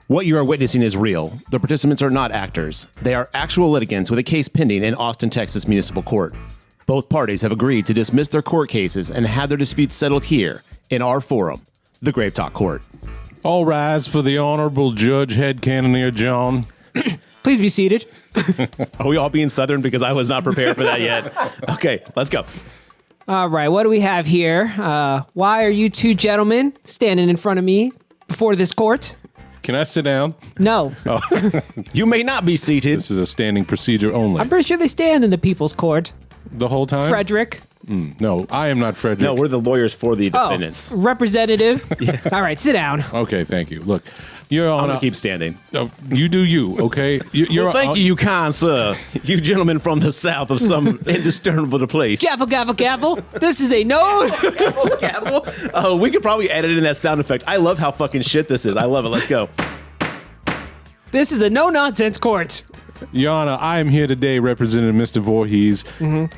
What you are witnessing is real. The participants are not actors. They are actual litigants with a case pending in Austin, Texas Municipal Court. Both parties have agreed to dismiss their court cases and have their disputes settled here in our forum, the GraveTalk Court. All rise for the Honorable Judge Head Cannoneer John. Please be seated. Are we all being Southern because I was not prepared for that yet? Okay, let's go. All right, what do we have here? Why are you two gentlemen standing in front of me before this court? Can I sit down? No. You may not be seated. This is a standing procedure only. I'm pretty sure they stand in the people's court. The whole time? Frederick. No, I am not Frederick. No, we're the lawyers for the defendants. Representative. All right, sit down. Okay, thank you. Look, you're on I'm going to keep standing. You do you, okay? Well, thank you, kind sir. You gentlemen from the south of some indiscernible place. Gavel, gavel, gavel. This is a no. Gavel. We could probably edit in that sound effect. I love how fucking shit this is. I love it. Let's go. This is a no-nonsense court. Your Honor, I am here today representing Mr. Voorhees.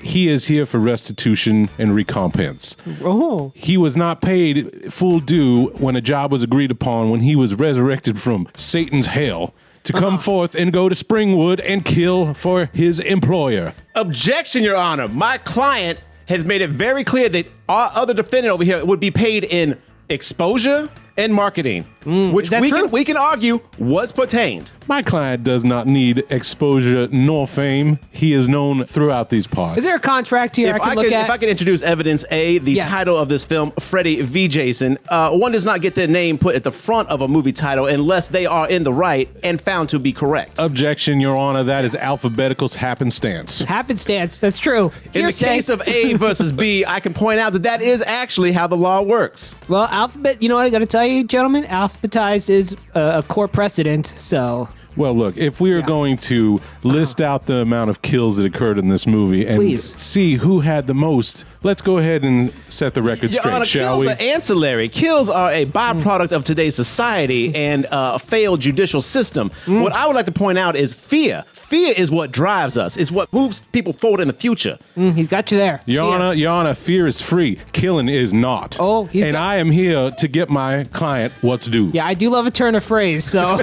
He is here for restitution and recompense. Oh. He was not paid full due when a job was agreed upon when he was resurrected from Satan's hell to come forth and go to Springwood and kill for his employer. Objection, Your Honor. My client has made it very clear that our other defendant over here would be paid in exposure and marketing, which we can argue was pertained. My client does not need exposure nor fame. He is known throughout these parts. Is there a contract here I can look at? If I can introduce evidence A, the title of this film, Freddy Vs Jason, one does not get their name put at the front of a movie title unless they are in the right and found to be correct. Objection, Your Honor. That is alphabetical's happenstance. Happenstance, that's true. In the case of A versus B, I can point out that that is actually how the law works. Well, alphabet, you know what I got to tell you, gentlemen? Alphabetized is a court precedent, so... Well, look, if we are going to list out the amount of kills that occurred in this movie and see who had the most, let's go ahead and set the record straight, Honor, shall we? Kills are ancillary. Kills are a byproduct of today's society and a failed judicial system. What I would like to point out is fear. Fear is what drives us. It's what moves people forward in the future. He's got you there. Your Honor, fear is free. Killing is not. Oh, and I am here to get my client what's due. Yeah, I do love a turn of phrase, so...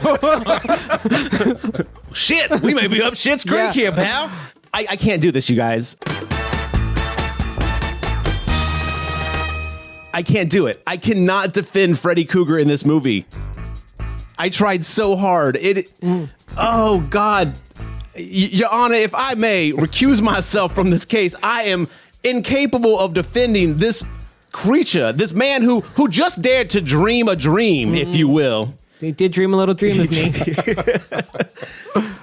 Shit, we may be up shit's creek here, pal. I can't do this, you guys. I can't do it. I cannot defend Freddy Krueger in this movie. I tried so hard. Oh, God. Your Honor, if I may recuse myself from this case, I am incapable of defending this creature, this man who just dared to dream a dream, if you will. He did dream a little dream of me.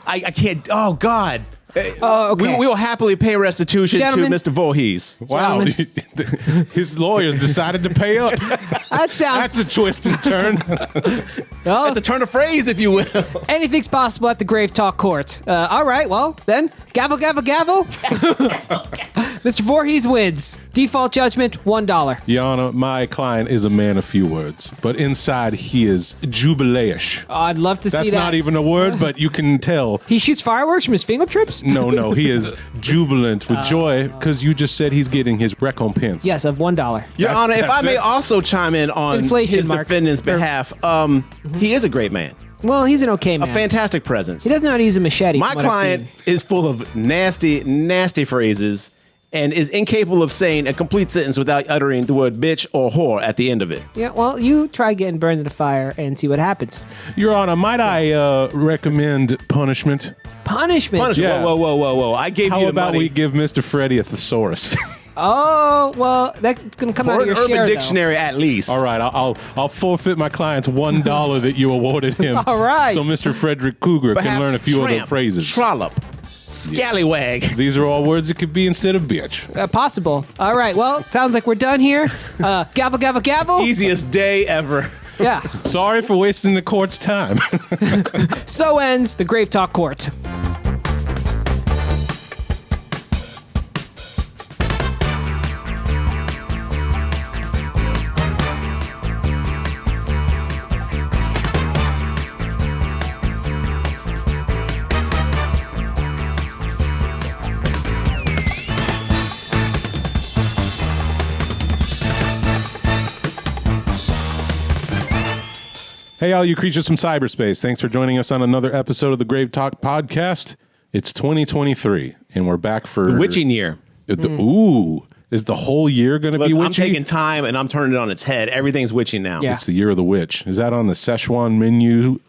I can't. Oh, God. Oh, okay. We will happily pay restitution to Mr. Voorhees. Wow. His lawyers decided to pay up. That sounds... That's a twist and turn. That's a turn of phrase, if you will. Anything's possible at the GraveTalk court. All right, well, then, gavel, gavel, gavel. Mr. Voorhees wins. Default judgment, $1. Your Honor, my client is a man of few words, but inside he is jubileish. Oh, I'd love to see that. That's not even a word, but you can tell. He shoots fireworks from his fingertips? No, he is jubilant with joy because you just said he's getting his recompense. Yes, of $1. Your Honor, if I may also chime in on his defendant's behalf, he is a great man. Well, he's an okay man. A fantastic presence. He doesn't know how to use a machete. My client is full of nasty, nasty phrases and is incapable of saying a complete sentence without uttering the word bitch or whore at the end of it. Yeah, well, you try getting burned in the fire and see what happens. Your Honor, might I recommend punishment? Punishment? Yeah. Whoa. I gave you the money. How about we give Mr. Freddy a thesaurus? Oh, well, that's going to come out of your share, Or an Urban Dictionary, at least. All right, I'll forfeit my client's $1 that you awarded him. All right. So Mr. Frederick Krueger can learn a few other phrases. Trollop. Scallywag. Yes. These are all words that could be instead of bitch. Possible. All right, well, sounds like we're done here. Gavel, gavel, gavel. Easiest day ever. Yeah. Sorry for wasting the court's time. So ends the GraveTalk court. Hey, all you creatures from cyberspace. Thanks for joining us on another episode of the GraveTalk podcast. It's 2023, and we're back for... The witching year. Ooh. Is the whole year going to be witchy? I'm taking time, and I'm turning it on its head. Everything's witching now. Yeah. It's the year of the witch. Is that on the Szechuan menu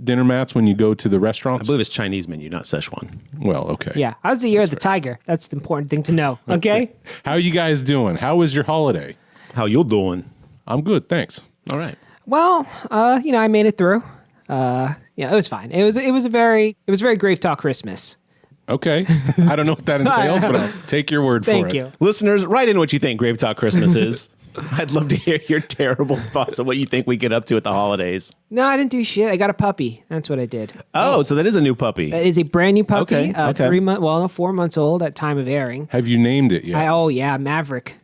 dinner mats when you go to the I restaurants? believe it's Chinese menu, not Szechuan. Well, okay. Yeah, I was the year of the tiger. That's the important thing to know. Okay. How are you guys doing? How was your holiday? How you doing? I'm good, thanks. All right. Well, I made it through. It was fine. It was a very GraveTalk Christmas. Okay. I don't know what that entails, but I'll take your word for it. Thank you. Listeners, write in what you think Grave Talk Christmas is. I'd love to hear your terrible thoughts on what you think we get up to at the holidays. No, I didn't do shit. I got a puppy. That's what I did. Oh, so that is a new puppy. That is a brand new puppy. Okay. 4 months old at time of airing. Have you named it yet? Maverick.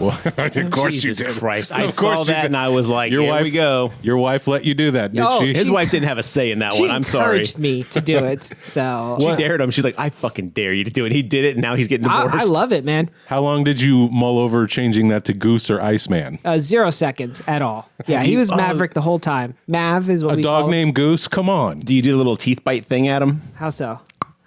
Well, of course Jesus you did. Christ. Of I course saw you that did. and I was like, here we go. Your wife let you do that, did No, she? His wife didn't have a say in that She one. I'm sorry. encouraged me to do it. So She dared him. She's like, I fucking dare you to do it. He did it, and now he's getting divorced. I love it, man. How long did you mull over changing that to Goose or Iceman? 0 seconds at all. Yeah, he was Maverick the whole time. Mav is what A we dog call him. named Goose? Come on. Do you do the little teeth bite thing at him? How so?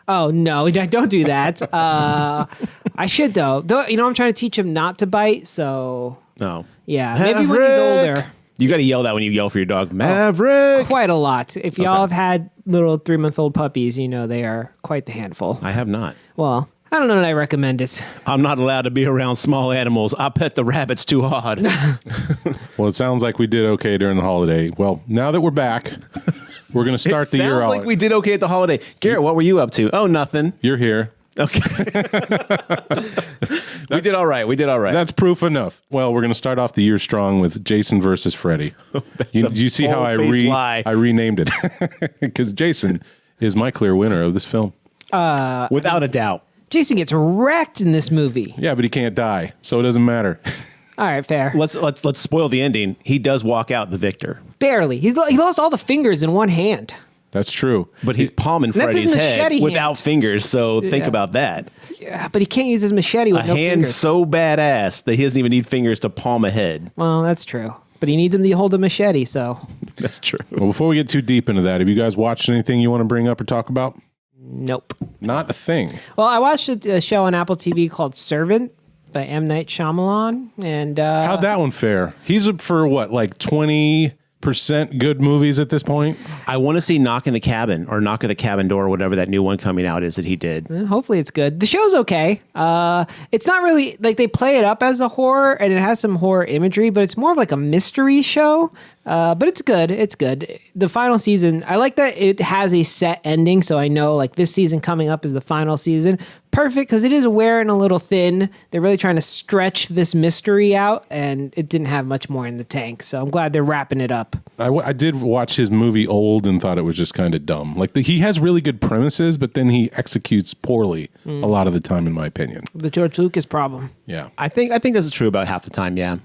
Oh, no, don't do that. I should, though. I'm trying to teach him not to bite, so... No. Yeah, maybe when he's Maverick! older. You got to yell that when you yell for your dog. Maverick! Quite a lot. If y'all have had little 3-month-old puppies, you know they are quite the handful. I have not. Well, I don't know that I recommend it. I'm not allowed to be around small animals. I pet the rabbits too hard. Well, it sounds like we did okay during the holiday. Well, now that we're back, we're going to start the year Sounds out. like we did okay at the holiday. Garrett, what were you up to? Oh, nothing. You're here. Okay. We did all right. That's proof enough. Well, we're going to start off the year strong with Jason versus Freddy. You see how I renamed it? Because Jason is my clear winner of this film. Without a doubt. Jason gets wrecked in this movie. Yeah, but he can't die, so it doesn't matter. All right, fair. Let's spoil the ending. He does walk out the victor, Barely. He lost all the fingers in one hand. That's true. but he's palming That's his Freddy's head machete without hand. fingers. So think Yeah. about that. Yeah, but he can't use his machete with A no hand fingers. so badass that he doesn't even need fingers to palm a head. Well, that's true. But he needs him to hold a machete, so That's true. Well, before we get too deep into that, have you guys watched anything you want to bring up or talk about? nope. Not a thing. Well, I watched a show on Apple TV called Servant by M. Night Shyamalan, and How'd that one fare? He's up for what, like 20% good movies at this point? I want to see Knock in the Cabin or Knock at the Cabin Door, whatever that new one coming out is that he did. hopefully it's good. The show's okay. It's not really like they play it up as a horror, and it has some horror imagery, but it's more of like a mystery show. But it's good. It's good. The final season, I like that it has a set ending, so I know like this season coming up is the final season. Perfect, because it is wearing a little thin. They're really trying to stretch this mystery out, and it didn't have much more in the tank. So I'm glad they're wrapping it up. I did watch his movie Old and thought it was just kind of dumb. Like he has really good premises, but then he executes poorly a lot of the time, in my opinion. The George Lucas problem. Yeah. I think this is true about half the time. Yeah,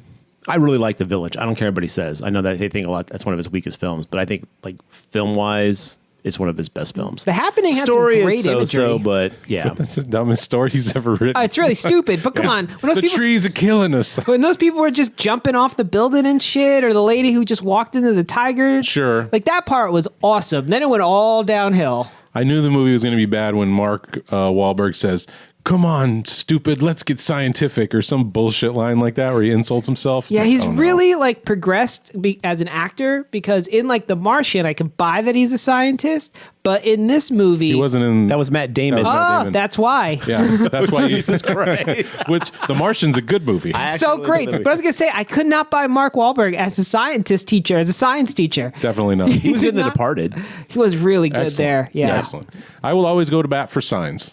I really like The Village. I don't care what everybody says. I know that they think a lot. That's one of his weakest films, but I think like film wise, it's one of his best films. The Happening had Story some great is so-so, imagery. but yeah. That's the dumbest story he's ever written. It's really stupid, but come on. When those The people trees are killing us. When those people were just jumping off the building and shit, or the lady who just walked into the tiger. Sure. Like that part was awesome. Then it went all downhill. I knew the movie was going to be bad when Mark Wahlberg says, "Come on, stupid, let's get scientific," or some bullshit line like that where he insults himself. It's Yeah, like, he's oh, no. really like progressed as an actor, because in like The Martian, I can buy that he's a scientist, but in this movie, He wasn't in. That was Matt Damon. That was Matt oh, Damon. that's why. Yeah, that's why you. Christ. Which The Martian's a good movie. So great. But I was gonna say, I could not buy Mark Wahlberg as a scientist teacher, as a science teacher. Definitely not. He was in The not- Departed. He was really good Excellent. there. Yeah. Excellent. I will always go to bat for signs.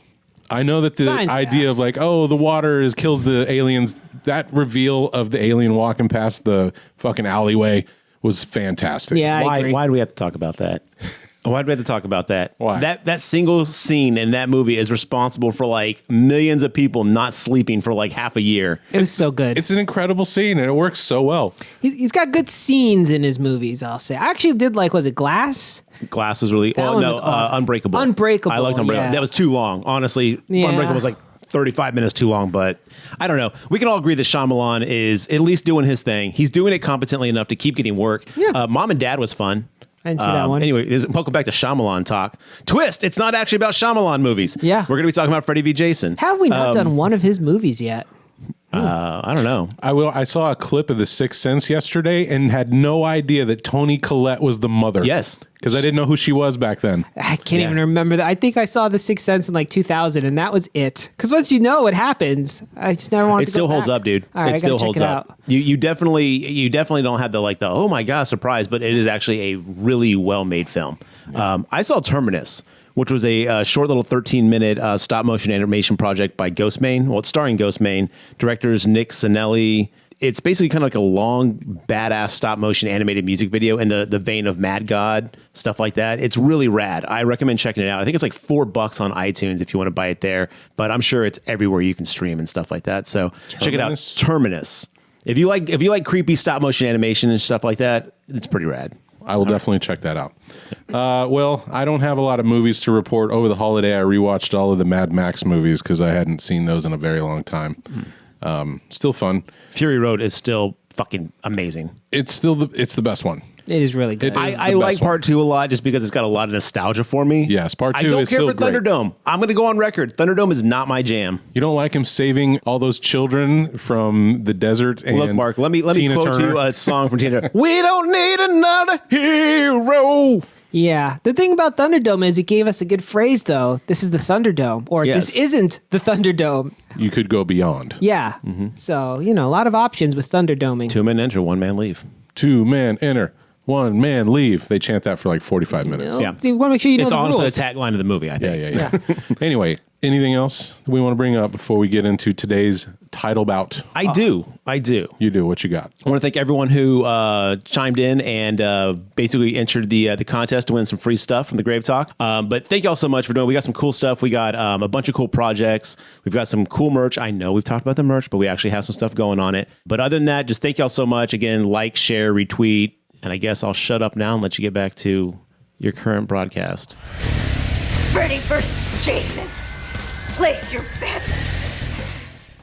I know that the Signs, idea yeah. of like, oh, the water kills the aliens, that reveal of the alien walking past the fucking alleyway was fantastic. Yeah, I agree. Why do we have to talk about that? Why do we have to talk about that? Why? That single scene in that movie is responsible for like millions of people not sleeping for like half a year. It was so good. It's an incredible scene and it works so well. He's got good scenes in his movies, I'll say. I actually did like, was it Glass? Glass was really That one was awesome. Unbreakable. Unbreakable, I liked Unbreakable. yeah. That was too long, honestly. Yeah. Unbreakable was like 35 minutes too long, but I don't know. We can all agree that Shyamalan is at least doing his thing. He's doing it competently enough to keep getting work. Yeah. Mom and Dad was fun. I didn't see that one. Anyway, welcome back to Shyamalan talk. Twist, it's not actually about Shyamalan movies. Yeah. We're going to be talking about Freddy v. Jason. Have we not done one of his movies yet? I don't know. I saw a clip of The Sixth Sense yesterday and had no idea that Toni Collette was the mother. Yes. Because I didn't know who she was back then. I can't even remember that. I think I saw The Sixth Sense in like 2000, and that was it. Because once you know what happens, I just never wanted It to still go holds back. up, dude. All right, It still check holds it up. out. You definitely don't have the oh my god surprise, but it is actually a really well made film. I saw Terminus, which was a short little 13-minute stop motion animation project by Ghostmane. Well, it's starring Ghostmane, directors Nick Sinelli. It's basically kind of like a long, badass stop motion animated music video in the vein of Mad God, stuff like that. It's really rad. I recommend checking it out. I think it's like $4 on iTunes if you want to buy it there, but I'm sure it's everywhere you can stream and stuff like that. So check it out. Terminus. If you like creepy stop motion animation and stuff like that, it's pretty rad. I will definitely check that out. Well, I don't have a lot of movies to report. Over the holiday, I rewatched all of the Mad Max movies because I hadn't seen those in a very long time. Still fun. Fury Road is still fucking amazing. It's the best one. It is really good. It is. I the like best one. part 2 a lot just because it's got a lot of nostalgia for me. Yes, part 2 I don't is care still for great. Thunderdome. I'm going to go on record. Thunderdome is not my jam. You don't like him saving all those children from the desert and Look, Mark, let me Tina quote Turner. you a song from Tina Turner. We don't need another hero. Yeah. The thing about Thunderdome is it gave us a good phrase, though. This is the Thunderdome, or Yes. this isn't the Thunderdome. You could go beyond. Yeah. So, a lot of options with Thunderdoming. 2 men enter, 1 man leave. 2 men enter, 1 man leave. They chant that for like 45 minutes. Yeah. You want to make sure you know It's the honestly rules. the tagline of the movie, I think. Yeah. Anyway, anything else we want to bring up before we get into today's title bout? I do. You do. What you got? I want to thank everyone who chimed in and basically entered the contest to win some free stuff from the GraveTalk. But thank y'all so much for doing it. We got some cool stuff. We got a bunch of cool projects. We've got some cool merch. I know we've talked about the merch, but we actually have some stuff going on it. But other than that, just thank y'all so much. Again, like, share, retweet. And I guess I'll shut up now and let you get back to your current broadcast. Freddy vs. Jason. Place your bets.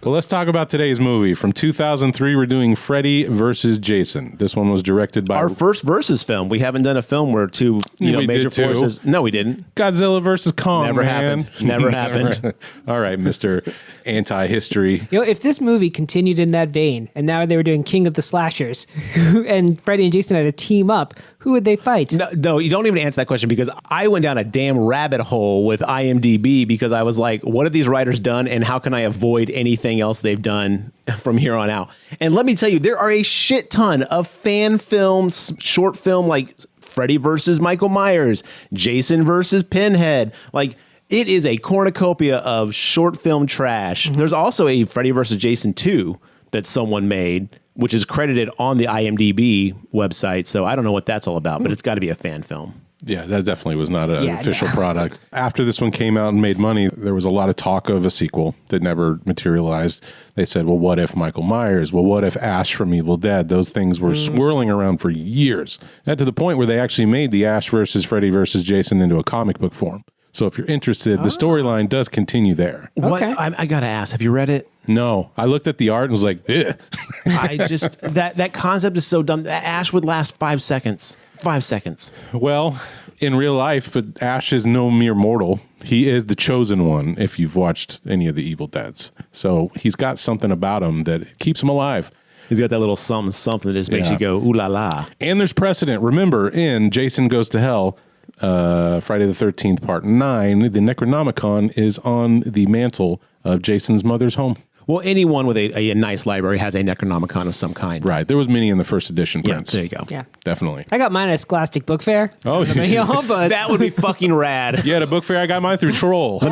Well, let's talk about today's movie. From 2003, we're doing Freddy vs. Jason. This one was directed by... Our first Versus film. We haven't done a film where two We major did too. forces... No, we didn't. Godzilla vs. Kong, Never man. happened. Never happened. All right, Mr. Anti-History. If this movie continued in that vein, and now they were doing King of the Slashers, and Freddy and Jason had to team up, who would they fight? No, you don't even answer that question because I went down a damn rabbit hole with IMDb because I was like, what have these writers done and how can I avoid anything else they've done from here on out? And let me tell you, there are a shit ton of fan films, short film like Freddy versus Michael Myers, Jason versus Pinhead. Like, it is a cornucopia of short film trash. Mm-hmm. There's also a Freddy versus Jason 2 that someone made, which is credited on the IMDb website. So I don't know what that's all about, but it's got to be a fan film. Yeah, that definitely was not an official product. After this one came out and made money, there was a lot of talk of a sequel that never materialized. They said, well, what if Michael Myers? Well, what if Ash from Evil Dead? Those things were swirling around for years. And to the point where they actually made the Ash versus Freddy versus Jason into a comic book form. So if you're interested, the storyline does continue there. What Okay. I got to ask, have you read it? No, I looked at the art and was like, ugh. I just, that concept is so dumb. Ash would last 5 seconds. 5 seconds. Well, in real life, but Ash is no mere mortal. He is the chosen one if you've watched any of the Evil Deads. So he's got something about him that keeps him alive. He's got that little something that just makes Yeah. you go, ooh la la. And there's precedent. Remember, in Jason Goes to Hell, Friday the 13th, Part 9, the Necronomicon is on the mantle of Jason's mother's home. Well, anyone with a nice library has a Necronomicon of some kind. Right. There was many in the first edition Yeah, prints. there you go. Yeah. Definitely. I got mine at Scholastic Book Fair. Oh, but That would be fucking rad. yeah, at a book fair, I got mine through Troll. Let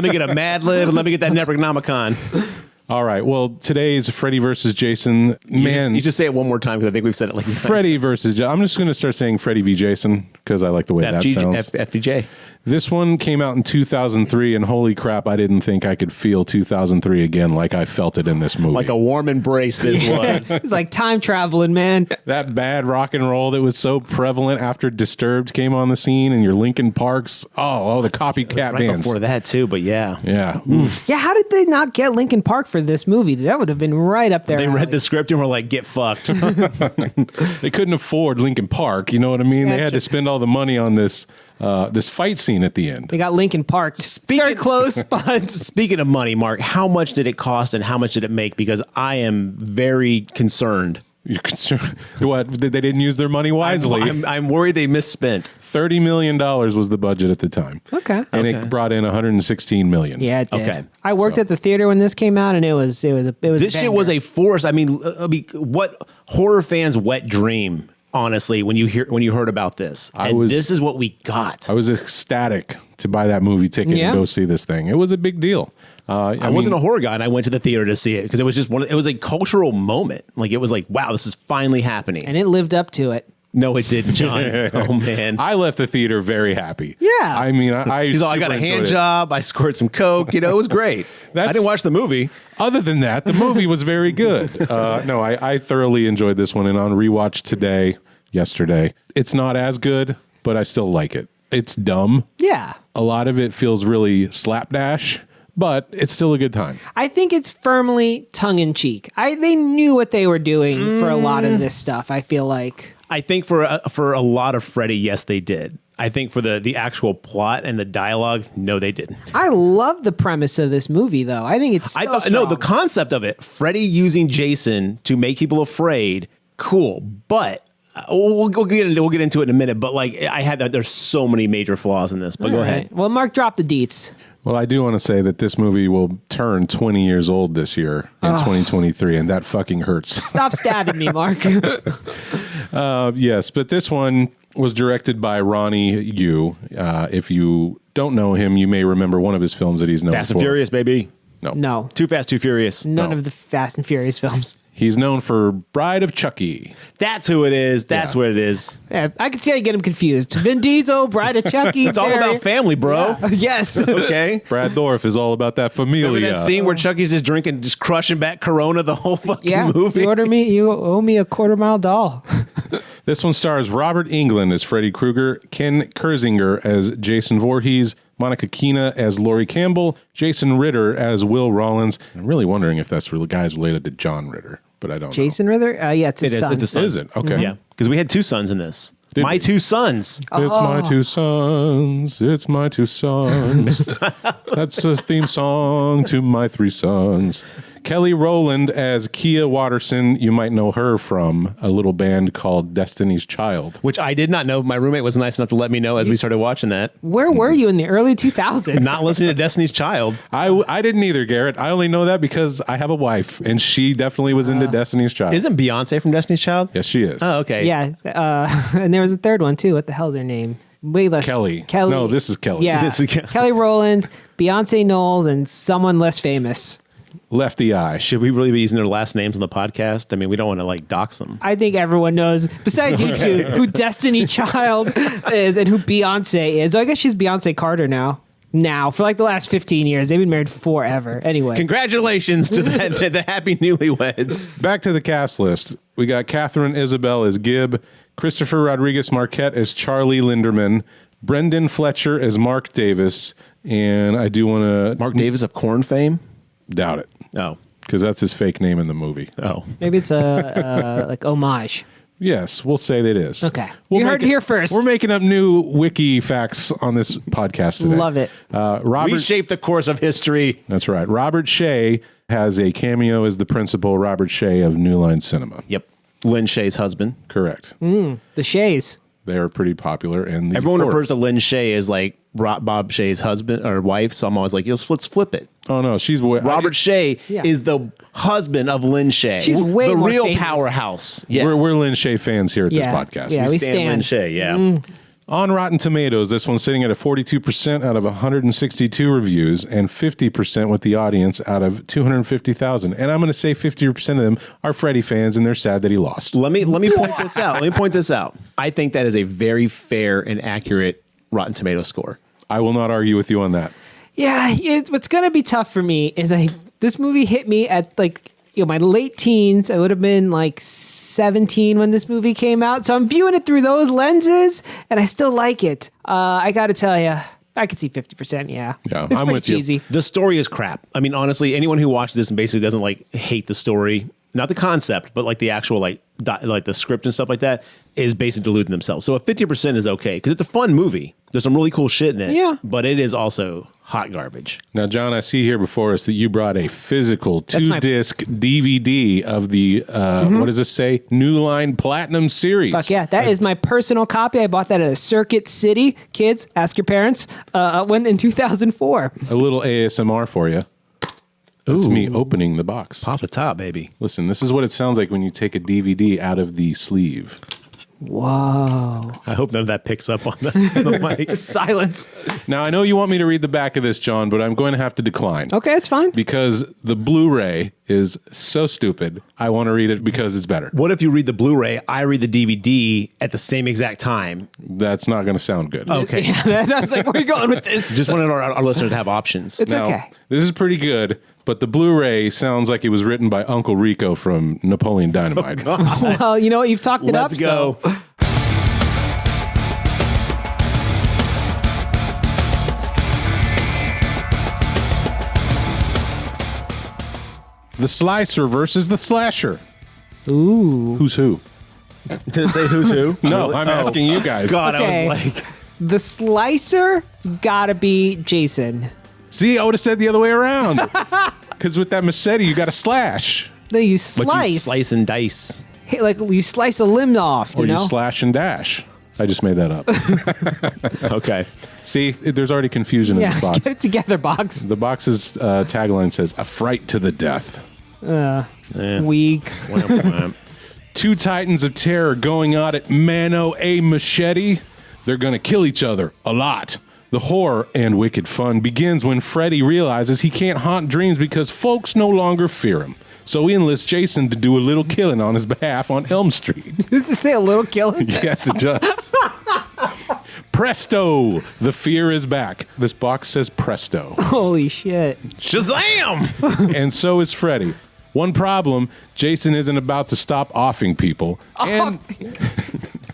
me get a Mad Lib and let me get that Necronomicon. All right. Well, today's Freddy versus Jason. Man, You just say it one more time because I think we've said it like Freddy versus I'm just going to start saying Freddy v. Jason because I like the way that sounds. FVJ. This one came out in 2003, and holy crap, I didn't think I could feel 2003 again like I felt it in this movie. Like a warm embrace this was. It's like time traveling, man. That bad rock and roll that was so prevalent after Disturbed came on the scene, and your Linkin Parks. Oh, the copycat right bands. before that, too, but yeah. Yeah. Yeah, how did they not get Linkin Park for this movie? That would have been right up there. They read the script and were like, get fucked. They couldn't afford Linkin Park, you know what I mean? They That's had to spend all the money on this fight scene at the end. They got Linkin Park. Very close, but Speaking of money, Mark, how much did it cost and how much did it make? Because I am very concerned. You're concerned? What? They didn't use their money wisely. I'm worried they misspent. $30 million was the budget at the time. okay. And it brought in $116 million. Yeah, it did. Okay. I worked at the theater when this came out, and it was This shit was a force. I mean, what horror fans' wet dream, honestly, when you heard about this. This is what we got. I was ecstatic to buy that movie ticket and go see this thing. It was a big deal. I wasn't a horror guy, and I went to the theater to see it because it was just it was a cultural moment. Like, it was like, wow, this is finally happening. and it lived up to it. No, it didn't, John. Oh, man. I left the theater very happy. Yeah. I mean, He's all, I got a hand job. I scored some Coke. It was great. I didn't watch the movie. Other than that, the movie was very good. No, I thoroughly enjoyed this one. And on rewatch yesterday, it's not as good, but I still like it. It's dumb. Yeah. A lot of it feels really slapdash, but it's still a good time. I think it's firmly tongue-in-cheek. They knew what they were doing for a lot of this stuff, I feel like. I think for a lot of Freddy, yes, they did. I think for the actual plot and the dialogue, no, they didn't. I love the premise of this movie, though. I think it's so strong. No, the concept of it, Freddy using Jason to make people afraid, cool. But we'll get into it in a minute. But like, there's so many major flaws in this. But go ahead. Well, Mark, drop the deets. Well, I do want to say that this movie will turn 20 years old this year in 2023, and that fucking hurts. Stop stabbing me, Mark. Yes, but this one was directed by Ronnie Yu. If you don't know him, you may remember one of his films that he's known for. Fast and Furious, baby. No. Too Fast, Too Furious. None of the Fast and Furious films. He's known for Bride of Chucky. That's who it is. That's what it is. Yeah, I can see how you get him confused. Vin Diesel, Bride of Chucky. It's all about family, bro. Yeah. Yes. Okay. Brad Dourif is all about that familia. Remember that scene where Chucky's just drinking, just crushing back Corona the whole fucking movie? You owe me a $250 doll. This one stars Robert Englund as Freddy Krueger, Ken Kersinger as Jason Voorhees, Monica Keena as Laurie Campbell, Jason Ritter as Will Rollins. I'm really wondering if that's really guys related to John Ritter, but I don't know. Jason Ritter? Yeah, it's his son. It's a son. Is it? Okay. Yeah, because we had two sons in this. My two sons. It's my two sons. It's my two sons. That's a theme song to my three sons. Kelly Rowland as Kia Watterson. You might know her from a little band called Destiny's Child. Which I did not know. My roommate was nice enough to let me know as we started watching that. Where were you in the early 2000s? Not listening to Destiny's Child. I didn't either, Garrett. I only know that because I have a wife, and she definitely was into Destiny's Child. Isn't Beyonce from Destiny's Child? Yes, she is. Oh, okay. Yeah. And there was a third one, too. What the hell's her name? Way less. Kelly. Kelly. No, this is Kelly. Yeah. This is Kelly Rowland, Beyonce Knowles, and someone less famous. Lefty Eye. Should we really be using their last names on the podcast? I mean, we don't want to like dox them. I think everyone knows, besides you two, who Destiny Child is and who Beyonce is. So I guess she's Beyonce Carter now. For like the last 15 years. They've been married forever. Anyway. Congratulations to the happy newlyweds. Back to the cast list. We got Catherine Isabel as Gib, Christopher Rodriguez Marquette as Charlie Linderman, Brendan Fletcher as Mark Davis, and I do want to... Mark Davis of Korn fame? Doubt it. Oh. Because that's his fake name in the movie. Oh. Maybe it's a like homage. Yes, we'll say that it is. Okay. You heard it here first. We're making up new wiki facts on this podcast today. Love it. We shaped the course of history. That's right. Robert Shea has a cameo as the principal, Robert Shea of New Line Cinema. Yep. Lynn Shea's husband. Correct. The Shays. They are pretty popular. And everyone refers to Lynn Shea as like Bob Shea's husband or wife. So I'm always like, let's flip it. Oh, no. She's... Robert Shea is the husband of Lynn Shea. She's way the more real famous. Powerhouse. Yeah. We're Lynn Shea fans here at this podcast. Yeah, we stand. Lynn Shea, yeah. On Rotten Tomatoes, this one's sitting at a 42% out of 162 reviews and 50% with the audience out of 250,000. And I'm going to say 50% of them are Freddy fans, and they're sad that he lost. Let me point this out. I think that is a very fair and accurate Rotten Tomato score. I will not argue with you on that. Yeah, what's gonna be tough for me is this movie hit me at like my late teens. I would have been like 17 when this movie came out, so I'm viewing it through those lenses, and I still like it. I got to tell you, I could see 50%. Yeah, it's I'm pretty with cheesy. you. The story is crap. I mean, honestly, anyone who watches this and basically doesn't like hate the story, not the concept, but like the actual like the script and stuff like that, is basically deluding themselves. So a 50% is okay because it's a fun movie. There's some really cool shit in it. Yeah. But it is also hot garbage. Now, John, I see here before us that you brought a physical 2-disc DVD of the, what does this say? New Line Platinum Series. Fuck yeah, that is my personal copy. I bought that at a Circuit City. Kids, ask your parents. When in 2004. A little ASMR for you. That's me opening the box. Pop the top, baby. Listen, this is what it sounds like when you take a DVD out of the sleeve. Whoa. I hope none of that picks up on the mic. Silence. Now, I know you want me to read the back of this, John, but I'm going to have to decline. Okay, it's fine. Because the Blu-ray is so stupid. I want to read it because it's better. What if you read the Blu-ray, I read the DVD at the same exact time? That's not going to sound good. Okay. Yeah, that's like, where are you going with this? Just wanted our listeners to have options. It's Now, okay. this is pretty good, but the Blu-ray sounds like it was written by Uncle Rico from Napoleon Dynamite. Well, you know what? You've talked it up. Let's go. So. The Slicer versus the Slasher. Ooh. Who's who? Did it say who's who? No, I'm asking you guys. God, Okay. I was like... The Slicer, it's gotta be Jason. See, I would have said the other way around. Because with that machete, you got to slash. No, you But slice. you slice and dice. Hey, like you slice a limb off, Or you know? you slash and dash. I just made that up. Okay. See, there's already confusion in Yeah, this box. get it together, box. The box's tagline says, "A fright to the death." Weak. Wham, wham. Two titans of terror going at it mano a machete. They're going to kill each other a lot. The horror and wicked fun begins when Freddy realizes he can't haunt dreams because folks no longer fear him. So he enlists Jason to do a little killing on his behalf on Elm Street. Does it say a little killing? Yes, it does. Presto! The fear is back. This box says presto. Holy shit. Shazam! And so is Freddy. One problem, Jason isn't about to stop offing people. And,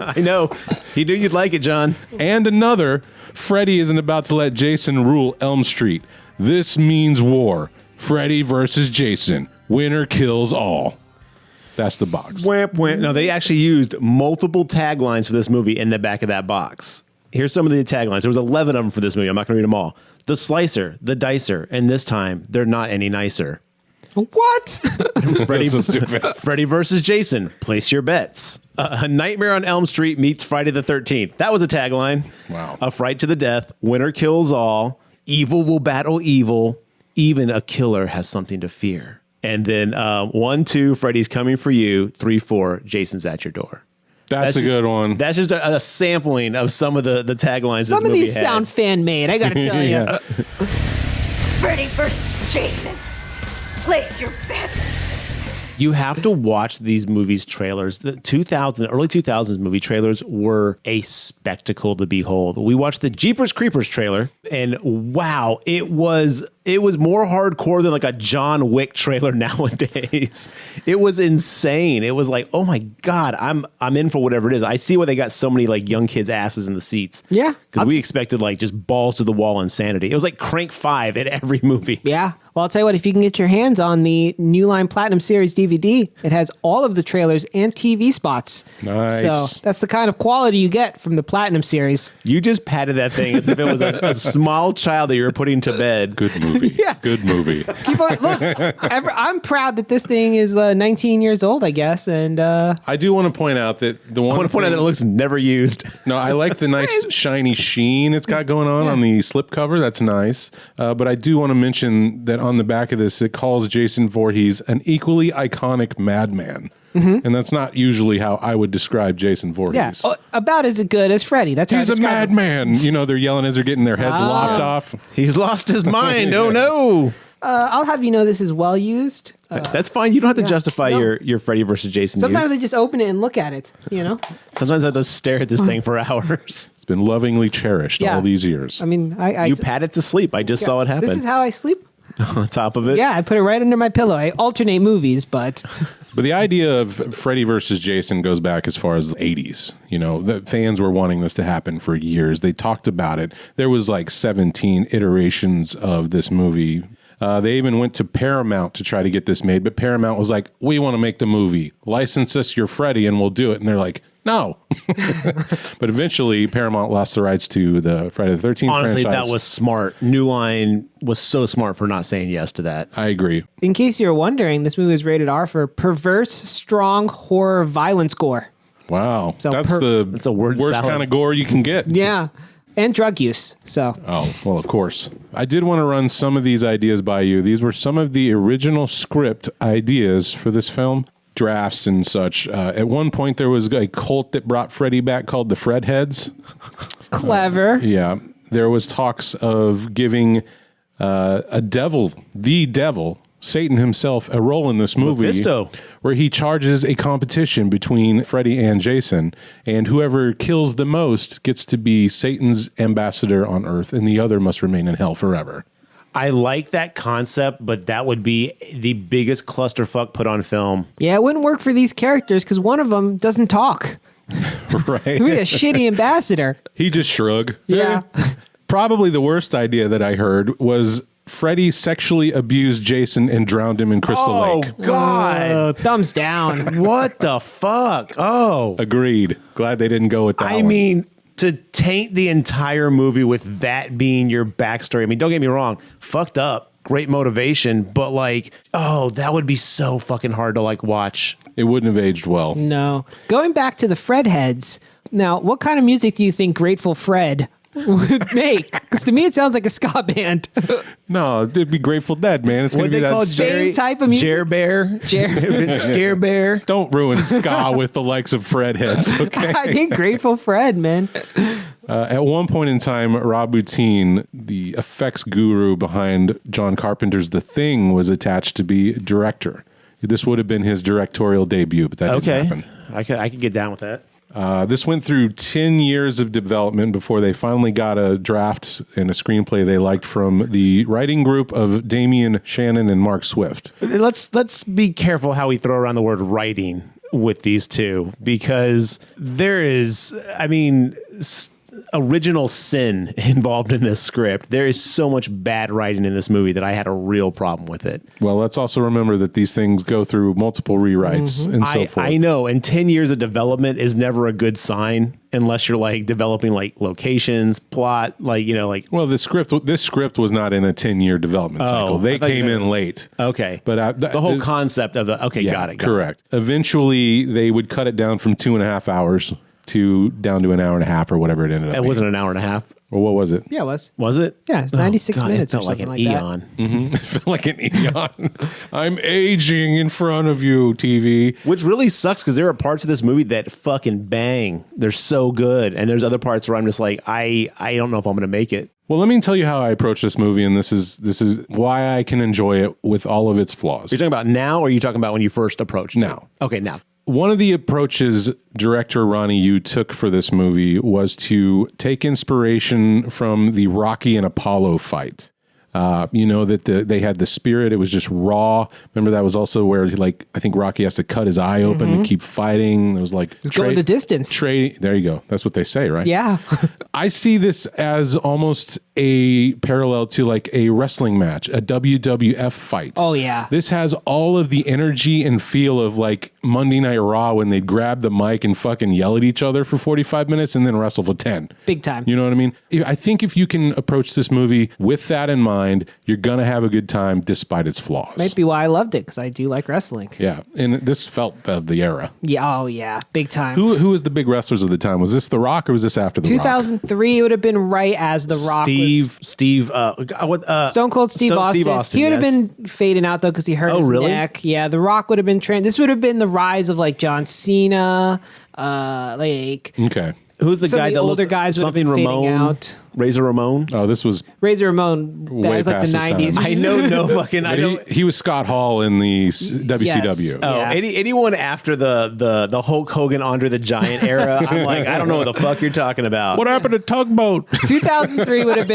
I know. He knew you'd like it, John. and another, Freddy isn't about to let Jason rule Elm Street. This means war. Freddy versus Jason. Winner kills all. That's the box. Wham, wham. No, they actually used multiple taglines for this movie in the back of that box. Here's some of the taglines. There was 11 of them for this movie. I'm not going to read them all. The Slicer, the Dicer, and this time, they're not any nicer. What? Freddy, That's so stupid. Freddy versus Jason, place your bets. A Nightmare on Elm Street meets Friday the 13th. That was a tagline. Wow. A fright to the death. Winner kills all. Evil will battle evil. Even a killer has something to fear. And then 1, 2, Freddy's coming for you. 3, 4, Jason's at your door. That's a just- good one. That's just a sampling of some of the taglines. Some this of movie these had. sound fan made, I gotta tell you. Yeah. Freddy vs. Jason. Place your bets. You have to watch these movies trailers. The early 2000s movie trailers were a spectacle to behold. We watched the Jeepers Creepers trailer, and wow, it was more hardcore than like a John Wick trailer nowadays. It was insane. It was like, oh my God, I'm in for whatever it is. I see why they got so many like young kids' asses in the seats. Yeah. Because we expected like just balls to the wall insanity. It was like Crank 5 in every movie. Yeah. Well, I'll tell you what, if you can get your hands on the New Line Platinum Series DVD, it has all of the trailers and TV spots. Nice. So that's the kind of quality you get from the Platinum Series. You just patted that thing as if it was a small child that you were putting to bed. Good movie. Yeah. Good movie. Look, I'm proud that this thing is 19 years old, I guess. And I do want to point out that the one I want to point out that it looks never used. No, I like the nice shiny sheen it's got going on the slip cover. That's nice. But I do want to mention that on the back of this, it calls Jason Voorhees an equally iconic madman. Mm-hmm. And that's not usually how I would describe Jason Voorhees. yeah, about as good as Freddy. That's how He's I a describe him. madman. You know, they're yelling as they're getting their heads lopped off. He's lost his mind. Oh no. I'll have you know this is well used. That's fine. You don't have to justify your Freddy versus Jason Sometimes use. I just open it and look at it, Sometimes I just stare at this thing for hours. It's been lovingly cherished all these years. I mean, I You pat it to sleep. I just saw it happen. This is how I sleep. On top of it. Yeah, I put it right under my pillow. I alternate movies, but But the idea of Freddy versus Jason goes back as far as the 80s. The fans were wanting this to happen for years. They talked about it. There was like 17 iterations of this movie. They even went to Paramount to try to get this made, but Paramount was like, we want to make the movie. License us your Freddy and we'll do it. And they're like, no. But eventually Paramount lost the rights to the Friday the 13th Honestly, franchise. that was smart. New Line was so smart for not saying yes to that. I agree. in case you're wondering, this movie is rated R for perverse, strong horror violence gore. Wow. So That's a word worst salad. kind of gore you can get. Yeah, and drug use. So Oh, well, of course. I did want to run some of these ideas by you. These were some of the original script ideas for this film, drafts and such. At one point, there was a cult that brought Freddy back called the Fred Heads. clever. Yeah. There was talks of giving the devil, Satan himself, a role in this movie. Mephisto. Where he charges a competition between Freddy and Jason, and whoever kills the most gets to be Satan's ambassador on Earth, and the other must remain in hell forever. I like that concept, but that would be the biggest clusterfuck put on film. Yeah, it wouldn't work for these characters because one of them doesn't talk. Right? He'd be a shitty ambassador. He just shrugged. Yeah. Probably the worst idea that I heard was Freddy sexually abused Jason and drowned him in Crystal Lake. God. Thumbs down. What the fuck? Oh. Agreed. Glad they didn't go with that I one. mean, to taint the entire movie with that being your backstory. I mean, don't get me wrong. Fucked up. Great motivation. But that would be so fucking hard to watch. It wouldn't have aged well. No. Going back to the Fred heads. Now, what kind of music do you think Grateful Fred would make? Because to me, it sounds like a ska band. No, it'd be Grateful Dead, man. It's going to be that Same type of music? Jer Bear. Scare Bear. Don't ruin ska with the likes of Fred Heads, okay? I think Grateful Fred, man. At one point in time, Rob Bottin, the effects guru behind John Carpenter's The Thing, was attached to be director. This would have been his directorial debut, but that didn't happen. I could get down with that. This went through 10 years of development before they finally got a draft and a screenplay they liked from the writing group of Damian Shannon and Mark Swift. Let's be careful how we throw around the word writing with these two, because there is, original sin involved in this script. There is so much bad writing in this movie that I had a real problem with it. Well, let's also remember that these things go through multiple rewrites and so forth. I know, and 10 years of development is never a good sign unless you're developing locations, plot, Well, this script was not in a 10-year development cycle. They came in late. Okay. But the whole concept of got it. Correct. Eventually, they would cut it down from 2.5 hours down to an hour and a half or whatever it ended up. It wasn't an hour and a half. Or what was it? Yeah, it was. Was it? Yeah, it's 96 minutes it or felt something like like an that. eon. It felt like an eon. I'm aging in front of you, TV. Which really sucks because there are parts of this movie that fucking bang. They're so good. And there's other parts where I'm just I don't know if I'm going to make it. Well, let me tell you how I approach this movie, and this is why I can enjoy it with all of its flaws. Are you talking about now, or are you talking about when you first approached? Now. Okay, now. One of the approaches director Ronnie Yu took for this movie was to take inspiration from the Rocky and Apollo fight. That they had the spirit. It was just raw. Remember, that was also where I think Rocky has to cut his eye open to keep fighting. It was Going the distance. There you go. That's what they say, right? Yeah. I see this as almost a parallel to a wrestling match, a WWF fight. Oh, yeah. This has all of the energy and feel of Monday Night Raw when they'd grab the mic and fucking yell at each other for 45 minutes and then wrestle for 10. Big time. You know what I mean? I think if you can approach this movie with that in mind, you're going to have a good time despite its flaws. Might be why I loved it, because I do like wrestling. Yeah. And this felt of the era. Yeah. Oh, yeah. Big time. Who was the big wrestlers of the time? Was this The Rock or was this after The Rock? 2003 would have been right as The Rock Stone Cold Steve Austin. He would have been fading out, though, because he hurt his neck. Yeah, The Rock would have been... This would have been the rise of, John Cena, Okay. who's the Some guy of the that older looked guys would have something been fading Ramon? out. Razor Ramon. Oh, this was Razor Ramon. That Way was like the past his 90s. time. I know no fucking. I but know. he was Scott Hall in the WCW. Oh, Yeah. anyone after the Hulk Hogan Andre the Giant era, I'm like, I don't know what the fuck you're talking about. What happened to Tugboat? 2003 would have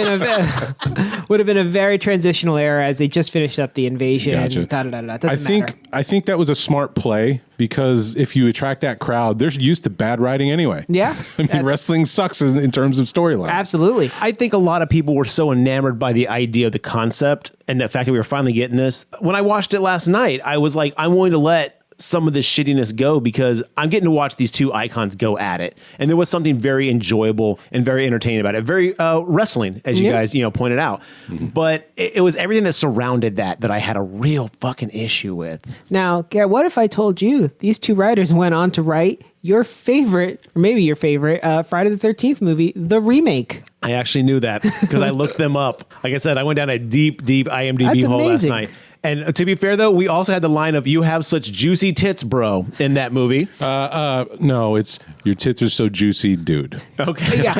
been a very transitional era as they just finished up the invasion. Gotcha. Doesn't matter. I think that was a smart play because if you attract that crowd, they're used to bad writing anyway. Yeah, I mean, that's- wrestling sucks in terms of storyline. Absolutely. I think a lot of people were so enamored by the idea of the concept and the fact that we were finally getting this. When I watched it last night, I was like, I'm willing to let some of this shittiness go because I'm getting to watch these two icons go at it. And there was something very enjoyable and very entertaining about it. Very wrestling, as you guys pointed out. But it was everything that surrounded that I had a real fucking issue with. Now, Garrett, what if I told you these two writers went on to write your favorite, or maybe your favorite, Friday the 13th movie, the remake? I actually knew that because I looked them up. Like I said, I went down a deep IMDb That's hole last amazing. night. And to be fair, though, we also had the line of "You have such juicy tits, bro," in that movie. No, it's your tits are so juicy, dude. Okay, yeah.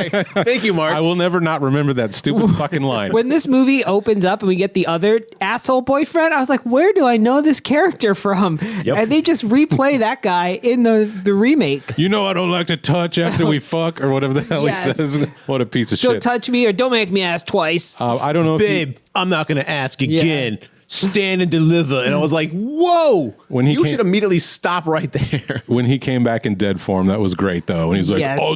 Thank you, Mark. I will never not remember that stupid fucking line. When this movie opens up and we get the other asshole boyfriend, I was like, where do I know this character from? Yep. And they just replay that guy in the remake. You know I don't like to touch after we fuck or whatever the hell Yes. he says. What a piece of Don't shit. touch me or don't make me ask twice. I don't know if Babe, I'm not going to ask again. Stand and deliver. And I was like, whoa. When he you came- should immediately stop right there. when he came back in dead form, that was great though. And he's like, Yes. "Oh,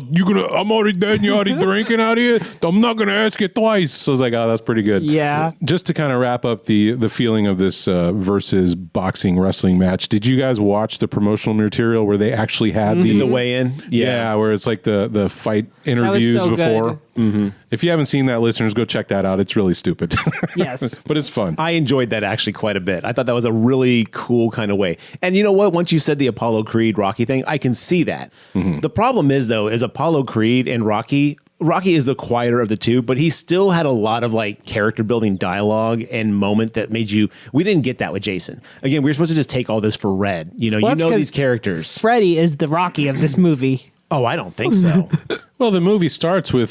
I'm already dead and you're already drinking out here. I'm not gonna ask you twice." So I was like, "Oh, that's pretty good." Yeah. Just to kind of wrap up the feeling of this versus boxing wrestling match. Did you guys watch the promotional material where they actually had The way in. Yeah, where it's like the fight interviews so before. good. If you haven't seen that, listeners, go check that out. It's really stupid. Yes. But it's fun. I enjoyed that actually quite a bit. I thought that was a really cool kind of way. And you know what? Once you said the Apollo Creed Rocky thing, I can see that. The problem is though, is Apollo Creed and Rocky is the quieter of the two, but he still had a lot of like character building dialogue and moment that made you. We didn't get that with Jason. Again, we were supposed to just take all this for Red. You know, Well, that's 'cause these characters. Freddy is the Rocky of this movie. Oh, I don't think so. Well, the movie starts with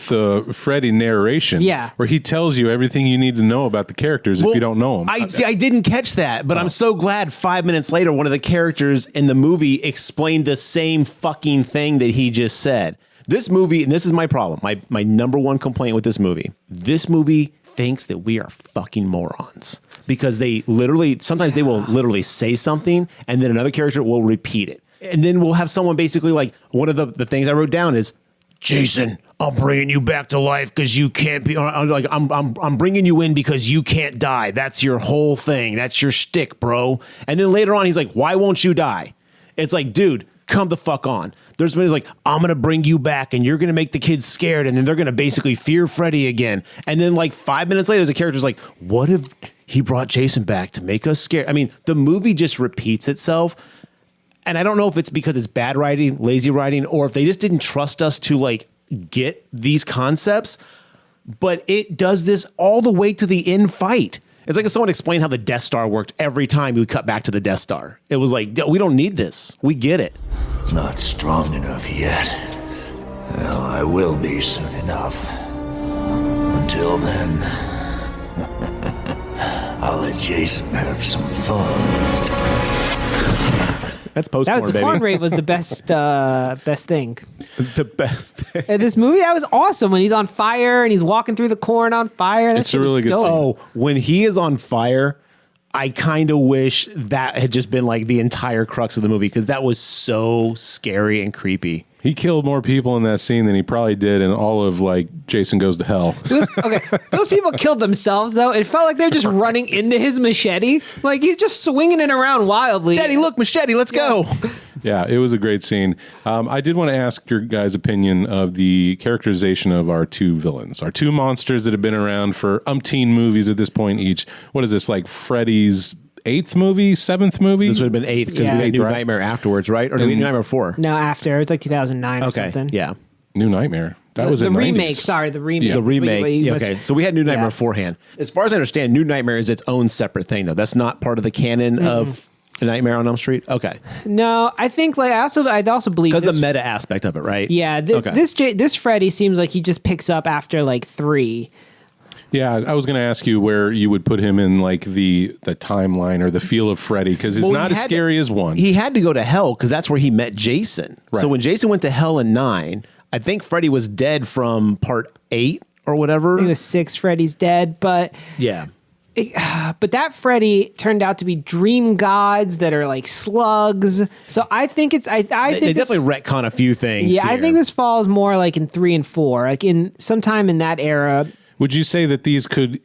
Freddy narration, Yeah. where he tells you everything you need to know about the characters if you don't know them. I didn't catch that, but I'm so glad 5 minutes later, one of the characters in the movie explained the same fucking thing that he just said. This movie, and this is my problem, my number one complaint with this movie thinks that we are fucking morons because sometimes they will literally say something and then another character will repeat it. And then we'll have someone basically like, one of the things I wrote down is, Jason, I'm bringing you back to life because you can't be. Like I'm bringing you in because you can't die. That's your whole thing. That's your shtick, bro. And then later on, he's like, "Why won't you die?" It's like, dude, come the fuck on. There's been like, I'm gonna bring you back, and you're gonna make the kids scared, and then they're gonna basically fear Freddy again. And then like 5 minutes later, there's a character's like, "What if he brought Jason back to make us scared?" I mean, the movie just repeats itself. And I don't know if it's because it's bad writing, lazy writing, or if they just didn't trust us to like get these concepts. But it does this all the way to the end fight. It's like if someone explained how the Death Star worked every time we cut back to the Death Star. It was like, we don't need this. We get it. Not strong enough yet. Well, I will be soon enough. Until then, I'll let Jason have some fun. That's That was post-porn, the baby. corn rave was the best thing. The best thing. And this movie, that was awesome when he's on fire and he's walking through the corn on fire. That It's shit a was really good dope. scene. Oh, when he is on fire, I kind of wish that had just been like the entire crux of the movie because that was so scary and creepy. He killed more people in that scene than he probably did in all of like Jason Goes to Hell. Those people killed themselves though. It felt like they're just running into his machete. Like he's just swinging it around wildly. Daddy, look, machete, let's go. Yeah, it was a great scene. I did want to ask your guys' opinion of the characterization of our two villains, our two monsters that have been around for umpteen movies at this point each. What is this, like Freddy's 8th movie, 7th movie? This would have been 8th because Yeah. we had New Right. Nightmare afterwards, right? Or did we New Nightmare 4? No, after. It was like 2009 or Okay, something. yeah. New Nightmare. That was the in remake. 90s. Sorry, the remake. Yeah. The remake. Wait, Yeah, okay, so we had New Nightmare Yeah. beforehand. As far as I understand, New Nightmare is its own separate thing, though. That's not part of the canon of A Nightmare on Elm Street? Okay. No, I think like I'd also believe Because the meta aspect of it, right? Yeah, this Freddy seems like he just picks up after like 3. Yeah, I was going to ask you where you would put him in like the timeline or the feel of Freddy, because it's not as scary as 1. He had to go to hell because that's where he met Jason. Right. So when Jason went to hell in 9, I think Freddy was dead from part 8 or whatever. I think it was 6. Freddy's dead, but yeah. But that Freddy turned out to be dream gods that are like slugs. So I think it's I think they definitely retcon a few things. Yeah, here. I think this falls more like in 3 and 4, like in sometime in that era. Would you say that these could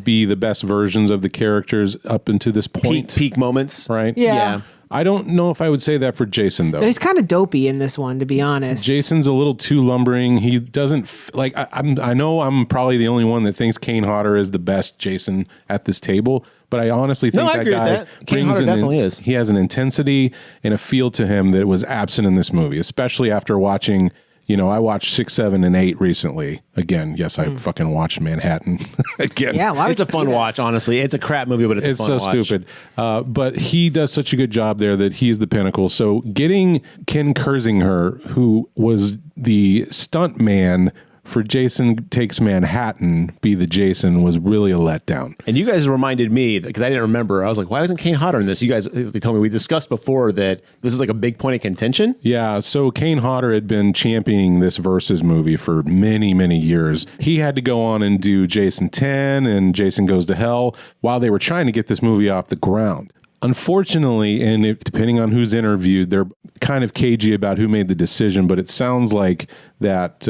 be the best versions of the characters up until this point? Peak moments, right? Yeah. I don't know if I would say that for Jason, though. He's kind of dopey in this one, to be honest. Jason's a little too lumbering. He doesn't like. I know I'm probably the only one that thinks Kane Hodder is the best Jason at this table, but I honestly think that guy brings definitely is. He has an intensity and a feel to him that was absent in this movie, especially after watching. You know, I watched 6, 7, and 8 recently. Again, yes, I fucking watched Manhattan again. Yeah, it's a fun watch, honestly. It's a crap movie, but it's a fun watch. It's so stupid. But he does such a good job there that he's the pinnacle. So getting Ken Kersinger, who was the stunt man for Jason Takes Manhattan, be the Jason, was really a letdown. And you guys reminded me, because I didn't remember, I was like, why wasn't Kane Hodder in this? You guys, they told me, we discussed before that this is like a big point of contention. Yeah, so Kane Hodder had been championing this Versus movie for many, many years. He had to go on and do Jason 10 and Jason Goes to Hell while they were trying to get this movie off the ground. Unfortunately, and depending on who's interviewed, they're kind of cagey about who made the decision, but it sounds like that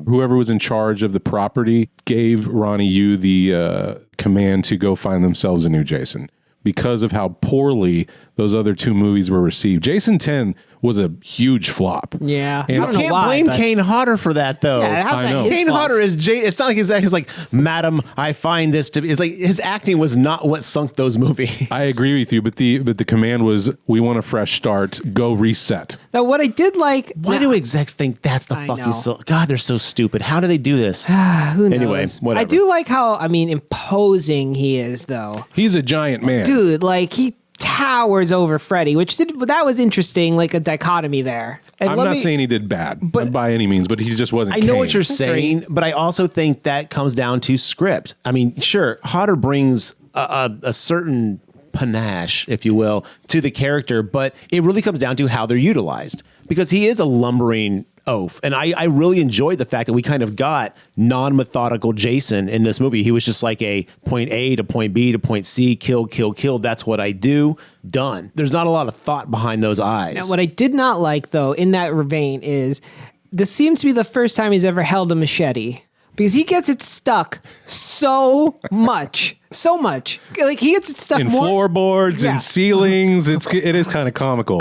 whoever was in charge of the property gave Ronnie Yu the command to go find themselves a new Jason because of how poorly those other 2 movies were received. Jason 10 was a huge flop. Yeah. And I can't blame Kane Hodder for that, though. Yeah, I know. Kane Hodder is it's not like his act is like, Madam, I find this to be. It's like his acting was not what sunk those movies. I agree with you, but the command was, we want a fresh start, go reset. Now, what I did like... Why do execs think that's the fucking... God, they're so stupid. How do they do this? Who knows? Anyway, whatever. I do like how, imposing he is, though. He's a giant man. Dude, like, he towers over Freddy, that was interesting, like a dichotomy there. And I'm not saying he did bad by any means, but he just wasn't. I know what you're saying, but I also think that comes down to script. I mean, sure, Hodder brings a certain panache, if you will, to the character, but it really comes down to how they're utilized, because he is a lumbering oaf. And I really enjoyed the fact that we kind of got non-methodical Jason in this movie. He was just like a point A to point B to point C, kill, kill, kill. That's what I do. Done. There's not a lot of thought behind those eyes. Now, what I did not like, though, in that vein is this seems to be the first time he's ever held a machete, because he gets it stuck so much. So much. Like, he gets it stuck in more floorboards and ceilings. It is kind of comical.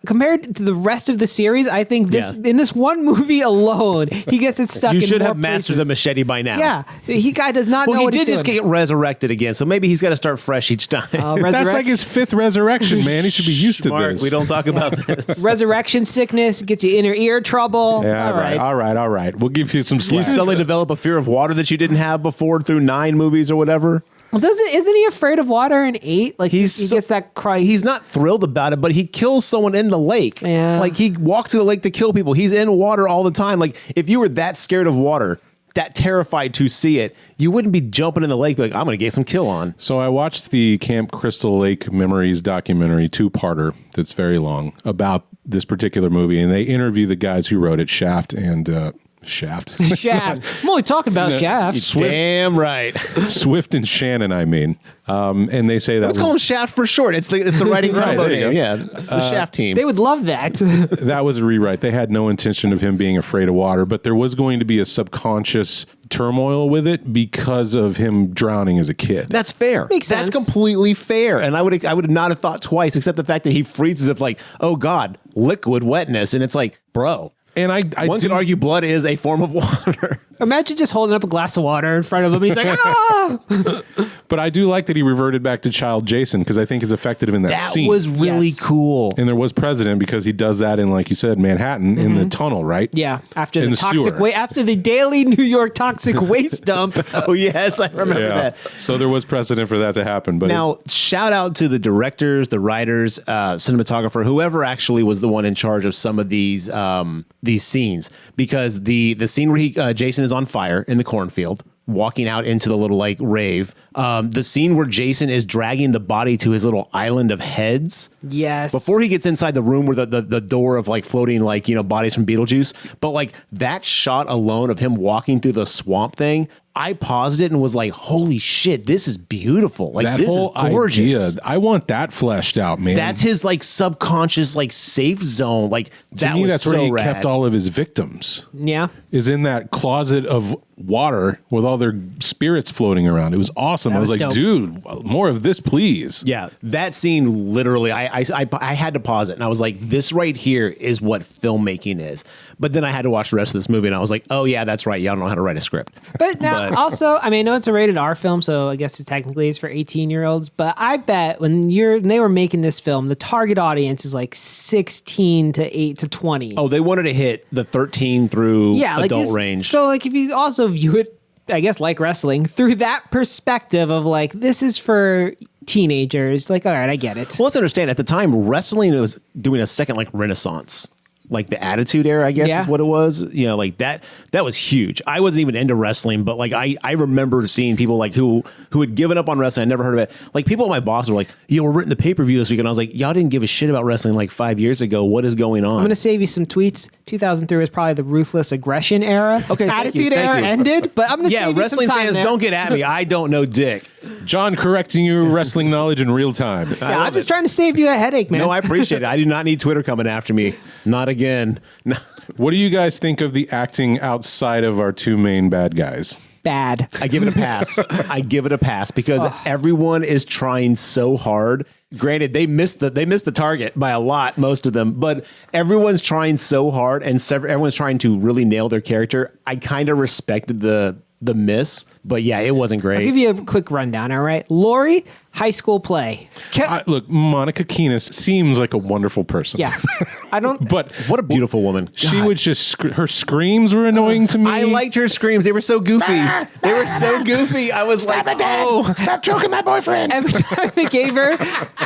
Compared to the rest of the series, I think in this one movie alone, he gets it stuck in more places. You should have mastered the machete by now. Yeah. Guy does not know what he's doing. He did just get resurrected again, so maybe he's got to start fresh each time. That's like his 5th resurrection, man. He should be used to this. We don't talk about this. Resurrection sickness gets you inner ear trouble. Yeah, all right. We'll give you some slack. You suddenly develop a fear of water that you didn't have before through 9 movies or whatever. Well, isn't he afraid of water in 8? Like, he gets that cry. He's not thrilled about it, but he kills someone in the lake. Yeah. Like, he walks to the lake to kill people. He's in water all the time. Like, if you were that scared of water, that terrified to see it, you wouldn't be jumping in the lake like, I'm going to get some kill on. So I watched the Camp Crystal Lake Memories documentary, 2-parter, that's very long, about this particular movie, and they interview the guys who wrote it, Shaft and... Shaft. I'm only talking about Shaft. Damn right. Swift and Shannon, I mean. And they say that let's call them Shaft for short. It's the writing combo name. Yeah, the Shaft team. They would love that. That was a rewrite. They had no intention of him being afraid of water, but there was going to be a subconscious turmoil with it because of him drowning as a kid. That's fair. Makes sense. That's completely fair. And I would not have thought twice, except the fact that he freezes it like, oh God, liquid wetness. And it's like, bro. And I could argue blood is a form of water. Imagine just holding up a glass of water in front of him. He's like, ah! But I do like that he reverted back to child Jason because I think it's affected him in that scene. That was really cool. And there was precedent because he does that in, like you said, Manhattan in the tunnel, right? Yeah, after In the the toxic sewer. waste, after the daily New York toxic waste dump. Oh, yes, I remember Yeah. that. So there was precedent for that to happen. But Now, shout out to the directors, the writers, cinematographer, whoever actually was the one in charge of some of these scenes, because the scene where Jason is on fire in the cornfield, walking out into the little like rave, the scene where Jason is dragging the body to his little island of heads. Yes. Before he gets inside the room where the door of like floating like, you know, bodies from Beetlejuice, but like that shot alone of him walking through the swamp thing, I paused it and was like, holy shit, this is beautiful. Like that this whole is gorgeous. idea, I want that fleshed out, man. That's his like subconscious like safe zone. Like to me, was that's so where he rad. kept all of his victims. Yeah. Is in that closet of water with all their spirits floating around. It was awesome. I was was like, dope. dude, more of this, please. Yeah, that scene literally, I had to pause it and I was like, this right here is what filmmaking is. But then I had to watch the rest of this movie and I was like, oh yeah, that's right. Y'all don't know how to write a script. But now also, I mean, I know it's a rated R film, so I guess it technically is for 18-year-olds. But I bet when they were making this film, the target audience is like 16 to 8 to 20. Oh, they wanted to hit the 13 through adult range. So like if you also view it, I guess like wrestling, through that perspective of like, this is for teenagers, like, all right, I get it. Well, let's understand, at the time, wrestling was doing a second like renaissance. Like the Attitude Era, I guess is what it was. You know, like that was huge. I wasn't even into wrestling, but like I remember seeing people like who had given up on wrestling. I never heard of it. Like people at my boss were like, "Yo, we're renting the pay-per-view this week," and I was like, "Y'all didn't give a shit about wrestling like 5 years ago. What is going on?" I'm going to save you some tweets. 2003 was probably the ruthless aggression era. Okay, thank you, Attitude thank era you. ended, but I'm going to Yeah, save you some wrestling time fans, there. don't get at me. I don't know dick. John correcting you wrestling knowledge in real time. Yeah, I'm just trying to save you a headache, man. No, I appreciate it. I do not need Twitter coming after me. Not again. No. What do you guys think of the acting outside of our two main bad guys? Bad. I give it a pass. I give it a pass because everyone is trying so hard. Granted, they missed the target by a lot, most of them, but everyone's trying so hard and everyone's trying to really nail their character. I kind of respected the miss, but yeah, it wasn't great. I'll give you a quick rundown, all right? Lori, high school play. Look, Monica Kenis seems like a wonderful person. Yeah. I don't... But What a beautiful woman. she would just, her screams were annoying to me. I liked her screams. They were so goofy. They were so goofy. I was like, oh, Stop choking my boyfriend. Every time they gave her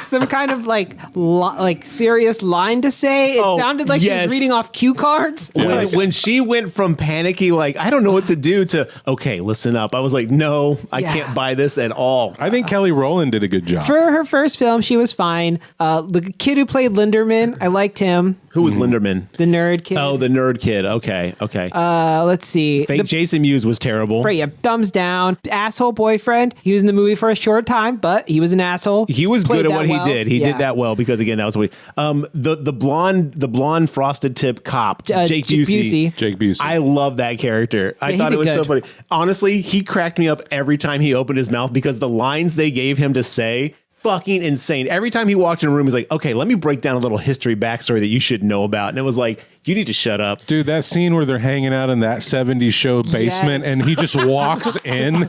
some kind of like serious line to say, it sounded like she yes. was reading off cue cards. when she went from panicky, like, I don't know what to do, to, okay, listen up. I was like, no, I can't buy this at all. I think Kelly Rowland did a good job. For her first film, she was fine. The kid who played Linderman, I liked him. Who was Linderman? The nerd kid. Oh, the nerd kid. Okay. Let's see. Fake Jason Mewes was terrible. Yeah, thumbs down. Asshole boyfriend. He was in the movie for a short time, but he was an asshole. He was Played good at that what well. he did. He did that well because again, that was what the blonde frosted tip cop, Jake Busey. Jake Busey. I love that character. I he thought it did was so good. funny. Honestly, he cracked me up every time he opened his mouth because the lines they gave him to say, fucking insane. Every time he walked in a room, he's like, okay, let me break down a little history backstory that you should know about. And it was like, you need to shut up. Dude, that scene where they're hanging out in that 70s show basement Yes. and he just walks in.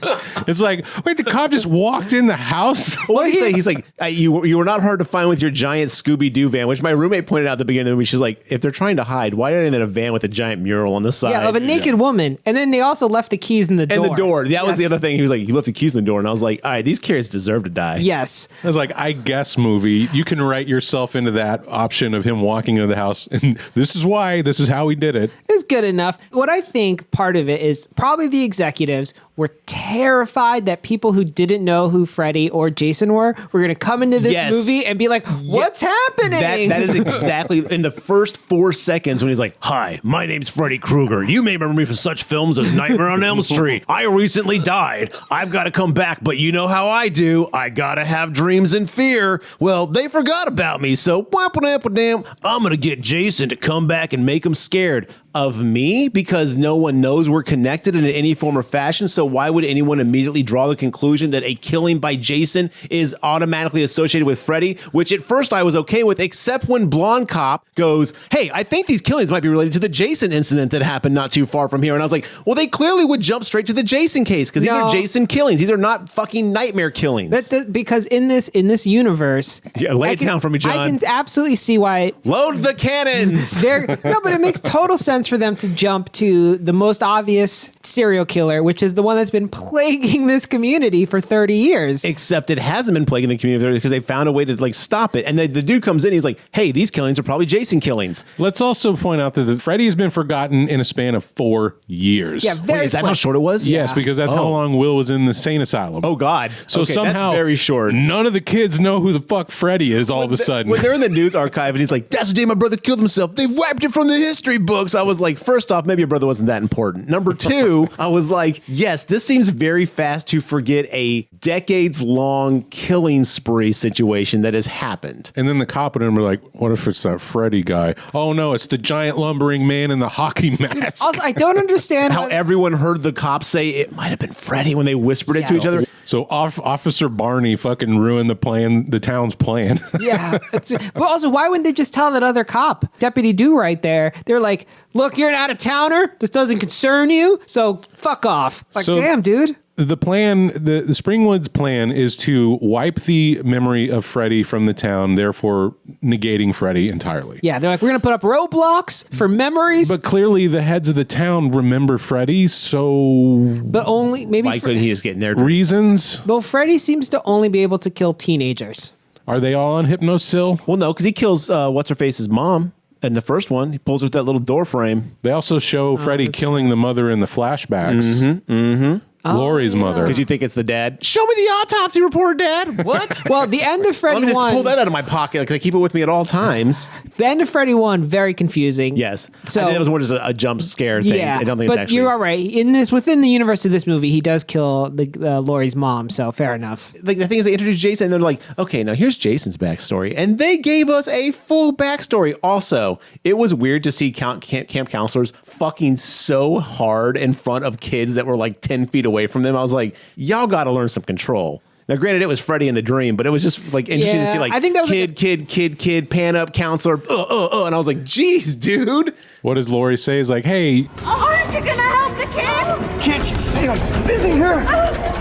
It's like, wait, the cop just walked in the house? What did he say? He's like, you were not hard to find with your giant Scooby-Doo van, which my roommate pointed out at the beginning of the movie. She's like, if they're trying to hide, why are they in a van with a giant mural on the side? Yeah, of a naked woman. And then they also left the keys in the door. And the door. That was Yes. the other thing. He was like, you left the keys in the door. And I was like, all right, these kids deserve to die. Yes. I was like, I guess movie. You can write yourself into that option of him walking into the house. And this is why, this is how he did it. It's good enough. What I think part of it is probably the executives were terrified that people who didn't know who Freddy or Jason were going to come into this Yes. movie and be like, what's happening? That is exactly in the first 4 seconds when he's like, hi, my name's Freddy Krueger. You may remember me from such films as Nightmare on Elm Street. I recently died. I've got to come back, but you know how I do. I got to have dreams and fear. Well, they forgot about me, so I'm going to get Jason to come back and make him scared. of me because no one knows we're connected in any form or fashion. So why would anyone immediately draw the conclusion that a killing by Jason is automatically associated with Freddy? Which at first I was okay with, except when Blonde Cop goes, hey, I think these killings might be related to the Jason incident that happened not too far from here. And I was like, well, they clearly would jump straight to the Jason case because these are Jason killings. These are not fucking nightmare killings. Because in this universe, lay it down for me, John. I can absolutely see why. Load the cannons. No, but it makes total sense for them to jump to the most obvious serial killer, which is the one that's been plaguing this community for 30 years. Except it hasn't been plaguing the community because they found a way to like stop it. And the dude comes in, he's like, hey, these killings are probably Jason killings. Let's also point out that Freddy has been forgotten in a span of 4 years. Yeah, Wait, is that how short it was? Yes, because that's how long Will was in the sane asylum. Oh, God. So okay, somehow that's very short. None of the kids know who the fuck Freddy is all of a sudden. When they're in the news archive and he's like, that's the day my brother killed himself. They wiped it from the history books. I was like, first off, maybe your brother wasn't that important. Number two, I was like, yes, this seems very fast to forget a decades-long killing spree situation that has happened. And then the cop and him are like, what if it's that Freddy guy? Oh, no, it's the giant lumbering man in the hockey mask. Also, I don't understand How everyone heard the cops say it might have been Freddy when they whispered it to each other. So Officer Barney fucking ruined the town's plan. Yeah. But also, why wouldn't they just tell that other cop, Deputy Do right there? They're like, look, you're an out-of-towner. This doesn't concern you, so fuck off. Like, So- damn, dude. The plan, the Springwoods plan is to wipe the memory of Freddy from the town, therefore negating Freddy entirely. Yeah, they're like, we're going to put up roadblocks for memories. But clearly the heads of the town remember Freddy, so But only, maybe... Why couldn't he just get in there? reasons? Well, Freddy seems to only be able to kill teenagers. Are they all on Hypnosil? Well, no, because he kills what's-her-face's mom in the first one. He pulls her with that little door frame. They also show Freddy killing the mother in the flashbacks. Laurie's mother. Because you think it's the dad. Show me the autopsy report, Dad. What? Well, the end of Freddy Let me just 1... pull that out of my pocket because I keep it with me at all times. The end of Freddy 1, very confusing. Yes. So, I think it was more just a jump scare thing. yeah, I don't think but it's actually... you're all right. Within the universe of this movie, he does kill Laurie's mom, so fair enough. Like, the thing is, they introduced Jason, and they're like, okay, now here's Jason's backstory. And they gave us a full backstory. Also, it was weird to see camp counselors fucking so hard in front of kids that were like 10 feet away from them. I was like, y'all got to learn some control. Now, granted, it was Freddy in the dream, but it was just like interesting to see like I think that was kid, pan up, counselor, and I was like, geez, dude. What does Laurie say? Is like, hey, Aren't you gonna help the kid? Can't you see I'm busy here?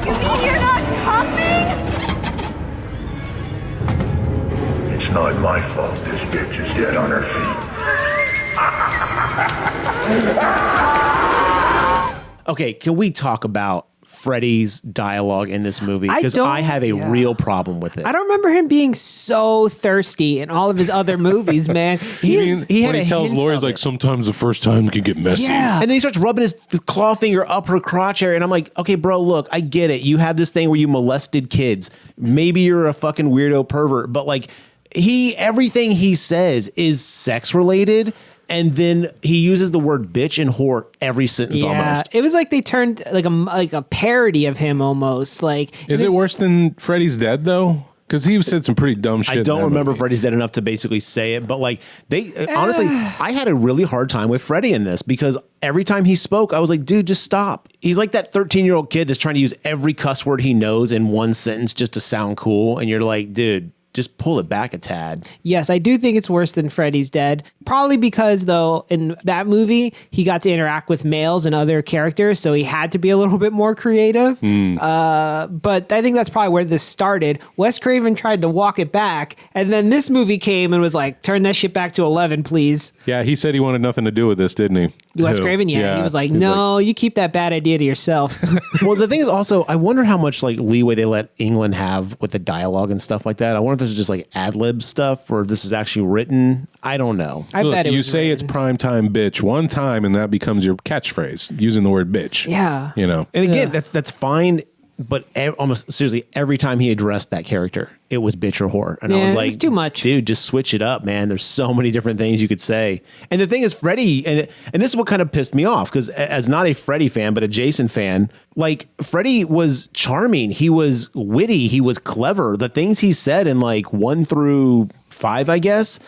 You mean you're not coming? It's not my fault this bitch is dead on her feet. Okay, can we talk about Freddy's dialogue in this movie? Because I have a real problem with it. I don't remember him being so thirsty in all of his other movies, man. He had when he tells Laurie, like, sometimes the first time can get messy. Yeah. And then he starts rubbing his claw finger up her crotch area. And I'm like, okay, bro, look, I get it. You have this thing where you molested kids. Maybe you're a fucking weirdo pervert. But like, everything he says is sex related. And then he uses the word bitch and whore every sentence almost. It was like they turned like a parody of him almost. Like, Is it worse than Freddy's Dead, though? Because he said some pretty dumb shit. I don't in that remember movie. Freddy's Dead enough to basically say it, but like honestly, I had a really hard time with Freddy in this because every time he spoke, I was like, dude, just stop. He's like that 13-year-old kid that's trying to use every cuss word he knows in one sentence just to sound cool. And you're like, dude, just pull it back a tad. Yes, I do think it's worse than Freddy's Dead. Probably because, though, in that movie, he got to interact with males and other characters, so he had to be a little bit more creative. But I think that's probably where this started. Wes Craven tried to walk it back, and then this movie came and was like, turn that shit back to 11, please. Yeah, he said he wanted nothing to do with this, didn't he? Wes Craven, yeah. He was like, no, you keep that bad idea to yourself. Well, the thing is also, I wonder how much like leeway they let England have with the dialogue and stuff like that. I wonder if this is just like ad-lib stuff or if this is actually written. I don't know. I Look, bet it you was say written. it's primetime bitch one time and that becomes your catchphrase, using the word bitch. Yeah. You know? And again, that's fine, but almost seriously, every time he addressed that character, it was bitch or whore. And I Yeah, was like, it's too much. Dude, just switch it up, man. There's so many different things you could say. And the thing is, Freddy, and this is what kind of pissed me off, because as not a Freddy fan, but a Jason fan, like, Freddy was charming. He was witty. He was clever. The things he said in like 1 through 5, I guess.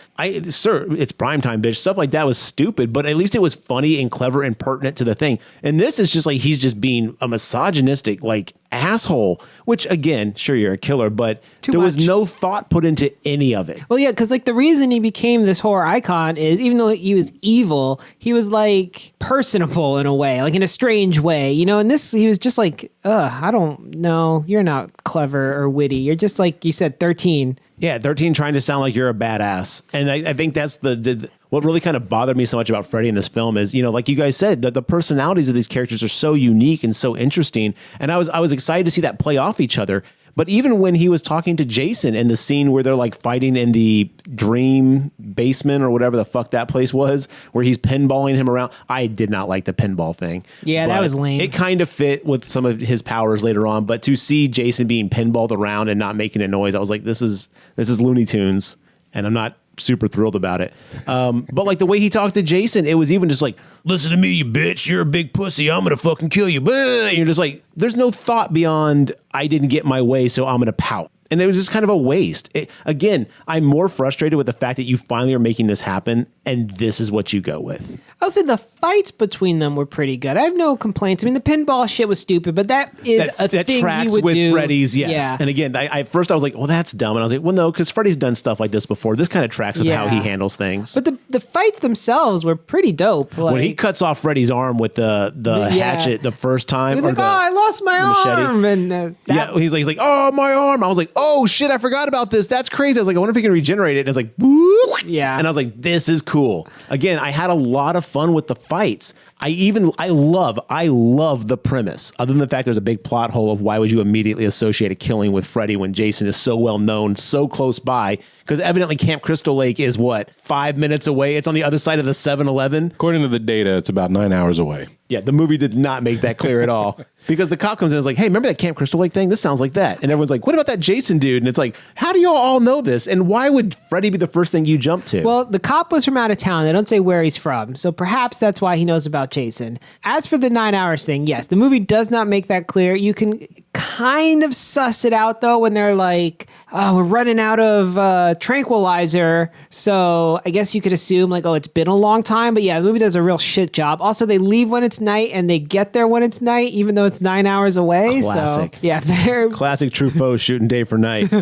Sir, it's primetime, bitch. Stuff like that was stupid, but at least it was funny and clever and pertinent to the thing. And this is just like he's just being a misogynistic like asshole, which again, sure, you're a killer, but there was no thought put into any of it. Well, yeah, because like the reason he became this horror icon is even though he was evil, he was like personable in a way, like in a strange way, you know. And this, he was just like, I don't know, you're not clever or witty. You're just like you said, 13. Yeah, 13 trying to sound like you're a badass. And I think that's the what really kind of bothered me so much about Freddy in this film is, you know, like you guys said, the personalities of these characters are so unique and so interesting. And I was excited to see that play off each other. But even when he was talking to Jason in the scene where they're like fighting in the dream basement or whatever the fuck that place was, where he's pinballing him around, I did not like the pinball thing. Yeah, that was lame. It kind of fit with some of his powers later on, but to see Jason being pinballed around and not making a noise, I was like, this is Looney Tunes, and I'm not super thrilled about it. But like the way he talked to Jason, it was even just like, listen to me, you bitch, you're a big pussy, I'm gonna fucking kill you. And you're just like, there's no thought beyond I didn't get my way, so I'm gonna pout. And it was just kind of a waste. Again, I'm more frustrated with the fact that you finally are making this happen, and this is what you go with. I'll say the fights between them were pretty good. I have no complaints. I mean, the pinball shit was stupid, but that is a thing tracks he would with do. Freddy's, yes. Yeah. And again, at first I was like, well, that's dumb. And I was like, well, no, because Freddy's done stuff like this before. This kind of tracks with how he handles things. But the fights themselves were pretty dope. Like, when he cuts off Freddy's arm with the hatchet the first time, he was like, I lost my arm. And he's like, oh, my arm. I was like, oh, shit, I forgot about this. That's crazy. I was like, I wonder if he can regenerate it. And it's like, whoop. Yeah. And I was like, this is cool. Again, I had a lot of fun with the fights. I love the premise, other than the fact there's a big plot hole of why would you immediately associate a killing with Freddy when Jason is so well known, so close by, because evidently Camp Crystal Lake is 5 minutes away. It's on the other side of the 7-Eleven. According to the data, it's about 9 hours away. Yeah, the movie did not make that clear at all. Because the cop comes in and is like, hey, remember that Camp Crystal Lake thing? This sounds like that. And everyone's like, what about that Jason dude? And it's like, how do you all know this? And why would Freddy be the first thing you jump to? Well, the cop was from out of town. They don't say where he's from. So perhaps that's why he knows about Jason. As for the 9 hours thing, yes, the movie does not make that clear. You can kind of suss it out, though, when they're like, oh, we're running out of tranquilizer. So I guess you could assume, like, oh, it's been a long time. But yeah, the movie does a real shit job. Also, they leave when it's night and they get there when it's night, even though it's 9 hours away. Classic. So, yeah, they're classic Truffaut shooting day for night.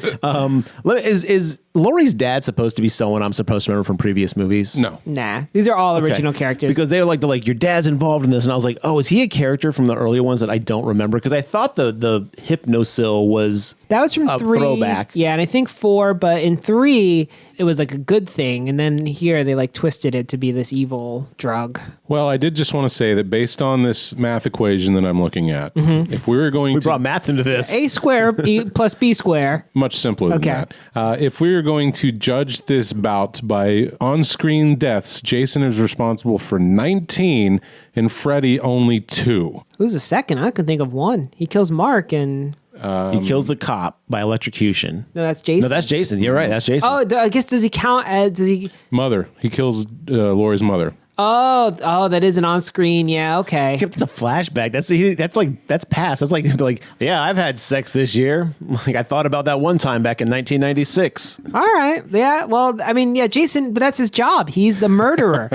Is Laurie's dad supposed to be someone I'm supposed to remember from previous movies? No. Nah, these are all original characters. Because they were like, your dad's involved in this. And I was like, oh, is he a character from the earlier ones that I don't remember? Because I thought the Hypnosil was that was from a 3. throwback. Yeah, and I think 4, but in 3, it was like a good thing. And then here they like twisted it to be this evil drug. Well, I did just want to say that based on this math equation that I'm looking at, if we were going We to... brought math into this. A square plus B square. Much simpler than that. If we were going to judge this bout by on-screen deaths, Jason is responsible for 19 and Freddy only 2. Who's the second? I can think of one. He kills Mark and... he kills the cop by electrocution. No, that's Jason. No, that's Jason. You're right. That's Jason. Oh, I guess does he count as... Does he... Mother. He kills Laurie's mother. Oh, that is an on-screen. Yeah, okay. Except it's a flashback. That's past. That's like, yeah, I've had sex this year. Like I thought about that one time back in 1996. All right. Yeah. Well, I mean, yeah, Jason, but that's his job. He's the murderer.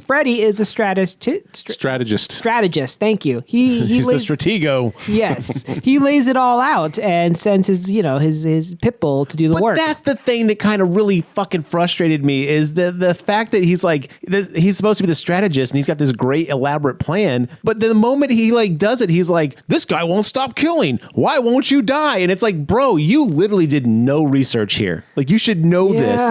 Freddy is a strategist. Thank you. He's the stratego. Yes. He lays it all out and sends his pit bull to do the work. But that's the thing that kind of really fucking frustrated me is the fact that he's like, he's supposed to be the strategist and he's got this great elaborate plan, but the moment he like does it, he's like, this guy won't stop killing, why won't you die? And it's like, bro, you literally did no research here. Like you should know this.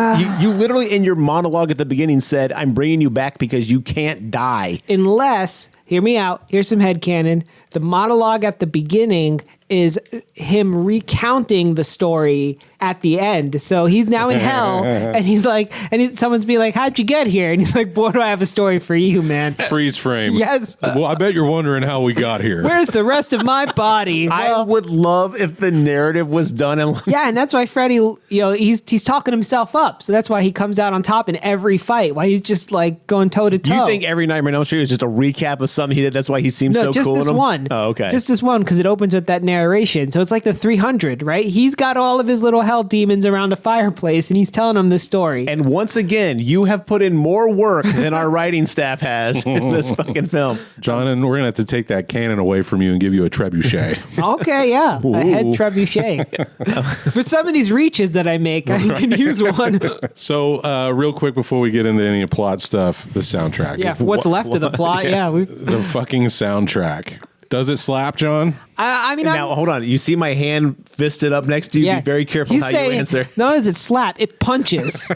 You literally in your monologue at the beginning said, I'm bringing you back because you can't die. Unless, hear me out, here's some headcanon, the monologue at the beginning is him recounting the story at the end. So he's now in hell, and he's like, someone's be like, how'd you get here? And he's like, boy, do I have a story for you, man. Freeze frame. Yes. Well, I bet you're wondering how we got here. Where's the rest of my body? I would love if the narrative was done in yeah, and that's why Freddy, he's talking himself up. So that's why he comes out on top in every fight. Why he's just like going toe to toe. You think every Nightmare on Elm Street is just a recap of something he did. That's why he seems so just cool. this in him? one. Oh, okay. Just this one because it opens with that narration. So it's like the 300, right? He's got all of his little hell demons around a fireplace, and he's telling them this story. And once again, you have put in more work than our writing staff has in this fucking film. John, and we're gonna have to take that cannon away from you and give you a trebuchet. Okay, yeah, a head trebuchet. For some of these reaches that I make, I can use one. So, real quick before we get into any plot stuff, the soundtrack. Yeah, for what's left of the plot. Yeah, The fucking soundtrack. Does it slap, John? I mean, Now, hold on. You see my hand fisted up next to you? Be very careful He's how saying, you answer. No, does it slap? It punches.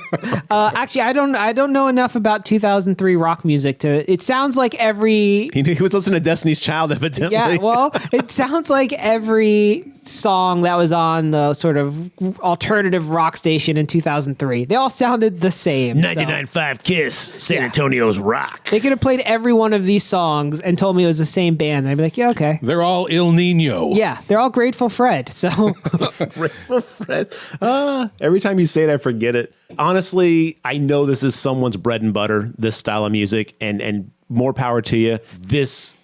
Actually, I don't know enough about 2003 rock music to. It sounds like every. He was listening to Destiny's Child, evidently. Yeah, well, it sounds like every song that was on the sort of alternative rock station in 2003. They all sounded the same. 99.5 Kiss, San Antonio's rock. They could have played every one of these songs and told me it was the same band. And I'd be like, yeah, okay. They're all Il Nino. Yeah, they're all Grateful Fred. So Grateful Fred. Every time you say it, I forget it. Honestly, I know this is someone's bread and butter, this style of music, and more power to you. This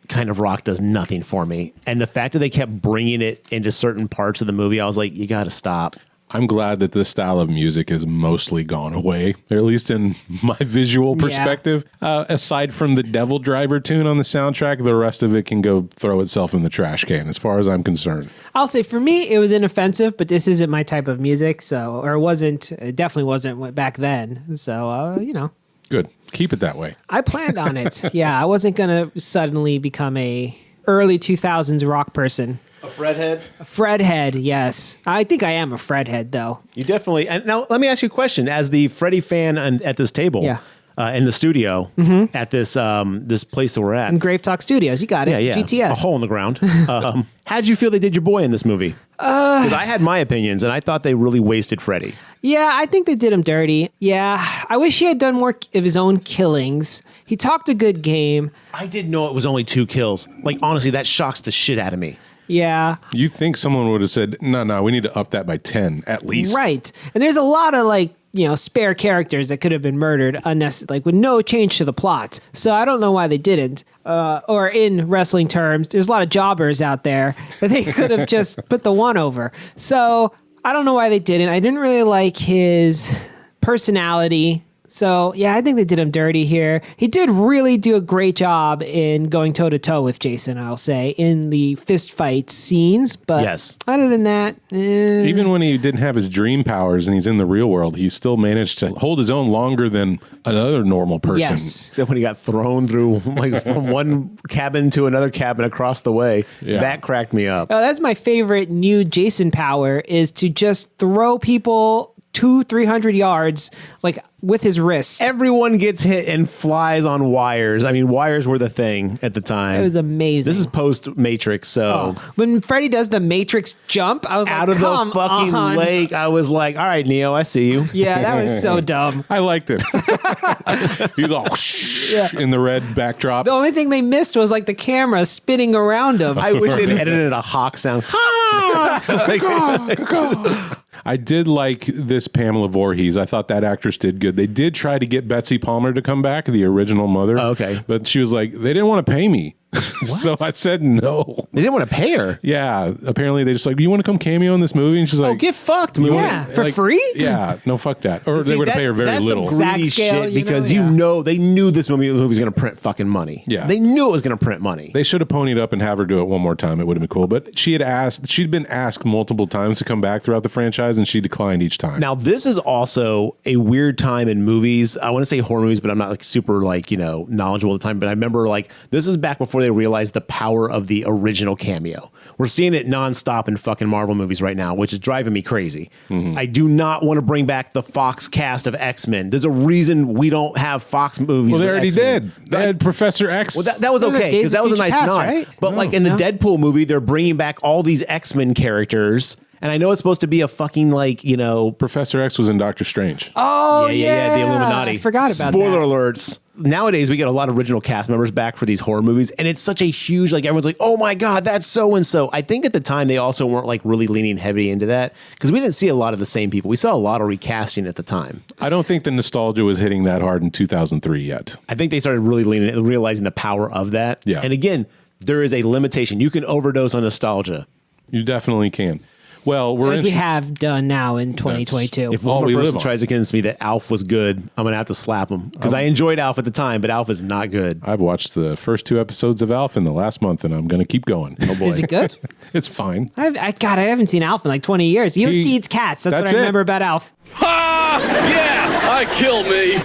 kind of rock does nothing for me. And the fact that they kept bringing it into certain parts of the movie, I was like, you got to stop. I'm glad that this style of music has mostly gone away, or at least in my visual perspective. Aside from the Devil Driver tune on the soundtrack, the rest of it can go throw itself in the trash can, as far as I'm concerned. I'll say for me, it was inoffensive, but this isn't my type of music. So, or it definitely wasn't back then. So, Good. Keep it that way. I planned on it. Yeah, I wasn't going to suddenly become a early 2000s rock person. A Fredhead? A Fredhead, yes. I think I am a Fredhead, though. You definitely. And now, let me ask you a question. As the Freddy fan at this table, in the studio, at this this place that we're at. In GraveTalk Studios, you got it. Yeah. GTS. A hole in the ground. How'd you feel they did your boy in this movie? Because I had my opinions, and I thought they really wasted Freddy. Yeah, I think they did him dirty. Yeah, I wish he had done more of his own killings. He talked a good game. I didn't know it was only 2 kills. Like, honestly, that shocks the shit out of me. Yeah. You think someone would have said, no, we need to up that by 10 at least. Right. And there's a lot of spare characters that could have been murdered unnecessarily, with no change to the plot. So I don't know why they didn't. Or in wrestling terms, there's a lot of jobbers out there that they could have just put the one over. So I don't know why they didn't. I didn't really like his personality. So, yeah, I think they did him dirty here. He did really do a great job in going toe-to-toe with Jason, I'll say, in the fist fight scenes. But yes. Other than that... Even when he didn't have his dream powers and he's in the real world, he still managed to hold his own longer than another normal person. Yes. Except when he got thrown through, from one cabin to another cabin across the way. Yeah. That cracked me up. Oh, that's my favorite new Jason power, is to just throw people 200-300 yards, with his wrist. Everyone gets hit and flies on wires. I mean, wires were the thing at the time. It was amazing. This is post Matrix, so when Freddy does the Matrix jump, I was out of the fucking lake. I was like, all right, Neo, I see you. Yeah, that was so dumb. I liked it. He's all in the red backdrop. The only thing they missed was the camera spinning around him. I wish they'd edited a hawk sound. I did like this Pamela Voorhees. I thought that actress did good. They did try to get Betsy Palmer to come back, the original mother. Oh, okay. But she was like, they didn't want to pay me. So I said no. They didn't want to pay her. Yeah. Apparently they just you want to come cameo in this movie? And she's like, get fucked, man. Yeah, for free? Yeah, no, fuck that. Or they would pay her very little. That's some greedy scale, shit because they knew this movie was going to print fucking money. Yeah. They knew it was going to print money. They should have ponied up and have her do it one more time. It would have been cool. But she'd been asked multiple times to come back throughout the franchise, and she declined each time. Now, this is also a weird time in movies. I want to say horror movies, but I'm not super knowledgeable at the time. But I remember this is back before they realized the power of the original cameo. We're seeing it nonstop in fucking Marvel movies right now, which is driving me crazy. Mm-hmm. I do not want to bring back the Fox cast of X-Men. There's a reason we don't have Fox movies. Well, they already X-Men. did. They had Professor X. Well, that was okay because that was a nice nod. Right? But in the Deadpool movie, they're bringing back all these X-Men characters. And I know it's supposed to be a fucking Professor X was in Doctor Strange. Oh, yeah, the Illuminati. I forgot about Spoiler that. alerts. Nowadays, we get a lot of original cast members back for these horror movies, and it's such a huge, everyone's like, oh my God, that's so-and-so. I think at the time, they also weren't, really leaning heavy into that, because we didn't see a lot of the same people. We saw a lot of recasting at the time. I don't think the nostalgia was hitting that hard in 2003 yet. I think they started really realizing the power of that. Yeah. And again, there is a limitation. You can overdose on nostalgia. You definitely can. Well, As we have done now in 2022. If all one we more live person on. tries to convince me that Alf was good, I'm going to have to slap him. Because I enjoyed Alf at the time, but Alf is not good. I've watched the first 2 episodes of Alf in the last month, and I'm going to keep going. Oh boy, Is it good? It's fine. I haven't seen Alf in 20 years. He eats cats. That's what I it. remember about Alf. Kill me.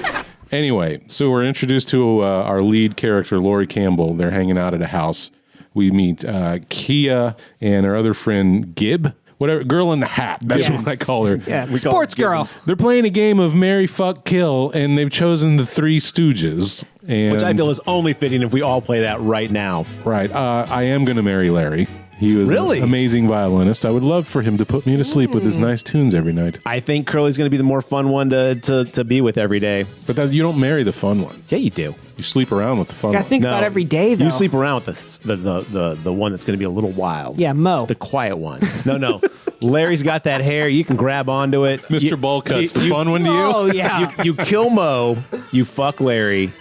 Anyway, so we're introduced to our lead character, Laurie Campbell. They're hanging out at a house. We meet Kia and her other friend, Gib. Whatever, girl in the hat. That's what I call her. Yeah, sports girl. They're playing a game of Marry, Fuck, Kill, and they've chosen the Three Stooges. And Which I feel is only fitting if we all play that right now. right. I am going to marry Larry. He was Really? an amazing violinist. I would love for him to put me to sleep with his nice tunes every night. I think Curly's going to be the more fun one to be with every day. But you don't marry the fun one. Yeah, you do. You sleep around with the fun I one. think about every day, though. You sleep around with the one that's going to be a little wild. Yeah, Mo. The quiet one. No. Larry's got that hair. You can grab onto it. Mr. Ballcut's the fun one to you? Oh, yeah. You kill Mo, you fuck Larry,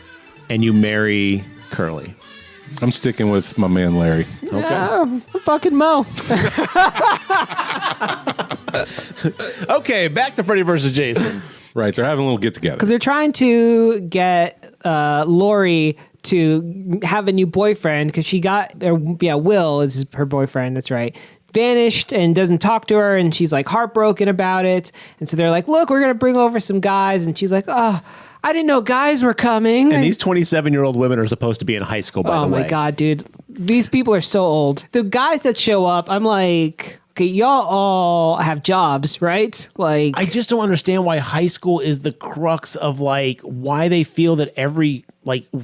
and you marry Curly. I'm sticking with my man Larry. Oh, fucking Mo. Okay, back to Freddy vs. Jason. Right, they're having a little get together. Because they're trying to get Lori to have a new boyfriend because she got, Will is her boyfriend, that's right, vanished and doesn't talk to her, and she's heartbroken about it. And so they're like, look, we're going to bring over some guys. And she's like, oh, I didn't know guys were coming. And these 27-year-old women are supposed to be in high school, by the way. Oh my God, dude. These people are so old. The guys that show up, I'm like, okay, y'all all have jobs, right? I just don't understand why high school is the crux of why they feel that every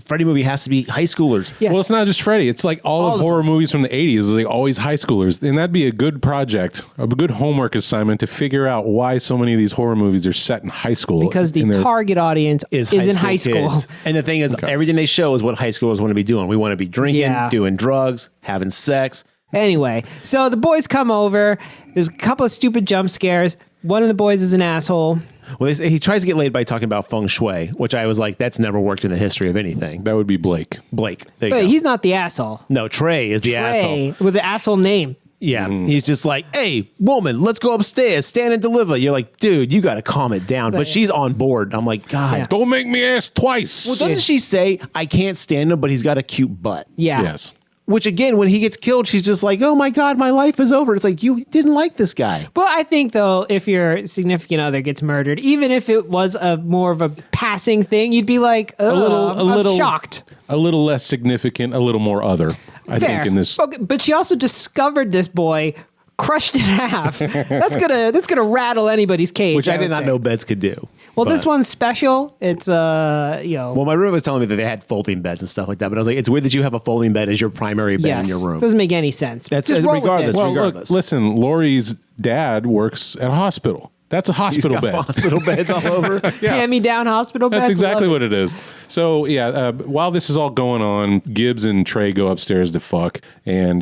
Freddy movie has to be high schoolers. Yeah. Well, it's not just Freddy. It's all of horror movies from the 80s is always high schoolers. And that'd be a good project, a good homework assignment to figure out why so many of these horror movies are set in high school. Because the target audience is in high school. Kids. And the thing is, everything they show is what high schoolers want to be doing. We want to be drinking, doing drugs, having sex. Anyway, so the boys come over. There's a couple of stupid jump scares. One of the boys is an asshole. Well, he tries to get laid by talking about feng shui, which I was like, that's never worked in the history of anything. That would be Blake. There you But go. he's not the asshole. No, Trey is the asshole. With the asshole name. Yeah, he's just like, hey, woman, let's go upstairs, stand and deliver. You're like, dude, you got to calm it down. But she's on board. I'm like, God. Yeah. Don't make me ask twice. Well, doesn't she say, I can't stand him, but he's got a cute butt? Yeah. Yes. Which, again, when he gets killed, she's just like, oh, my God, my life is over. It's like, you didn't like this guy. Well, I think, though, if your significant other gets murdered, even if it was more of a passing thing, you'd be like, I'm shocked. A little less significant, a little more other. I Fair. think in this. Okay, but she also discovered this boy, crushed in half. That's gonna rattle anybody's cage. Which I did would not say. know beds could do. Well, this one's special. It's Well, my roommate was telling me that they had folding beds and stuff like that, but I was like, it's weird that you have a folding bed as your primary bed in your room. Doesn't make any sense. That's Just roll with regardless. it. Well, regardless. look, listen, Lori's dad works at a hospital. That's a He's hospital got bed. hospital beds all over. Hand-me-down hospital beds. That's exactly Love what it is. So, yeah, while this is all going on, Gibbs and Trey go upstairs to fuck, and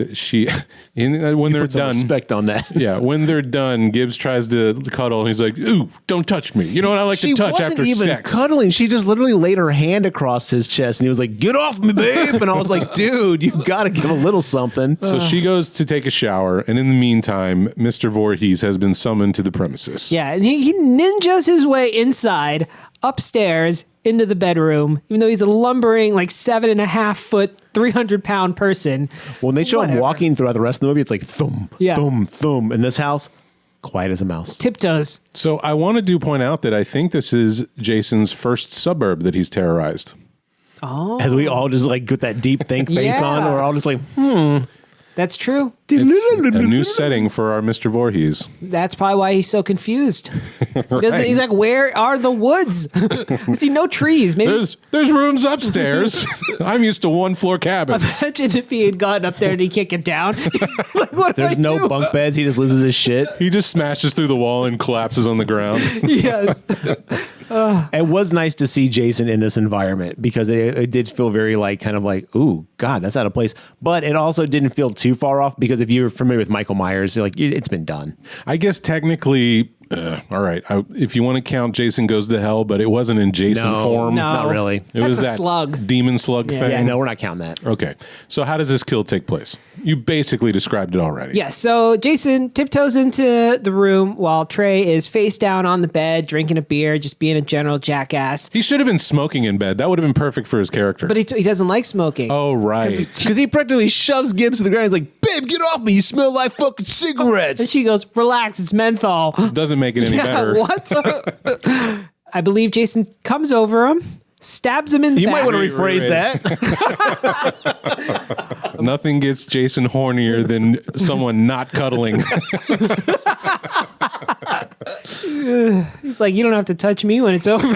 when they're Put some done... respect on that. Yeah, when they're done, Gibbs tries to cuddle, and he's like, ooh, don't touch me. You know what I like to touch after She wasn't even sex. cuddling. She just literally laid her hand across his chest, and he was like, get off me, babe. And I was like, dude, you got to give a little something. So she goes to take a shower, and in the meantime, Mr. Voorhees has been summoned to the premises. Yeah, and he ninjas his way inside, upstairs, into the bedroom, even though he's a lumbering, 7.5 foot, 300-pound person. When they show him Whatever. walking throughout the rest of the movie, it's like thump, Yeah. thump, thump. In this house, quiet as a mouse. Tiptoes. So I want to point out that I think this is Jason's first suburb that he's terrorized. As we all just get that deep think face Yeah. on, we're all just like, That's true. It's a new setting for our Mr. Voorhees. That's probably why he's so confused. He's like, where are the woods? I see no trees. Maybe There's rooms upstairs. I'm used to one floor cabins. imagine if he had gotten up there and he can't get down. Like, what do There's I no do? bunk beds. He just loses his shit. He just smashes through the wall and collapses on the ground. Yes. It was nice to see Jason in this environment because it did feel very like kind of like, ooh, God, that's out of place. But it also didn't feel too far off because if you're familiar with Michael Myers, you're like, it's been done. I guess technically, all right, if you want to count Jason Goes to Hell, but it wasn't in Jason form. No. Not really. It That's was a that slug. demon slug thing. Yeah, no, we're not counting that. Okay, so how does this kill take place? You basically described it already. Yeah, so Jason tiptoes into the room while Trey is face down on the bed, drinking a beer, just being a general jackass. He should have been smoking in bed. That would have been perfect for his character. But he doesn't like smoking. oh, right. Because he practically shoves Gibbs to the ground. He's like, babe, get off me. You smell like fucking And cigarettes. she goes, relax, it's menthol. Doesn't make it any better. What? I believe Jason comes over him, stabs him in the You might back. want to rephrase Right. that. Nothing gets Jason hornier than someone not cuddling. He's like, you don't have to touch me when it's over.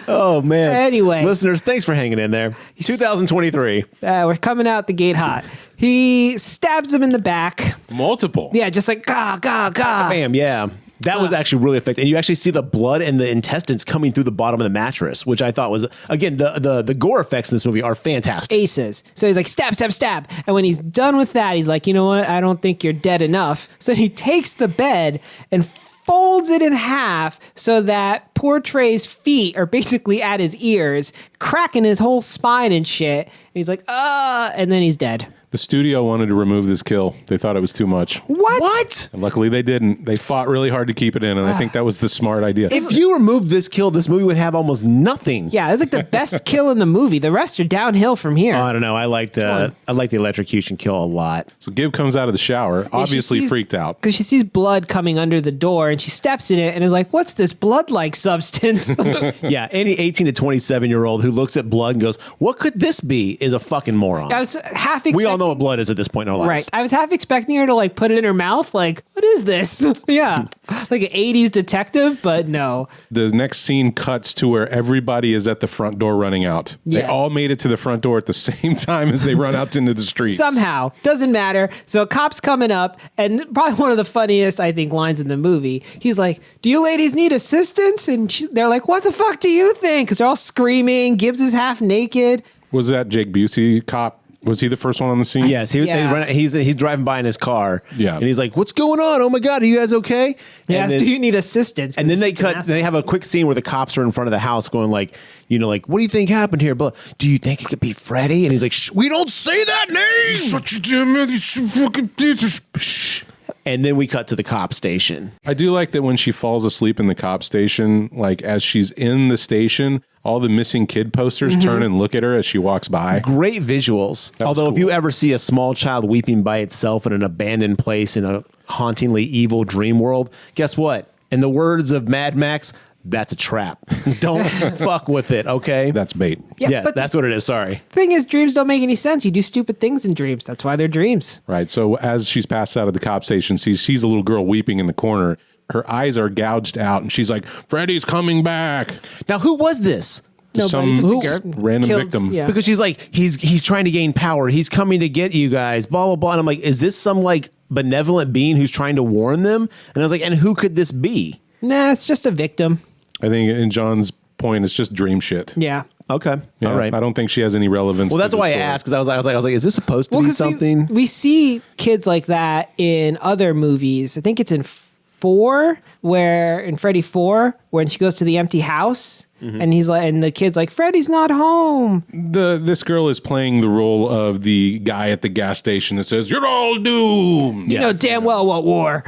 Oh, man. Anyway. Listeners, thanks for hanging in there. 2023. We're coming out the gate hot. He stabs him in the back. Multiple. Yeah, just like, gah, gah, gah. Bam, yeah. That was actually really effective. And you actually see the blood and the intestines coming through the bottom of the mattress, which I thought was, again, the gore effects in this movie are fantastic. Aces. So he's like, stab, stab, stab. And when he's done with that, he's like, you know what? I don't think you're dead enough. So he takes the bed and folds it in half so that poor Trey's feet are basically at his ears, cracking his whole spine and shit. And he's like, and then he's dead. The studio wanted to remove this kill. They thought it was too much. What? And luckily they didn't. They fought really hard to keep it in, and I think that was the smart idea. If you remove this kill, this movie would have almost nothing. Yeah, it's like the best kill in the movie. The rest are downhill from here. I don't know. I liked the electrocution kill a lot. So Gib comes out of the shower, obviously sees- freaked out. Because she sees blood coming under the door and she steps in it and is like, what's this blood-like substance? Yeah, any 18 to 27-year-old who looks at blood and goes, what could this be, is a fucking moron. I was half expecting... We all know what blood is at this point in our lives. Right. I was half expecting her to like put it in her mouth. Like, what is this? Yeah. Like an 80s detective, but no. The next scene cuts to where everybody is at the front door running out. They Yes. all made it to the front door at the same time as they run out into the streets. Somehow. Doesn't matter. So a cop's coming up, and probably one of the funniest, I think, lines in the movie. He's like, do you ladies need assistance? And they're like, what the fuck do you think? Because they're all screaming. Gibbs is half naked. Was that Jake Busey cop? Was he the first one on the scene? Yes, Yeah. he's driving by in his car. Yeah. And he's like, what's going on? Oh my God, are you guys okay? Yes, And do then, you need assistance? and then they 'Cause cut, it's they have a quick scene where the cops are in front of the house going like, like, what do you think happened here? But do you think it could be Freddy? And he's like, shh, we don't say that name. Shut your damn mouth, you fucking bitch. Shh. And then we cut to the cop station. I do like that when she falls asleep in the cop station, like as she's in the station, all the missing kid posters turn and look at her as she walks by. Great visuals. Although if you ever see a small child weeping by itself in an abandoned place in a hauntingly evil dream world, guess what? In the words of Mad Max, that's a trap. Don't fuck with it, okay? That's bait. Yeah, yes, but that's what it is. Sorry. thing is, dreams don't make any sense. You do stupid things in dreams. That's why they're dreams. Right. So as she's passed out of the cop station, sees a little girl weeping in the corner. Her eyes are gouged out, and she's like, Freddy's coming back. Now, who was this? Nobody, Some just a girl random killed- victim. Yeah. Because she's like, he's trying to gain power. He's coming to get you guys, blah, blah, blah. And I'm like, is this some like benevolent being who's trying to warn them? And I was like, and who could this be? Nah, it's just a victim. I think in John's point, it's just dream shit. Yeah. Okay. Yeah, All right. I don't think she has any relevance. Well, to that's the why I story. asked, because I was like, is this supposed to Well, be 'cause something? we see kids like that in other movies. I think it's in 4, where in Freddy 4, when she goes to the empty house. And he's like, and the kid's like, Freddy's not home. This girl is playing the role of the guy at the gas station that says, "You're all doomed." You know damn well what war.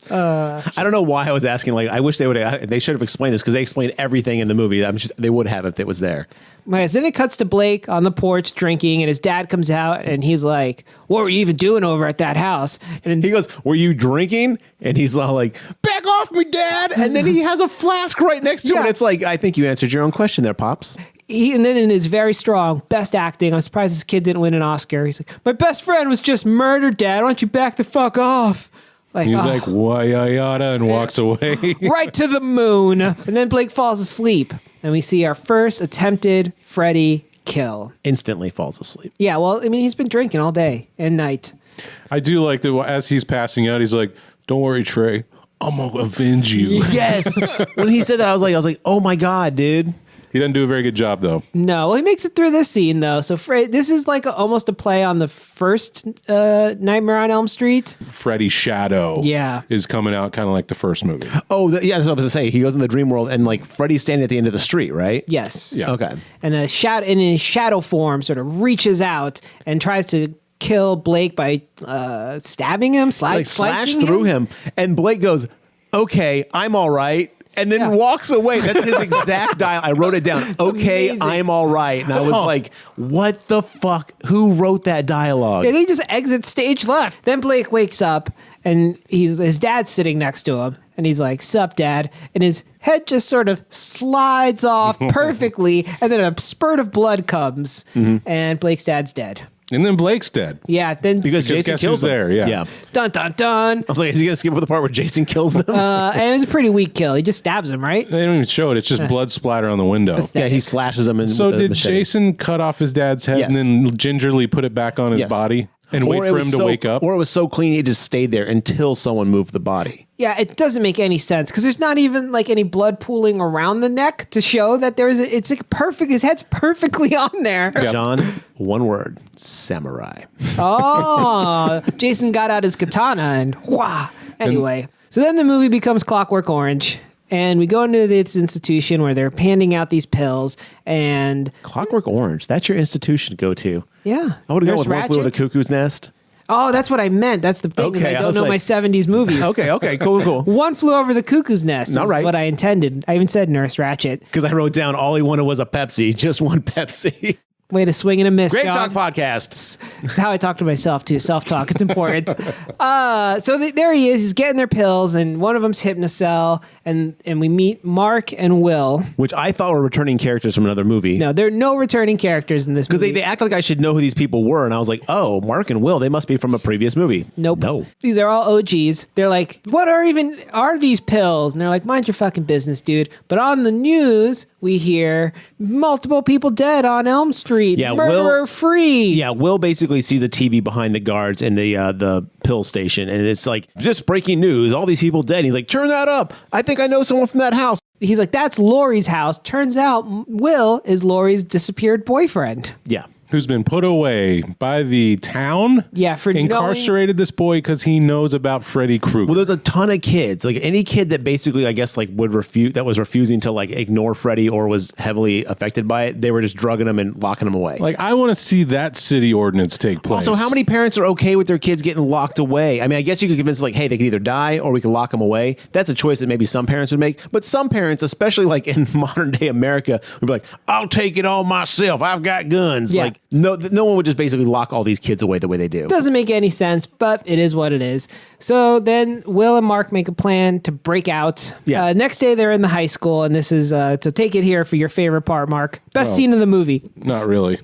I don't know why I was asking. Like, I wish they should have explained this because they explained everything in the movie. They would have if it was there. Right, so then it cuts to Blake on the porch drinking, and his dad comes out, and he's like, what were you even doing over at that house? And He goes, "Were you drinking?" And he's all like, "Back off me, Dad. And then he has a flask right next to him. And it's like, I think you answered your own question there, Pops. And then in his very strong, best acting, I'm surprised this kid didn't win an Oscar. He's like, my best friend was just murdered, Dad. Why don't you back the fuck off? Like, He's like, why yada, and walks away. Right to the moon. And then Blake falls asleep. And we see our first attempted Freddy kill. Instantly falls asleep. Yeah, well, I mean, he's been drinking all day and night. I do like that as he's passing out, he's like, don't worry, Trey. I'm going to avenge you. Yes. When he said that, I was like, oh my God, dude. He doesn't do a very good job, though. No, well, he makes it through this scene, though. So this is like almost a play on the first Nightmare on Elm Street. Freddy's shadow is coming out kind of like the first movie. Oh, yeah, that's what I was going to say. He goes in the dream world, and like Freddy's standing at the end of the street, right? Yes. Yeah. Okay. And in his shadow form sort of reaches out and tries to kill Blake by stabbing him, Slash slicing through him. And Blake goes, okay, I'm all right. And then walks away. That's his exact dial. I wrote it down. Okay, amazing. I'm all right. And I was like, what the fuck? Who wrote that dialogue? Yeah, they just exit stage left. Then Blake wakes up and his dad's sitting next to him. And he's like, sup, Dad? And his head just sort of slides off perfectly. And then a spurt of blood comes. And Blake's dad's dead. And then Blake's dead. Yeah, then because Jason guess kills who's there. Yeah. Dun dun dun. I was like, is he gonna skip over the part where Jason kills them? And it was a pretty weak kill. He just stabs him, right? They don't even show it. It's just blood splatter on the window. Yeah, he slashes him. So with the did machete. Jason cut off his dad's head and then gingerly put it back on his body and wait for him to wake up? Or it was so clean, he just stayed there until someone moved the body. Yeah, it doesn't make any sense because there's not even like any blood pooling around the neck to show that it's like perfect. His head's perfectly on there. John, one word: samurai. Oh, Jason got out his katana and wah. Anyway, so then the movie becomes Clockwork Orange. And we go into this institution where they're handing out these pills and... Clockwork Orange, that's your institution to go to. Yeah. I would have gone Nurse with One Flew Over the Ratched. Cuckoo's Nest. Oh, that's what I meant. That's the thing. Okay, I I don't was know like- my 70s movies. Okay, cool. One Flew Over the Cuckoo's Nest is All right. what I intended. I even said Nurse Ratched. Because I wrote down all he wanted was a Pepsi, just one Pepsi. Way to swing and a miss, GraveTalk John. podcast. That's how I talk to myself, too. Self-talk. It's important. There he is. He's getting their pills, and one of them's Hypnocell, and we meet Mark and Will. Which I thought were returning characters from another movie. No, there are no returning characters in this movie. Because they act like I should know who these people were, and I was like, oh, Mark and Will, they must be from a previous movie. Nope. No. These are all OGs. They're like, what are these pills? And they're like, mind your fucking business, dude. But on the news, we hear multiple people dead on Elm Street. Yeah, Murderer free. Yeah, Will basically sees a TV behind the guards in the pill station, and it's like, just breaking news, all these people dead. And he's like, turn that up. I think I know someone from that house. He's like, that's Laurie's house. Turns out Will is Laurie's disappeared boyfriend. Yeah. Who's been put away by the town? Yeah, for incarcerated this boy because he knows about Freddy Krueger. Well, there's a ton of kids. Like any kid that basically, I guess, like was refusing to like ignore Freddy or was heavily affected by it. They were just drugging him and locking him away. Like, I want to see that city ordinance take place. Also, how many parents are okay with their kids getting locked away? I mean, I guess you could convince like, hey, they could either die or we could lock them away. That's a choice that maybe some parents would make. But some parents, especially like in modern day America, would be like, I'll take it all myself. I've got guns. Yeah. Like, no one would just basically lock all these kids away the way they do. Doesn't make any sense, but it is what it is. So then Will and Mark make a plan to break out. Yeah. Next day they're in the high school, and this is so take it here for your favorite part, Mark. Best scene of the movie. Not really.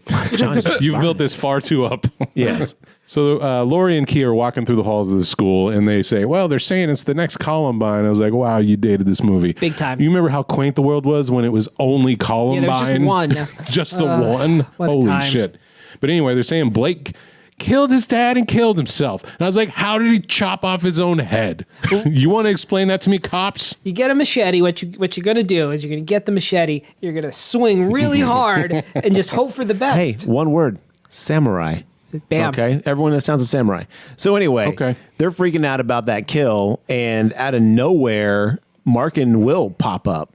You've built this far too up. Yes. So Lori and Key are walking through the halls of the school, and they say, well, they're saying it's the next Columbine. I was like, wow, you dated this movie. Big time. You remember how quaint the world was when it was only Columbine? Yeah, there was just one. Just the one? What a Holy time. shit. But anyway, they're saying Blake killed his dad and killed himself. And I was like, how did he chop off his own head? You want to explain that to me, cops? You get a machete. What you're gonna do is you're gonna get the machete. You're gonna swing really hard and just hope for the Hey, best. one word, samurai. Bam. Okay, everyone that sounds a samurai. So anyway, they're freaking out about that kill, and out of nowhere, Mark and Will pop up.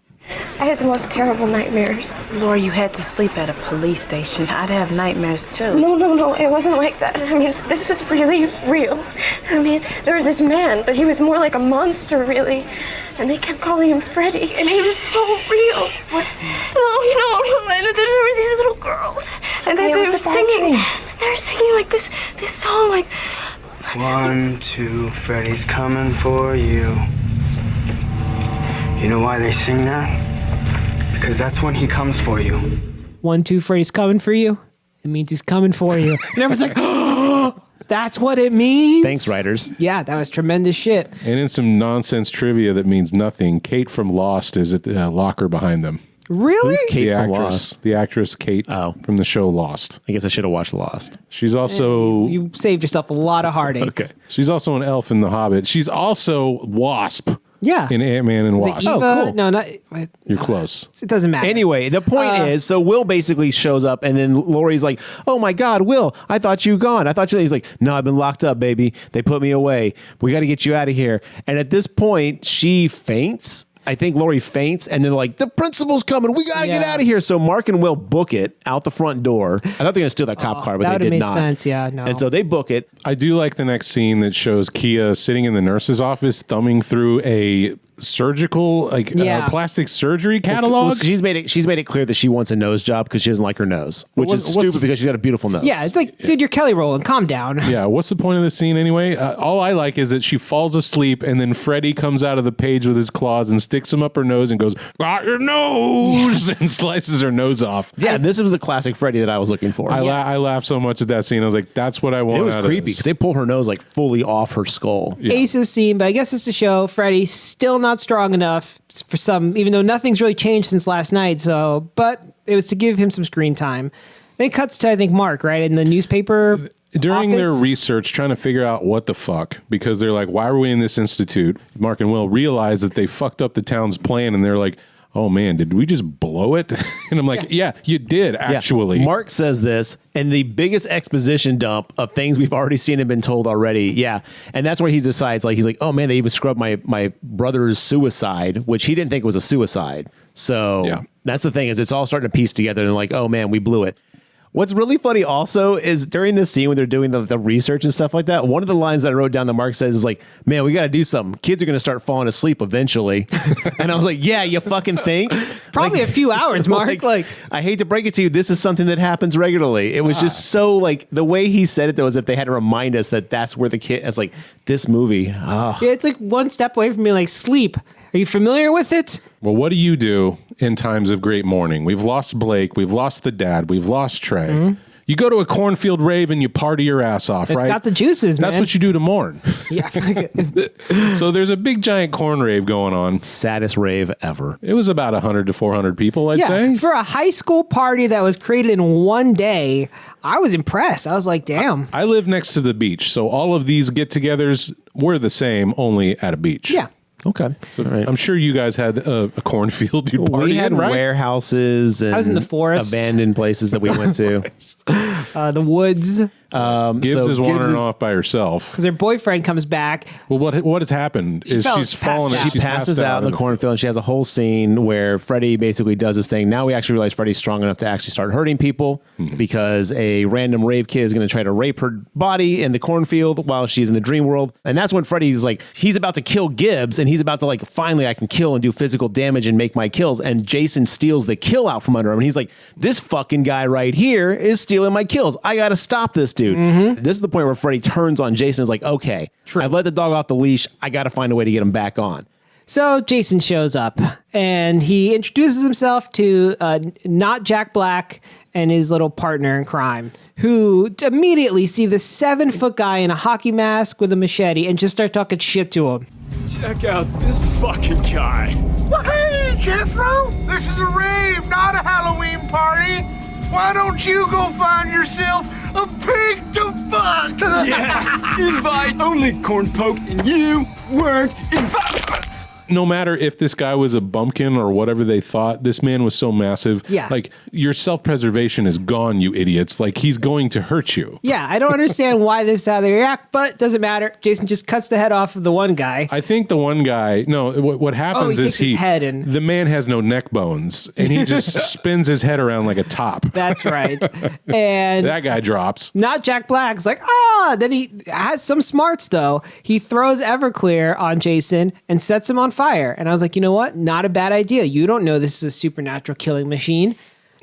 I had the most terrible nightmares. Laura, you had to sleep at a police station. I'd have nightmares too. No, it wasn't like that. I mean, this was really real. I mean, there was this man, but he was more like a monster, really. And they kept calling him Freddy, and he was so real. What? No, there were these little girls, and they were singing. They were singing like this song, like. 1, 2, Freddy's coming for you. You know why they sing that? Because that's when he comes for you. 1, 2, Freddy's coming for you. It means he's coming for you. And everyone's like, oh, that's what it means. Thanks, writers. Yeah, that was tremendous shit. And in some nonsense trivia that means nothing, Kate from Lost is at the locker behind them. Really? Who's Kate The from actress, Lost? the actress Kate from the show Lost. I guess I should have watched Lost. She's also You saved yourself a lot of heartache. Okay. she's also an elf in The Hobbit. She's also Wasp. Yeah. In Ant-Man and Is it Wasp. Eva? cool. No, not. You're close. It doesn't matter. Anyway, the point is, so Will basically shows up, and then Lori's like, "Oh my God, Will! I thought you gone. I thought you." He's like, "No, I've been locked up, baby. They put me away. We got to get you out of here." And at this point, she faints. I think Lori faints, and then like, the principal's coming. We got to get Yeah. out of here. So Mark and Will book it out the front door. I thought they were going to steal that cop car, but that they would've did made not. sense, yeah, no. And so they book it. I do like the next scene that shows Kia sitting in the nurse's office thumbing through a surgical, plastic surgery catalog. Well, she's made it clear that she wants a nose job because she doesn't like her nose, which is stupid because she's got a beautiful nose. Yeah, it's like, dude, you're Kelly Rowland. Calm down. Yeah, what's the point of this scene anyway? All I like is that she falls asleep and then Freddy comes out of the page with his claws and sticks him up her nose and goes, "Got your nose," and slices her nose off. Yeah, this was the classic Freddy that I was looking for. I laughed so much at that scene. I was like, that's what I want. It was out creepy of this. because they pull her nose like fully off her skull. Ace's scene, but I guess it's to show Freddy still not strong enough for some, even though nothing's really changed since last night. So, but it was to give him some screen time. Then it cuts to, I think, Mark, right, in the newspaper. During office. their research, trying to figure out what the fuck, because they're like, why are we in this institute? Mark and Will realize that they fucked up the town's plan, and they're like, oh man, did we just blow it? And I'm like, yeah, you did actually. Yeah. Mark says this, and the biggest exposition dump of things we've already seen and been told already. Yeah. And that's where he decides, like, he's like, oh man, they even scrubbed my brother's suicide, which he didn't think was a suicide. So that's the thing, is it's all starting to piece together and like, oh man, we blew it. What's really funny also is during this scene when they're doing the research and stuff like that, one of the lines that I wrote down that Mark says is like, man, we got to do something. Kids are going to start falling asleep eventually. And I was like, yeah, you fucking think? Probably like, a few hours, Mark. Like, I hate to break it to you, this is something that happens regularly. It was just so like, the way he said it though, is that they had to remind us that that's where the kid, it's like, this movie. Oh. yeah, it's like one step away from being like, sleep. Are you familiar with it? Well, what do you do in times of great mourning? We've lost Blake. We've lost the dad. We've lost Trey. Mm-hmm. You go to a cornfield rave and you party your ass off, It's right? got the juices, man. That's what you do to mourn. Yeah. So there's a big giant corn rave going on. Saddest rave ever. It was about 100 to 400 people, I'd Yeah, say. for a high school party that was created in one day, I was impressed. I was like, damn. I live next to the beach, so all of these get-togethers were the same, only at a beach. Yeah. Okay. So I'm sure you guys had a cornfield you party We had in, right? warehouses and I was in the forest. abandoned places that we went to. The woods. Gibbs so is wandering Gibbs is- off by herself. Because her boyfriend comes back. Well, what has happened is she's fallen. passed out. She passes out in the cornfield, and she has a whole scene where Freddy basically does this thing. Now we actually realize Freddy's strong enough to actually start hurting people because a random rave kid is going to try to rape her body in the cornfield while she's in the dream world. And that's when Freddy's like, he's about to kill Gibbs, and he's about to like, finally I can kill and do physical damage and make my kills. And Jason steals the kill out from under him. And he's like, this fucking guy right here is stealing my kills. I got to stop this dude. This is the point where Freddy turns on Jason and is like, okay, I've let the dog off the leash. I got to find a way to get him back on. So Jason shows up and he introduces himself to not Jack Black and his little partner in crime, who immediately see the 7-foot guy in a hockey mask with a machete and just start talking shit to him. Check out this fucking guy. Well, hey, Jethro! This is a rave, not a Halloween party. Why don't you go find yourself a pig to fuck? Yeah, invite only, corn poke, and you weren't invited. No matter if this guy was a bumpkin or whatever they thought, this man was so massive. Yeah. Like, your self-preservation is gone, you idiots. Like, he's going to hurt you. Yeah, I don't understand why this is how they react, but it doesn't matter. Jason just cuts the head off of the one guy. I think the one guy, what happens he is takes his head and- the man has no neck bones, and he just spins his head around like a top. That's right. And That guy drops. not Jack Black's like, then he has some smarts though. He throws Everclear on Jason and sets him on fire. And I was like, you know what? Not a bad idea. You don't know this is a supernatural killing machine.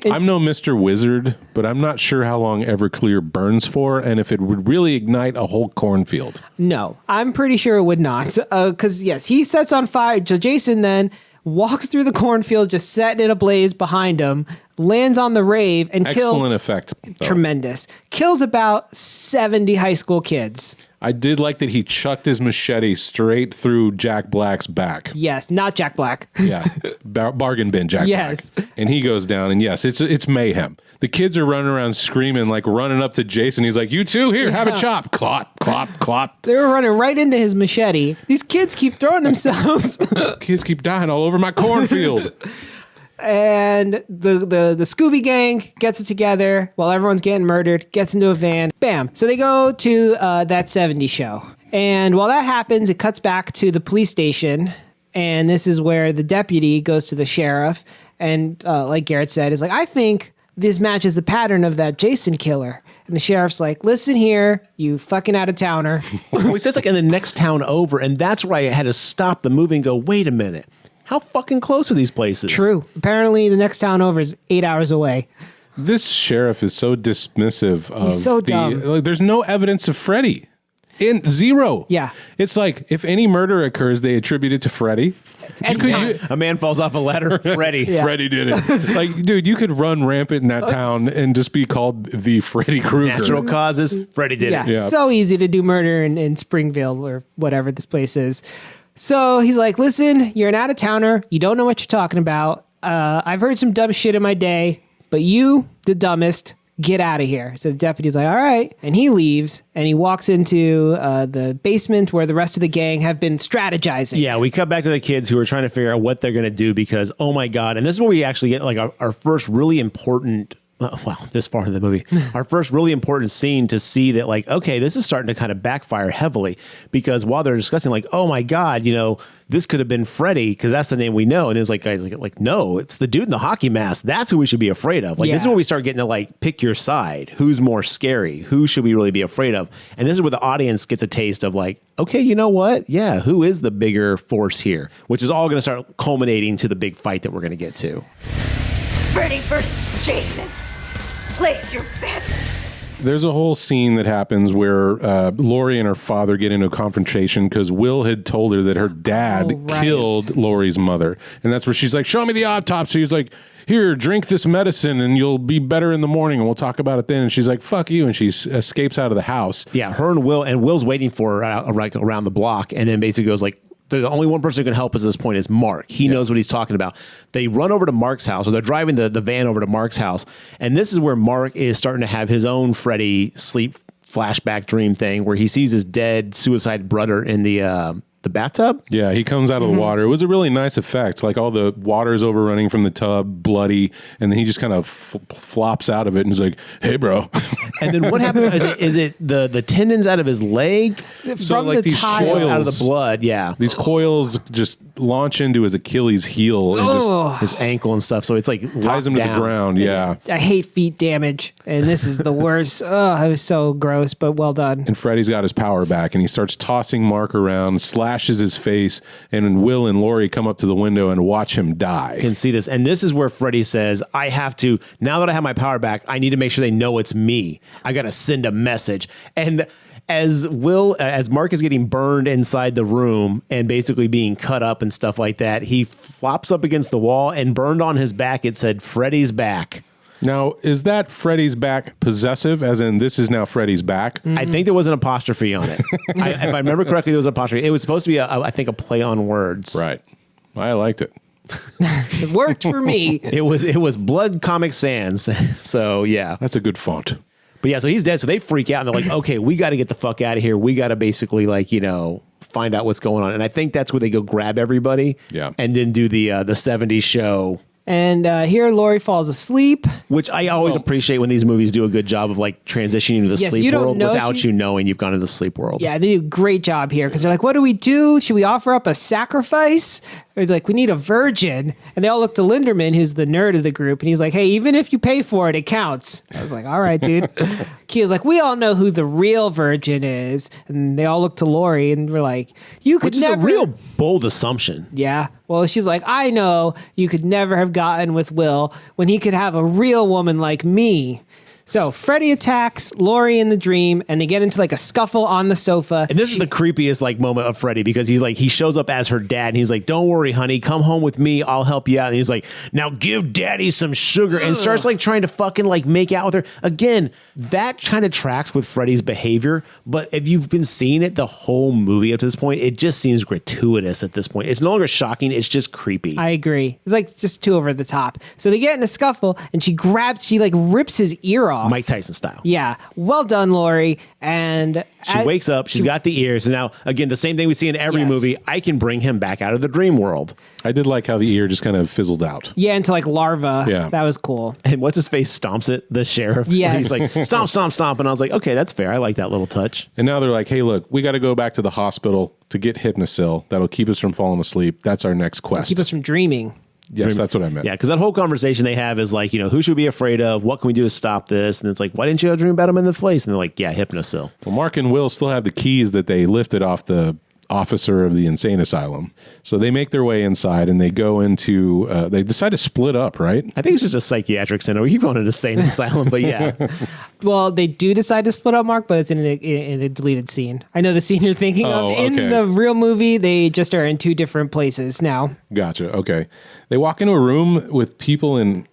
I'm no Mr. Wizard, but I'm not sure how long Everclear burns for and if it would really ignite a whole cornfield. No, I'm pretty sure it would not. Because yes, he sets on fire. So Jason then walks through the cornfield, just setting it ablaze behind him, lands on the rave, and kills. Excellent effect. Though. Tremendous. Kills about 70 high school kids. I did like that he chucked his machete straight through Jack Black's back. Yes, not Jack Black. Yeah, bargain bin Jack Yes. Black. And he goes down, and yes, it's mayhem. The kids are running around screaming, like running up to Jason. He's like, "You too, here, have a chop." Clop, clop, clop. They were running right into his machete. These kids keep throwing themselves. Kids keep dying all over my cornfield. And the Scooby Gang gets it together while everyone's getting murdered, gets into a van. Bam. So they go to that 70s show. And while that happens, it cuts back to the police station. And this is where the deputy goes to the sheriff. And like Garrett said, is like, I think this matches the pattern of that Jason killer. And the sheriff's like, listen here, you fucking out-of-towner. Well, he says like in the next town over. And that's where I had to stop the movie and go, wait a minute. How fucking close are these places? True. Apparently, the next town over is 8 hours away. This sheriff is so dismissive of He's so dumb. like, there's no evidence of Freddy. In zero. Yeah. It's like if any murder occurs, they attribute it to Freddy. A man falls off a ladder. Freddy. Yeah. Freddy did it. Like, dude, you could run rampant in that town and just be called the Freddy Krueger. Natural causes. Freddy did it. Yeah. So easy to do murder in Springville or whatever this place is. So he's like, listen, you're an out-of-towner. You don't know what you're talking about. I've heard some dumb shit in my day, but you, the dumbest, get out of here. So the deputy's like, all right. And he leaves, and he walks into the basement where the rest of the gang have been strategizing. Yeah, we cut back to the kids who are trying to figure out what they're going to do because, oh my God. And this is where we actually get like our first really important this far in the movie, our first really important scene to see that like, okay, this is starting to kind of backfire heavily because while they're discussing like, oh my God, you know, this could have been Freddy because that's the name we know. And there's like guys like, no, it's the dude in the hockey mask. That's who we should be afraid of. Like this is where we start getting to like pick your side. Who's more scary? Who should we really be afraid of? And this is where the audience gets a taste of like, okay, you know what? Yeah, who is the bigger force here? Which is all going to start culminating to the big fight that we're going to get to. Freddy versus Jason. Place your bets. There's a whole scene that happens where Lori and her father get into a confrontation because Will had told her that her dad killed Lori's mother. And that's where she's like, show me the autopsy. He's like, here, drink this medicine and you'll be better in the morning and we'll talk about it then. And she's like, fuck you. And she escapes out of the house. Yeah, her and Will's waiting for her around the block and then basically goes like, the only one person who can help us at this point is Mark. He knows what he's talking about. They run over to Mark's house, or they're driving the van over to Mark's house. And this is where Mark is starting to have his own Freddy sleep flashback dream thing where he sees his dead suicide brother in the bathtub. Yeah, he comes out of the water. It was a really nice effect. Like all the water's overrunning from the tub, bloody, and then he just kind of flops out of it and is like, hey, bro. And then what happens? Is it the tendons out of his leg? So like these coils out of the blood, yeah. These coils just launch into his Achilles heel and just his ankle and stuff. So it's like ties him to the ground. Yeah. I hate feet damage, and this is the worst. Oh, it was so gross, but well done. And Freddy's got his power back, and he starts tossing Mark around, slashes his face, and Will and Lori come up to the window and watch him die. Can see this, and this is where Freddy says, "I have to now that I have my power back. I need to make sure they know it's me. I got to send a message." And as Mark is getting burned inside the room and basically being cut up and stuff like that, he flops up against the wall and burned on his back. It said, "Freddy's back." Now, is that Freddy's back possessive, as in this is now Freddy's back? I think there was an apostrophe on it. If I remember correctly, there was an apostrophe. It was supposed to be, I think, a play on words. Right. I liked it. It worked for me. It was Blood Comic Sans. So, yeah. That's a good font. But yeah, so he's dead. So they freak out and they're like, okay, we got to get the fuck out of here. We got to basically find out what's going on. And I think that's where they go grab everybody. Yeah. And then do the 70s show. And here Lori falls asleep. Which I always appreciate when these movies do a good job of like transitioning to the sleep world without you knowing you've gone to the sleep world. Yeah, they do a great job here because they're like, what do we do? Should we offer up a sacrifice? Or they're like, we need a virgin. And they all look to Linderman, who's the nerd of the group. And he's like, hey, even if you pay for it, it counts. I was like, all right, dude. Kia's like, we all know who the real virgin is. And they all look to Lori and we're like, you could never. Which is a real bold assumption. Yeah. Well, she's like, I know you could never have gotten with Will when he could have a real woman like me. So Freddy attacks Laurie in the dream, and they get into like a scuffle on the sofa. And this is the creepiest like moment of Freddy, because he shows up as her dad, and he's like, "Don't worry, honey, come home with me. I'll help you out." And he's like, "Now give daddy some sugar," and starts like trying to fucking like make out with her. Again, that kind of tracks with Freddy's behavior. But if you've been seeing it the whole movie up to this point, it just seems gratuitous at this point. It's no longer shocking. It's just creepy. I agree. It's like just too over the top. So they get in a scuffle, and she like rips his ear off. Mike Tyson style. Yeah. Well done, Laurie. And she wakes up. She's got the ears. And now, again, the same thing we see in every movie. I can bring him back out of the dream world. I did like how the ear just kind of fizzled out. Yeah, into like larva. Yeah. That was cool. And what's his face stomps it? The sheriff. Yes. He's like, stomp, stomp, stomp. And I was like, okay, that's fair. I like that little touch. And now they're like, hey, look, we got to go back to the hospital to get Hypnosil. That'll keep us from falling asleep. That's our next quest. Keep us from dreaming. Yes, that's what I meant. Yeah, because that whole conversation they have is like, who should we be afraid of? What can we do to stop this? And it's like, why didn't you dream about him in the place? And they're like, yeah, Hypnosil. Well, Mark and Will still have the keys that they lifted off the officer of the insane asylum. So they make their way inside and they go into, they decide to split up, right? I think it's just a psychiatric center. We keep going to an insane asylum, but yeah. Well, they do decide to split up, Mark, but it's in a deleted scene. I know the scene you're thinking of. In the real movie, they just are in two different places now. Gotcha. Okay. They walk into a room with people in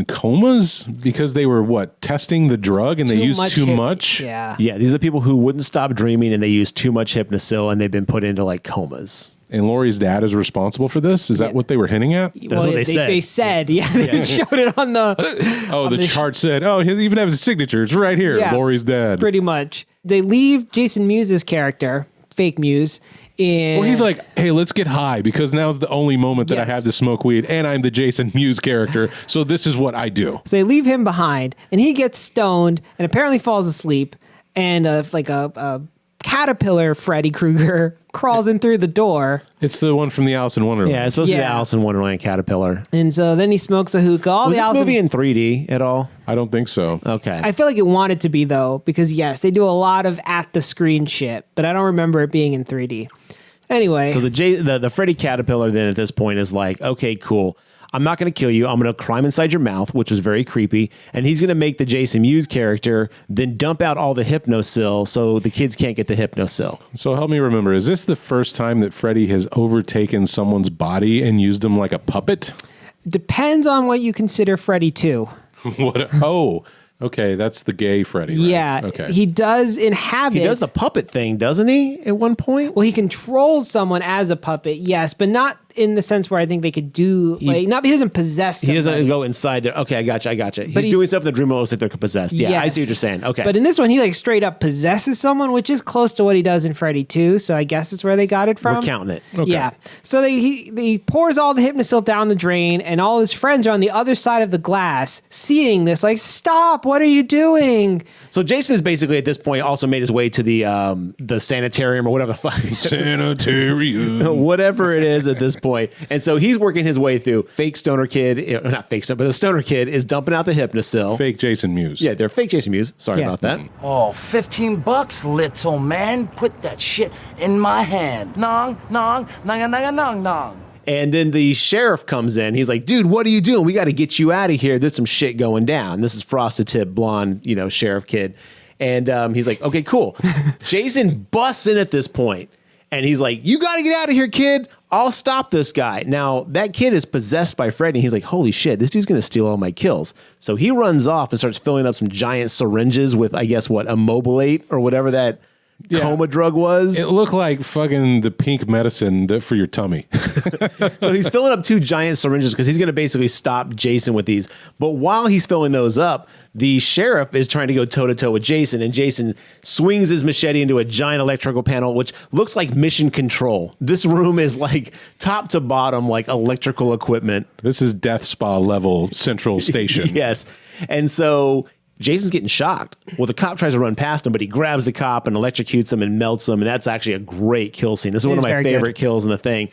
comas because they were testing the drug and they used too much. Yeah. Yeah. These are people who wouldn't stop dreaming and they used too much Hypnosil and they've been put into like comas. And Laurie's dad is responsible for this? Is that what they were hinting at? That's what they said. They said, they showed it on the... the chart said, he even has his signature. It's right here. Yeah, Laurie's dad. Pretty much. They leave Jason Mewes' character, fake Mewes, well, he's like, hey, let's get high because now's the only moment that I have to smoke weed and I'm the Jason Mewes character. So this is what I do. So they leave him behind and he gets stoned and apparently falls asleep. And a caterpillar Freddy Krueger crawls in through the door. It's the one from the Alice in Wonderland. Yeah, it's supposed to be the Alice in Wonderland caterpillar. And so then he smokes a hookah. Was this movie in 3D at all? I don't think so. Okay. I feel like it wanted to be, though, because, yes, they do a lot of at-the-screen shit, but I don't remember it being in 3D. Anyway. So the Freddy caterpillar then at this point is like, okay, cool. I'm not going to kill you. I'm going to climb inside your mouth, which was very creepy. And he's going to make the Jason Mewes character then dump out all the Hypnosil so the kids can't get the Hypnosil. So help me remember, is this the first time that Freddy has overtaken someone's body and used him like a puppet? Depends on what you consider Freddy 2. Okay, that's the gay Freddy, right? Yeah, okay. He does inhabit... He does the puppet thing, doesn't he, at one point? Well, he controls someone as a puppet, yes, but not in the sense where I think they could do... he doesn't possess somebody. He doesn't go inside there. Okay, I gotcha. He's doing stuff in the dream world that they're possessed. Yeah, yes. I see what you're saying. Okay. But in this one, he straight up possesses someone, which is close to what he does in Freddy 2, so I guess it's where they got it from. We're counting it. Okay. Yeah. So he pours all the Hypnosil down the drain, and all his friends are on the other side of the glass, seeing this, like, stop, what are you doing? So Jason has basically at this point also made his way to the sanitarium or whatever the fuck. Sanitarium. Whatever it is at this point. And so he's working his way through fake stoner kid, not fake stoner, but the stoner kid is dumping out the Hypnosil. Fake Jason Mewes. Yeah, they're fake Jason Mewes. Sorry about that. Oh, $15, little man. Put that shit in my hand. Nong, nong, nong, nong, nong, nong. And then the sheriff comes in. He's like, dude, what are you doing? We got to get you out of here. There's some shit going down. This is frosted tip, blonde, sheriff kid. And he's like, okay, cool. Jason busts in at this point. And he's like, you got to get out of here, kid. I'll stop this guy. Now, that kid is possessed by Freddy. He's like, holy shit, this dude's going to steal all my kills. So he runs off and starts filling up some giant syringes with, I guess, Immobilate or whatever that coma drug was. It looked like fucking the pink medicine for your tummy. So he's filling up 2 giant syringes because he's going to basically stop Jason with these. But while he's filling those up, the sheriff is trying to go toe-to-toe with Jason, and Jason swings his machete into a giant electrical panel, which looks like mission control. This room is like top to bottom, like electrical equipment. This is Death Spa level central station. Yes. And so Jason's getting shocked. Well, the cop tries to run past him, but he grabs the cop and electrocutes him and melts him. And that's actually a great kill scene. This is one of my favorite kills in the thing.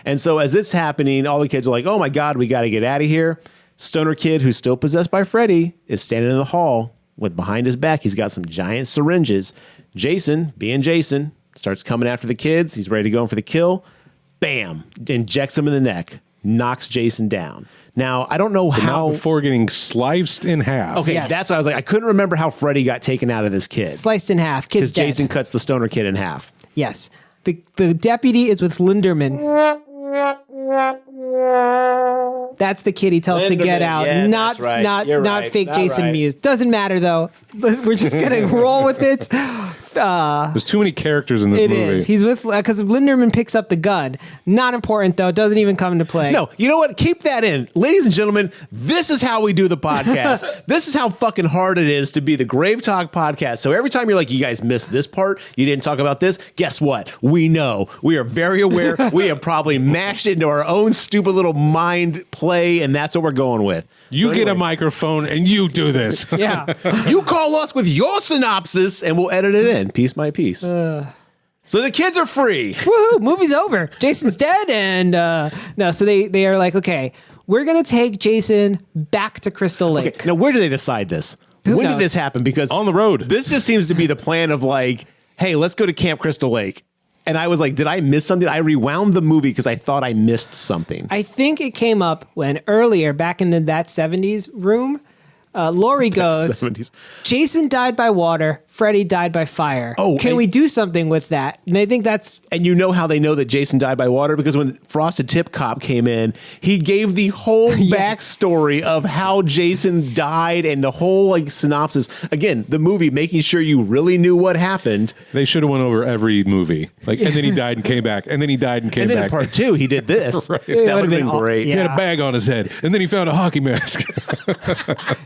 And so as this is happening, all the kids are like, oh my God, we got to get out of here. Stoner kid who's still possessed by Freddy is standing in the hall with behind his back. He's got some giant syringes. Jason, being Jason, starts coming after the kids. He's ready to go in for the kill. Bam! Injects him in the neck. Knocks Jason down. Now, I don't know But how. not before getting sliced in half. Okay, Yes. that's what I was like. I couldn't remember how Freddy got taken out of this kid. Sliced in half. Kid's Because dead. Jason cuts the stoner kid in half. Yes. The deputy is with Linderman. That's the kid he tells to get Linderman, out. yeah, not that's right. not You're not right. fake Not Jason right. Mewes. Doesn't matter though. We're just gonna roll with it. There's too many characters in this It movie. is. He's with because Linderman picks up the gun. Not important though. Doesn't even come into play. No, you know what? Keep that in. Ladies and gentlemen, this is how we do the podcast. This is how fucking hard it is to be the GraveTalk podcast. So every time you're like, you guys missed this part, you didn't talk about this, guess what? We know. We are very aware. We have probably mashed it into our own stupid little mind play, and that's what we're going with. You So get a anyway, microphone and you do this. Yeah. you call us with your synopsis, and we'll edit it in piece by piece. So the kids are free. Woohoo! Movie's over. Jason's dead, and no. So they are like, okay, we're gonna take Jason back to Crystal Lake. Okay, now where do they decide this? Who when knows? did this happen? Because On the road. this just seems to be the plan of like, hey, let's go to Camp Crystal Lake. And I was like, did I miss something? I rewound the movie because I thought I missed something. I think it came up when earlier back in that 70s room, Lori goes, 70s. Jason died by water, Freddy died by fire. Oh, can and- we do something with that? And I think that's And you know how they know that Jason died by water? Because when Frosted Tip Cop came in, he gave the whole backstory of how Jason died and the whole like synopsis. Again, the movie making sure you really knew what happened. They should have went over every movie. Like, and then he died and came back. And then he died and came And then back. in part 2, he did this. Right. That would have would've been been all- great. He had Yeah. a bag on his head. And then he found a hockey mask.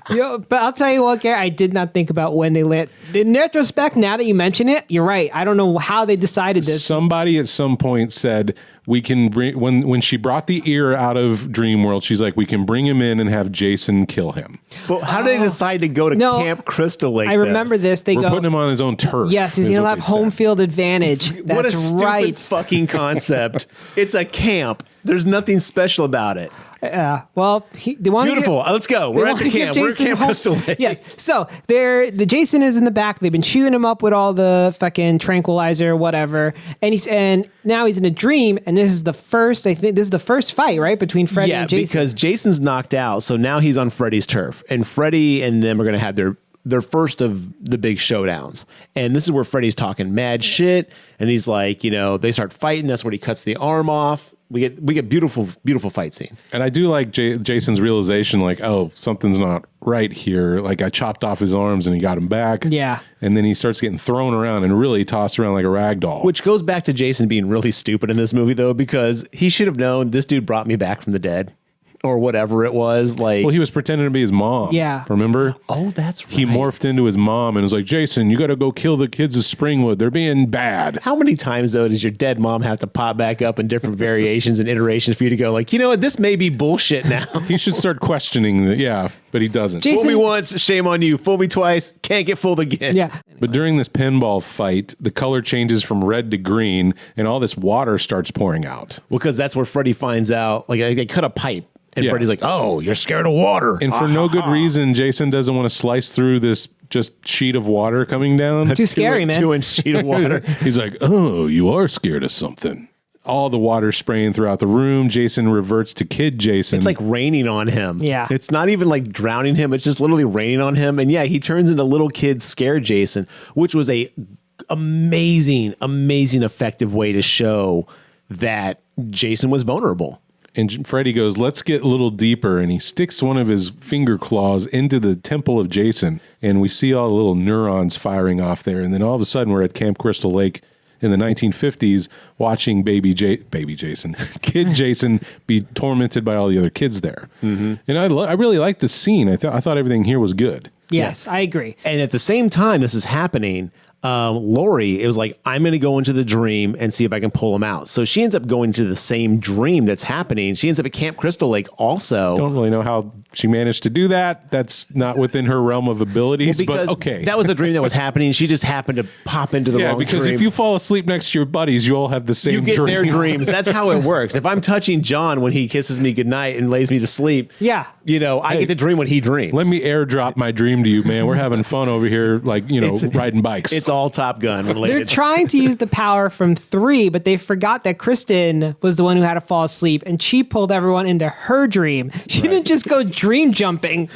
But I'll tell you what, Gary, I did not think about when they lit. In retrospect, now that you mention it, you're right. I don't know how they decided this. Somebody at some point said we can bring when she brought the ear out of Dream World, she's like, we can bring him in and have Jason kill him. But how did they decide to go to No, Camp Crystal Lake? I remember this. They We're go, putting him on his own turf. yes, he's is going to what have they said. home field advantage. That's What a stupid right. fucking concept. It's a camp. There's nothing special about it. Well, they want Beautiful. Let's go. We're at the camp. We're at Camp Crystal Lake. Yes. So the Jason is in the back. They've been shooting him up with all the fucking tranquilizer, whatever. And now he's in a dream. And this is the first. I think this is the first fight, right, between Freddy and Jason. because Jason's knocked out, so now he's on Freddy's turf, and Freddy and them are going to have their first of the big showdowns. And this is where Freddy's talking mad shit, and he's like, they start fighting. That's where he cuts the arm off. We get beautiful fight scene. And I do like Jason's realization, like, oh, something's not right here. Like, I chopped off his arms and he got him back. Yeah. And then he starts getting thrown around and really tossed around like a rag doll. Which goes back to Jason being really stupid in this movie, though, because he should have known this dude brought me back from the dead. Or whatever it was. Like, well, he was pretending to be his mom. Yeah. Remember? Oh, that's right. He morphed into his mom and was like, Jason, you got to go kill the kids of Springwood. They're being bad. How many times, though, does your dead mom have to pop back up in different variations and iterations for you to go, like, you know what, this may be bullshit now? He should start questioning but he doesn't. Jason- Fool me once, shame on you. Fool me twice, can't get fooled again. Yeah. But during this pinball fight, the color changes from red to green and all this water starts pouring out. Because that's where Freddy finds out, like, they cut a pipe. And Yeah. Freddy's like, oh, you're scared of water. And for no good reason, Jason doesn't want to slice through this just sheet of water coming down. Too scary, man. 2-inch sheet of water. He's like, oh, you are scared of something. All the water spraying throughout the room. Jason reverts to kid Jason. It's like raining on him. Yeah. It's not even like drowning him. It's just literally raining on him. And yeah, he turns into little kid scared Jason, which was a amazing effective way to show that Jason was vulnerable. And Freddy goes, let's get a little deeper. And he sticks one of his finger claws into the temple of Jason. And we see all the little neurons firing off there. And then all of a sudden, we're at Camp Crystal Lake in the 1950s watching baby Jason, kid Jason be tormented by all the other kids there. Mm-hmm. And I really liked the scene. I thought everything here was good. Yes, I agree. And at the same time this is happening, Lori, it was like, I'm going to go into the dream and see if I can pull him out. So she ends up going to the same dream that's happening. She ends up at Camp Crystal Lake also. Don't really know how she managed to do that. That's not within her realm of abilities, because but okay. that was the dream that was happening. She just happened to pop into the wrong because dream. if you fall asleep next to your buddies, you all have the same you get dream. their dreams. That's how it works. If I'm touching John when he kisses me goodnight and lays me to sleep, Yeah. I get to dream what he dreams. Let me airdrop my dream to you, man. We're having fun over here, like, riding bikes. It's all Top Gun related. They're trying to use the power from 3, but they forgot that Kristen was the one who had to fall asleep, and she pulled everyone into her dream. She didn't just go dream jumping.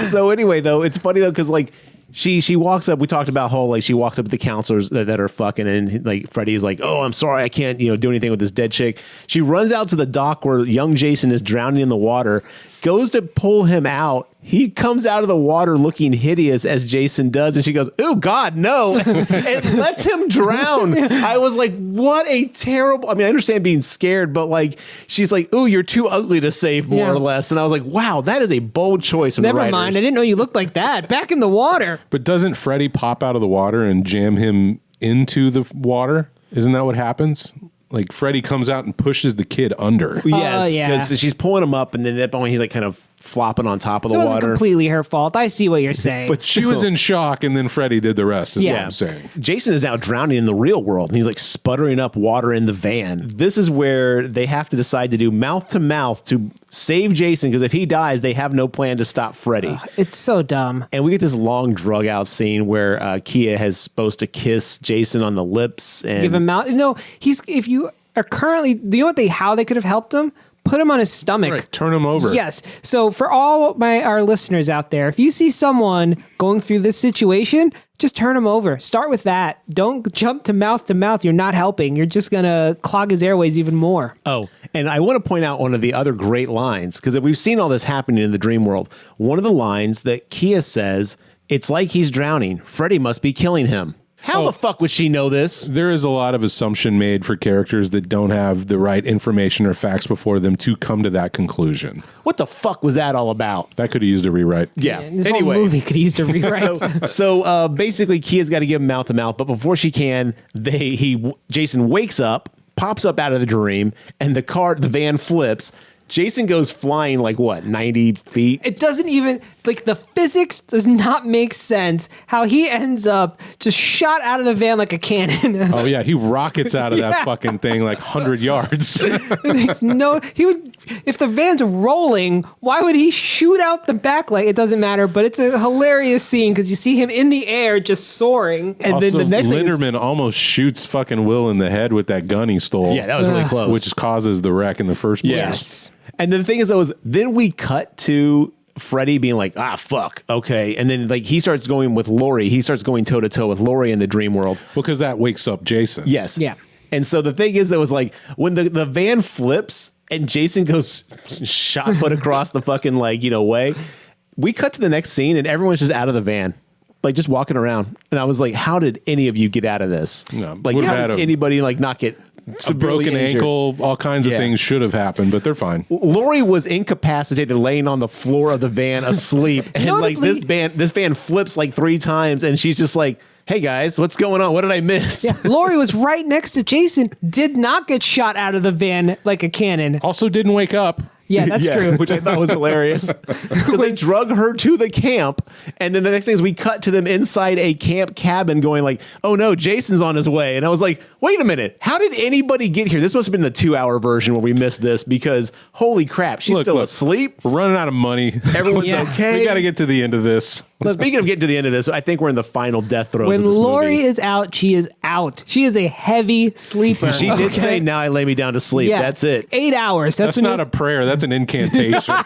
So anyway, though, it's funny though because like she walks up. We talked about how like she walks up to the counselors that are fucking, and like Freddy is like, "Oh, I'm sorry, I can't do anything with this dead chick." She runs out to the dock where young Jason is drowning in the water. Goes to pull him out. He comes out of the water looking hideous as Jason does, and she goes, "Oh God, no!" and lets him drown. I was like, "What a terrible!" I mean, I understand being scared, but like, she's like, "Oh, you're too ugly to save," more or less. And I was like, "Wow, that is a bold choice." From Never the writers. mind. I didn't know you looked like that. Back in the water. But doesn't Freddy pop out of the water and jam him into the water? Isn't that what happens? Like Freddy comes out and pushes the kid under. Yes, because she's pulling him up, and then at that point he's like kind of flopping on top of the It water. wasn't completely her fault. I see what you're saying. But She was in shock, and then Freddy did the rest, is what I'm saying. Jason is now drowning in the real world, and he's like sputtering up water in the van. This is where they have to decide to do mouth to mouth to save Jason, because if he dies, they have no plan to stop Freddy. It's so dumb. And we get this long drug out scene where Kia is supposed to kiss Jason on the lips and Give him out. No, if you are currently, do you know how they could have helped him? Put him on his stomach. Right, turn him over. Yes. So for all our listeners out there, if you see someone going through this situation, just turn him over. Start with that. Don't jump to mouth to mouth. You're not helping. You're just going to clog his airways even more. Oh, and I want to point out one of the other great lines, because we've seen all this happening in the dream world. One of the lines that Kia says, "It's like he's drowning. Freddy must be killing him." How the fuck would she know this? There is a lot of assumption made for characters that don't have the right information or facts before them to come to that conclusion. What the fuck was that all about? That could have used a rewrite. Yeah. This whole movie could use to rewrite. So basically, Kia's got to give him mouth to mouth, but before she can, Jason wakes up, pops up out of the dream, and the van flips. Jason goes flying like what, 90 feet? It doesn't even, like, the physics does not make sense how he ends up just shot out of the van like a cannon. Oh yeah, he rockets out of that fucking thing like 100 yards. He would, if the van's rolling, why would he shoot out the backlight? It doesn't matter, but it's a hilarious scene because you see him in the air just soaring. And also, then the next Linderman almost shoots fucking Will in the head with that gun he stole. Yeah, that was really close. Which causes the wreck in the first place. Yes. And the thing is, though, is then we cut to Freddy being like, fuck, okay. And then like he starts going with Laurie. He starts going toe to toe with Laurie in the dream world. Because that wakes up Jason. Yes. Yeah. And so the thing is, that was like when the van flips and Jason goes shot put across the fucking way, we cut to the next scene and everyone's just out of the van. Like just walking around. And I was like, how did any of you get out of this? No, like how did anybody not get a broken injured? ankle, all kinds of things should have happened, but they're fine. Laurie was incapacitated, laying on the floor of the van asleep, and Notably, this van flips like 3 times, and she's just like, "Hey guys, what's going on? What did I miss?" Yeah, Laurie was right next to Jason, did not get shot out of the van like a cannon. Also didn't wake up. Yeah, that's true. Which I thought was hilarious. Because they drug her to the camp, and then the next thing is we cut to them inside a camp cabin going like, "Oh no, Jason's on his way." And I was like, wait a minute, how did anybody get here? This must have been the 2-hour version where we missed this, because holy crap, she's still asleep. We're running out of money. Everyone's okay. We got to get to the end of this. Speaking of getting to the end of this, I think we're in the final death throes When of this Laurie movie. is out, she is out. She is a heavy sleeper. She did say, "Now I lay me down to sleep." Yeah. That's it. 8 hours. That's not a prayer. That's an incantation.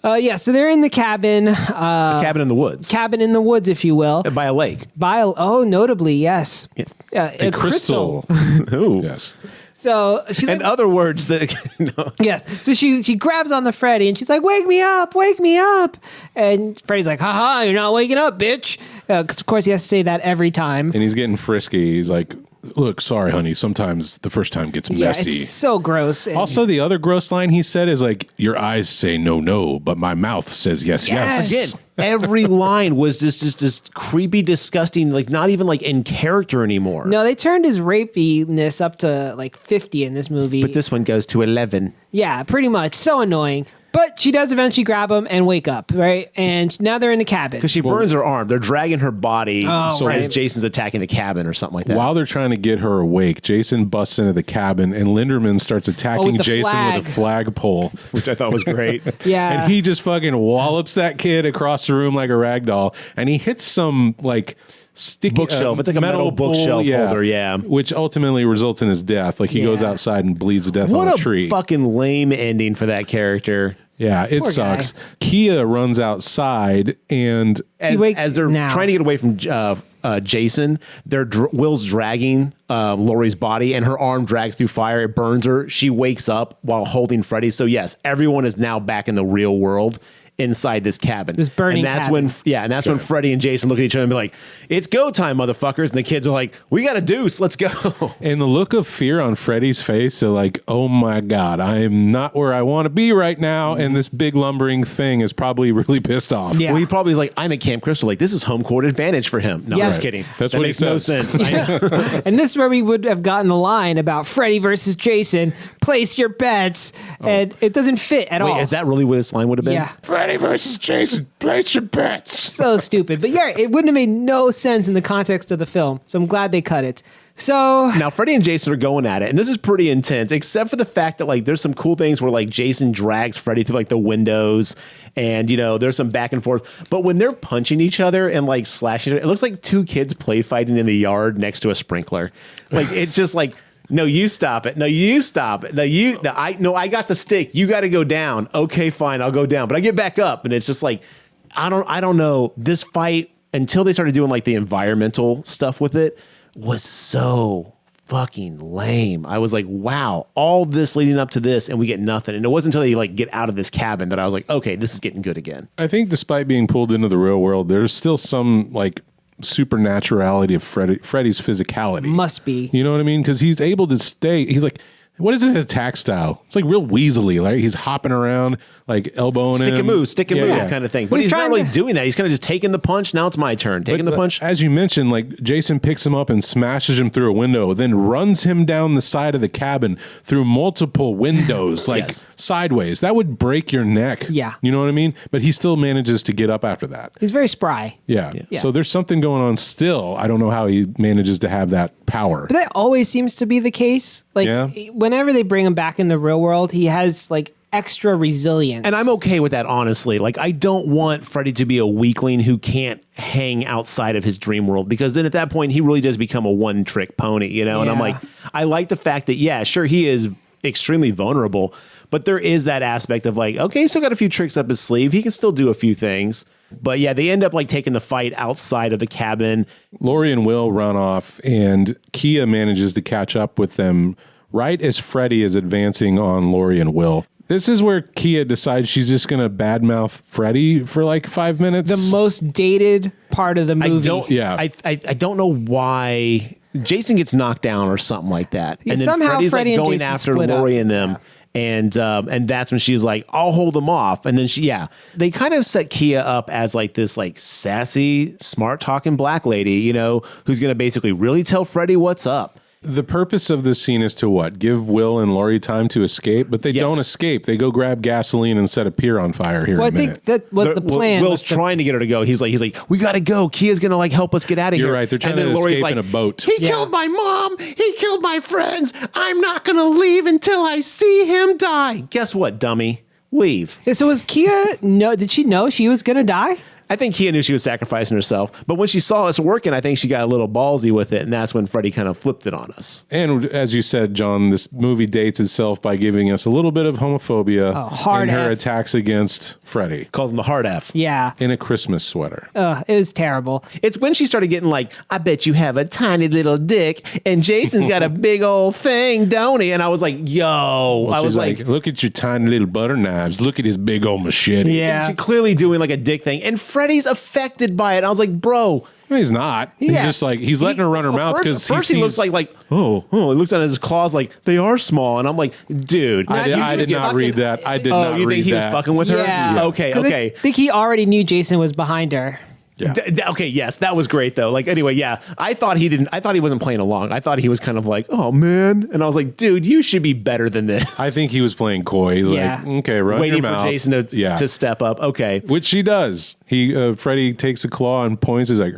So they're in the cabin. Cabin in the woods. Cabin in the woods, if you will. By a lake. Notably, yes. A crystal. Ooh. Yes. So she's In like, other words, no. yes. So she grabs on the Freddy and she's like, wake me up. And Freddy's like, haha, you're not waking up, bitch. Because of course he has to say that every time. And he's getting frisky. He's like, "Look, sorry, honey. Sometimes the first time gets messy." It's so gross. And Also, the other gross line he said is like, "Your eyes say no, no, but my mouth says yes, yes." Again, every line was just creepy, disgusting, like not even like in character anymore. no, they turned his rapiness up to like 50 in this movie. But this one goes to 11. Yeah, pretty much. So annoying. But she does eventually grab him and wake up, right? And now they're in the cabin. Because she burns her arm. They're dragging her body right. as Jason's attacking the cabin or something like that. While they're trying to get her awake, Jason busts into the cabin and Linderman starts attacking the Jason flag. with a flagpole. Which I thought was great. Yeah. And he just fucking wallops that kid across the room like a rag doll. And he hits some like sticky bookshelf. It's like a metal bookshelf holder, yeah. Which ultimately results in his death. Like he goes outside and bleeds to death what on a tree. What a fucking lame ending for that character. Yeah, it Poor sucks. guy. Kia runs outside and As they're trying to get away from Jason, Will's dragging Laurie's body, and her arm drags through fire. It burns her. She wakes up while holding Freddy. So yes, everyone is now back in the real world inside this cabin. This burning and that's cabin. when Freddy and Jason look at each other and be like, "It's go time, motherfuckers!" And the kids are like, "We got a deuce. Let's go." And the look of fear on Freddy's face, they're like, "Oh my God, I am not where I want to be right now." And this big lumbering thing is probably really pissed off. Yeah. Well, he probably is like, "I'm at Camp Crystal. Like, this is home court advantage for him." No, I'm Yes. just kidding. That's that what he makes no says. sense. I know. And this is where we would have gotten the line about Freddy versus Jason. Place your bets, and it doesn't fit at all. Wait, is that really what this line would have been? Yeah. Freddy versus Jason, place your bets. So stupid. But yeah, it wouldn't have made no sense in the context of the film. So I'm glad they cut it. So Now, Freddy and Jason are going at it, and this is pretty intense, except for the fact that, like, there's some cool things where, like, Jason drags Freddy through, like, the windows, and, you know, there's some back and forth. But when they're punching each other and, like, slashing it looks like two kids play fighting in the yard next to a sprinkler. Like, it's just like, no, you stop it. No, you stop it. I got the stick. You got to go down. Okay, fine, I'll go down. But I get back up, and it's just like, I don't know. This fight, until they started doing, like, the environmental stuff with it, was so fucking lame. I was like, wow, all this leading up to this, and we get nothing. And it wasn't until they, like, get out of this cabin that I was like, okay, this is getting good again. I think despite being pulled into the real world, there's still some, like, supernaturality of Freddy's physicality. must be. You know what I mean? Because he's able to stay. He's like, what is his attack style? It's like real weaselly. Like he's hopping around, like elbowing Stick him. and move kind of thing. But he's not really doing that. He's kind of just taking the punch. Now it's my turn. Taking the punch. As you mentioned, like Jason picks him up and smashes him through a window, then runs him down the side of the cabin through multiple windows, like sideways. That would break your neck. Yeah. You know what I mean? But he still manages to get up after that. He's very spry. Yeah. So there's something going on still. I don't know how he manages to have that power. But that always seems to be the case. Like whenever they bring him back in the real world, he has like extra resilience. And I'm okay with that, honestly. Like, I don't want Freddy to be a weakling who can't hang outside of his dream world, because then at that point he really does become a one-trick pony, you know? And I'm like, I like the fact that, yeah, sure, he is extremely vulnerable, but there is that aspect of like, okay, he's still got a few tricks up his sleeve. He can still do a few things. But yeah, they end up like taking the fight outside of the cabin. Laurie and Will run off, and Kia manages to catch up with them right as Freddy is advancing on Laurie and Will. This is where Kia decides she's just going to badmouth Freddy for like 5 minutes. The most dated part of the movie. I don't know why Jason gets knocked down or something like that. Yeah, and then somehow Freddy's Freddy like and going Jason after split Laurie up. and them. And that's when she's like, I'll hold them off. And then they kind of set Kia up as like this like sassy, smart talking black lady, you know, who's going to basically really tell Freddy what's up. The purpose of this scene is to what? Give Will and Laurie time to escape, but they don't escape. They go grab gasoline and set a pier on fire here in a minute. I think that was the plan. Will's trying to get her to go. He's like, we got to go. Kia's going to like help us get out of here. You're right. They're trying to escape in a boat. He killed my mom. He killed my friends. I'm not going to leave until I see him die. Guess what, dummy? Leave. So was Kia, did she know she was going to die? I think Kia knew she was sacrificing herself, but when she saw us working, I think she got a little ballsy with it, and that's when Freddy kind of flipped it on us. And as you said, John, this movie dates itself by giving us a little bit of homophobia hard in her F. attacks against Freddy. Calls him the hard F. Yeah. In a Christmas sweater. It was terrible. It's when she started getting like, I bet you have a tiny little dick, and Jason's got a big old thing, don't he? And I was like, yo. Well, I was like, look at your tiny little butter knives. Look at his big old machete. Yeah. she's clearly doing like a dick thing, and Freddy's affected by it. I was like, bro. No, he's not. He's just like, he's letting her run her mouth because first he looks like oh, he looks at his claws like they are small, and I'm like, dude. I did not read that. I did not read that. Oh, you think he was fucking with her? Yeah. Okay. I think he already knew Jason was behind her. Yeah. Okay, yes, that was great though. Like anyway, yeah, I thought he wasn't playing along. I thought he was kind of like, oh man, and I was like, dude, you should be better than this. I think he was playing coy. He's like, okay, run waiting your mouth. for Jason to step up. Okay, which she does. Freddy takes a claw and points. He's like,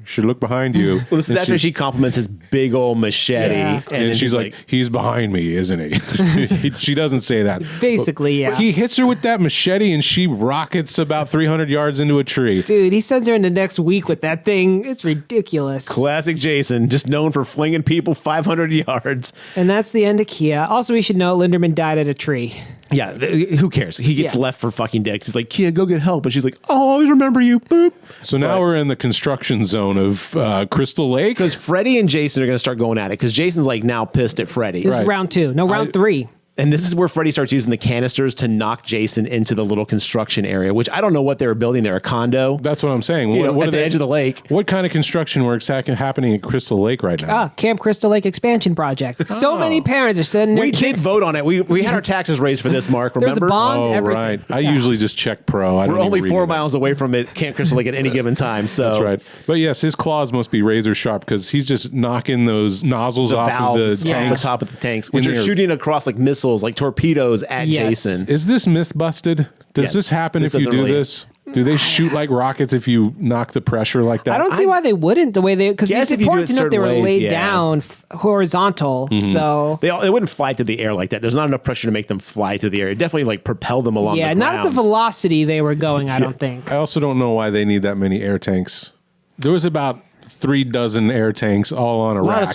should look behind you. Well, this is after she compliments his big old machete, and she's like, he's behind me, isn't he? She doesn't say that. Basically, yeah. He hits her with that machete, and she rockets about 300 yards into a tree. Dude, he sends her into next week with that thing. It's ridiculous. Classic Jason, just known for flinging people 500 yards. And that's the end of Kia. Also, we should note Linderman died at a tree. Yeah, who cares? He gets left for fucking dead. He's like, Kia, go get help. And she's like, I'll always remember you. Boop. So now we're in the construction zone of Crystal Lake. Because Freddy and Jason are going to start going at it. Because Jason's like now pissed at Freddy. This is round 2. No, round 3. And this is where Freddy starts using the canisters to knock Jason into the little construction area, which I don't know what they were building there, a condo. That's what I'm saying. What at the edge of the lake. What kind of construction work's happening at Crystal Lake right now? Camp Crystal Lake expansion project. So many parents are sending their We did vote on it. We had our taxes raised for this, Mark, remember? There's a bond, everything. Right. I usually just check pro. We're only 4 miles away from it, Camp Crystal Lake at any given time. So that's right. But yes, his claws must be razor sharp because he's just knocking those nozzles off valves of the tanks. the top of the tanks, which are shooting across like missiles, like torpedoes at Jason. Is this myth busted? Does this happen if you do this? Do they shoot like rockets if you knock the pressure like that? I don't see why they wouldn't. The way they, because it's important to note they were laid down horizontal, so they wouldn't fly through the air like that. There's not enough pressure to make them fly through the air. It definitely like propelled them along. Yeah, the ground. not at the velocity they were going. I don't think. I also don't know why they need that many air tanks. There was about 3 dozen air tanks all on a rack. A lot of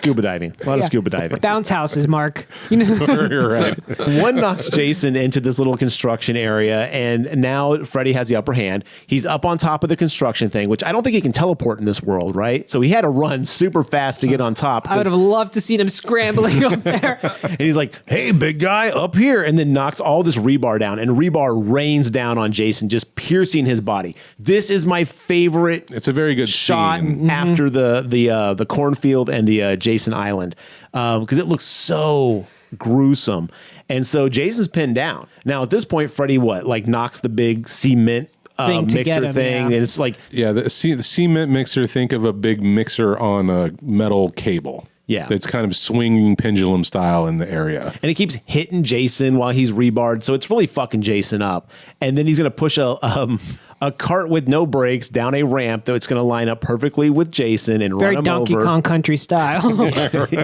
scuba diving. Bounce houses, Mark. You know, You're right. One knocks Jason into this little construction area, and now Freddy has the upper hand. He's up on top of the construction thing, which I don't think he can teleport in this world, right? So he had to run super fast to get on top. I would have loved to see him scrambling up there. And he's like, hey, big guy, up here. And then knocks all this rebar down, and rebar rains down on Jason, just piercing his body. This is my favorite. It's a very good shot scene. after the cornfield and the Jason Island, because it looks so gruesome. And so Jason's pinned down. Now at this point, Freddy knocks the big cement mixer thing, and it's like the cement mixer. Think of a big mixer on a metal cable. Yeah, that's kind of swinging pendulum style in the area, and it keeps hitting Jason while he's rebarred. So it's really fucking Jason up, and then he's gonna push a cart with no brakes down a ramp that's going to line up perfectly with Jason and very run him Donkey over. Kong Country style.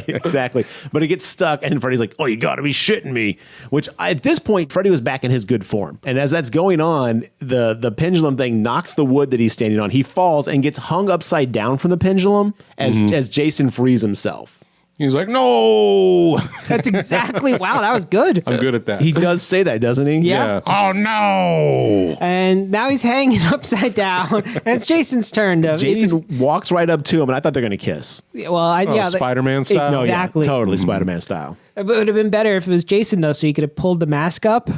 Exactly. But it gets stuck, and Freddy's like, oh, you got to be shitting me. Which, at this point, Freddy was back in his good form. And as that's going on, the pendulum thing knocks the wood that he's standing on. He falls and gets hung upside down from the pendulum as Jason frees himself. He's like, no. That's exactly, wow, that was good. I'm good at that. He does say that, doesn't he? Yeah. Oh, no. And now he's hanging upside down. And it's Jason's turn. Jason walks right up to him, and I thought they're going to kiss. Well, Spider-Man style? Exactly. No, totally Spider-Man style. It would have been better if it was Jason, though, so he could have pulled the mask up.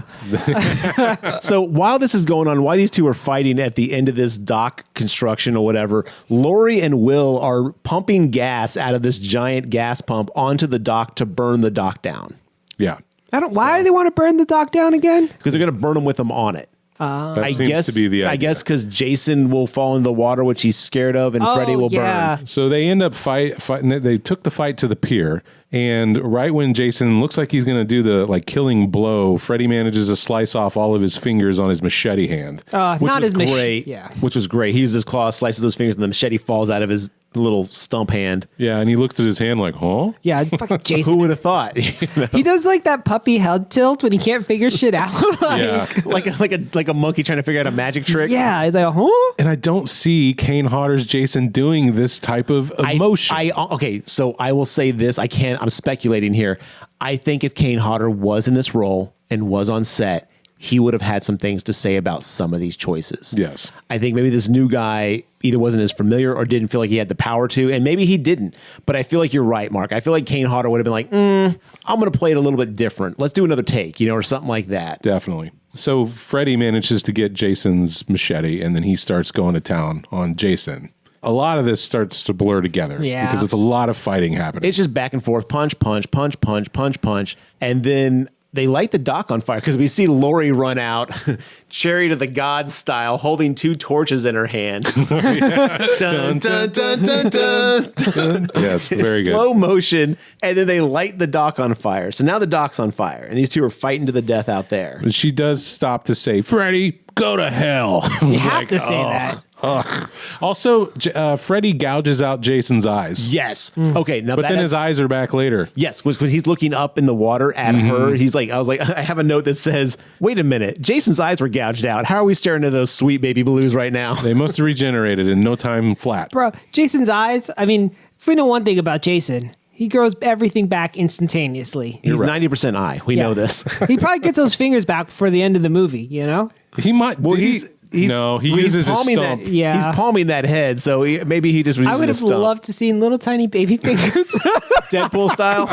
So while this is going on, while these two are fighting at the end of this dock construction or whatever, Lori and Will are pumping gas out of this giant gas pump onto the dock to burn the dock down. Yeah. Why do they want to burn the dock down again? Because they're going to burn them with them on it. That seems to be the idea. I guess because Jason will fall in the water, which he's scared of, and Freddy will burn. So they end up fighting. They took the fight to the pier, and right when Jason looks like he's going to do the killing blow, Freddy manages to slice off all of his fingers on his machete hand. Not his machete. Yeah, which was great. He uses his claw, slices those fingers, and the machete falls out of his little stump hand. Yeah, and he looks at his hand like, huh? Yeah, fucking Jason. Who would have thought? He does that puppy head tilt when he can't figure shit out. like a monkey trying to figure out a magic trick. Yeah, he's like, huh? And I don't see Kane Hodder's Jason doing this type of emotion. Okay, so I will say this. I'm speculating here. I think if Kane Hodder was in this role and was on set, he would have had some things to say about some of these choices. Yes. I think maybe this new guy either wasn't as familiar or didn't feel like he had the power to, and maybe he didn't. But I feel like you're right, Mark. I feel like Kane Hodder would have been like, I'm going to play it a little bit different. Let's do another take, or something like that. Definitely. So Freddy manages to get Jason's machete, and then he starts going to town on Jason. A lot of this starts to blur together because it's a lot of fighting happening. It's just back and forth, punch, punch, punch, punch, punch, punch, and then they light the dock on fire because we see Lori run out, Chariot of the Gods style, holding 2 torches in her hand. Dun, dun, dun, dun, dun. Yes, very good. Slow motion, and then they light the dock on fire. So now the dock's on fire, and these two are fighting to the death out there. But she does stop to say, Freddy, go to hell. You have to say that. Also, Freddy gouges out Jason's eyes. Yes. Okay. Now, but then his eyes are back later. Yes, when he's looking up in the water at her, he's like, I was like, I have a note that says, "Wait a minute, Jason's eyes were gouged out. How are we staring at those sweet baby blues right now?" They must have regenerated in no time flat. Bro, Jason's eyes, I mean, if we know one thing about Jason, he grows everything back instantaneously. He's 90% eye. We know this. He probably gets those fingers back before the end of the movie, you know? He might. Well, he uses his stump. He's palming that head, so maybe he just. I would have loved to see little tiny baby fingers, Deadpool style.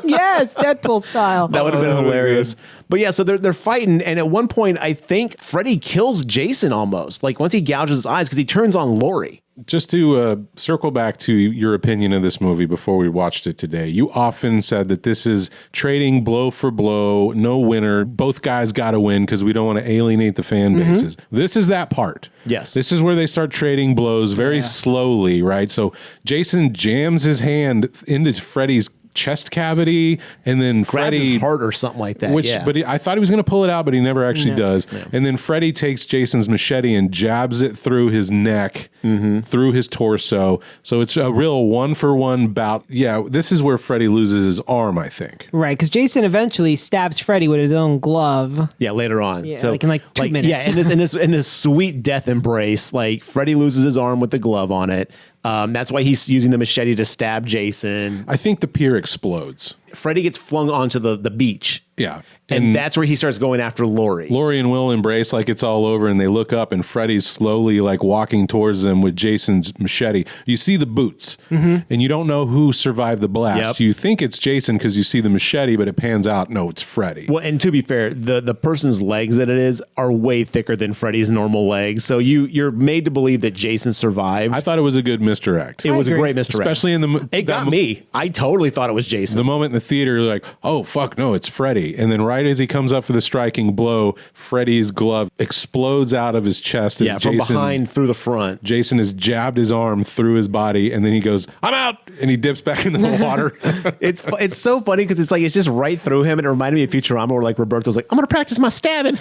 yes, Deadpool style. That would have been hilarious. But yeah, so they're fighting, and at one point, I think Freddy kills Jason almost. Like once he gouges his eyes because he turns on Laurie. Just to circle back to your opinion of this movie before we watched it today, you often said that this is trading blow for blow, no winner. Both guys got to win because we don't want to alienate the fan bases. This is that part. Yes. This is where they start trading blows very slowly, right? So Jason jams his hand into Freddy's chest cavity, and then grabs Freddy his heart or something like that. But I thought he was going to pull it out, but he never actually does. Yeah. And then Freddy takes Jason's machete and jabs it through his neck, through his torso. So it's a real 1-for-1 bout. Yeah, this is where Freddy loses his arm, I think. Right, because Jason eventually stabs Freddy with his own glove. Yeah, later on. Yeah, so like in 2 minutes. Yeah, in this sweet death embrace, like Freddy loses his arm with the glove on it. That's why he's using the machete to stab Jason. I think the pier explodes. Freddy gets flung onto the beach. Yeah. And that's where he starts going after Laurie. Laurie and Will embrace like it's all over, and they look up, and Freddy's slowly like walking towards them with Jason's machete. You see the boots, and you don't know who survived the blast. You think it's Jason because you see the machete, but it pans out, no, it's Freddy. Well, and to be fair, the person's legs that it is are way thicker than Freddy's normal legs, so you're made to believe that Jason survived. I thought it was a good misdirect. It was a great misdirect. Especially in the... It got me. I totally thought it was Jason. The moment in the theater, you're like, oh, fuck, no, it's Freddy. And then right as he comes up for the striking blow, Freddy's glove explodes out of his chest. Yeah, from behind through the front. Jason has jabbed his arm through his body, and then he goes, I'm out! And he dips back into the water. It's so funny because it's just right through him, and it reminded me of Futurama where like Roberto's like, I'm going to practice my stabbing.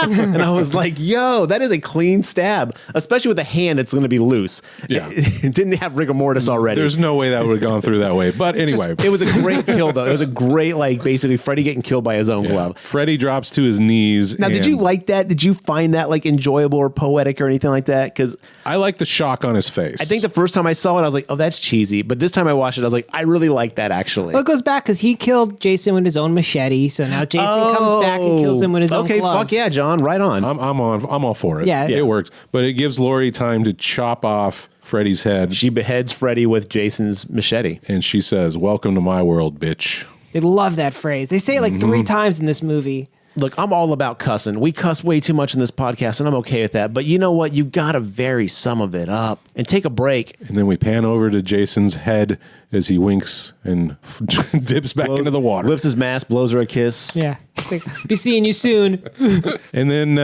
And I was like, yo, that is a clean stab, especially with a hand that's going to be loose. Yeah. It didn't have rigor mortis already. There's no way that would have gone through that way. But anyway. It was a great kill, though. It was a great, like, basically Freddy getting killed by his own glove. Freddy drops to his knees. Now, did you like that? Did you find that, like, enjoyable or poetic or anything like that? Because I like the shock on his face. I think the first time I saw it, I was like, oh, that's cheesy. But this time I watched it, I was like, I really like that, actually. Well, it goes back because he killed Jason with his own machete. So now Jason comes back and kills him with his own glove. Okay, fuck yeah, John. Right on. I'm all for it. Yeah. It worked. But it gives Laurie time to chop off Freddy's head. She beheads Freddy with Jason's machete. And she says, welcome to my world, bitch. They love that phrase. They say it like 3 times in this movie. Look, I'm all about cussing. We cuss way too much in this podcast, and I'm okay with that. But you know what? You got to vary some of it up and take a break. And then we pan over to Jason's head as he winks and dips back into the water. Lifts his mask, blows her a kiss. Yeah. Be seeing you soon. And then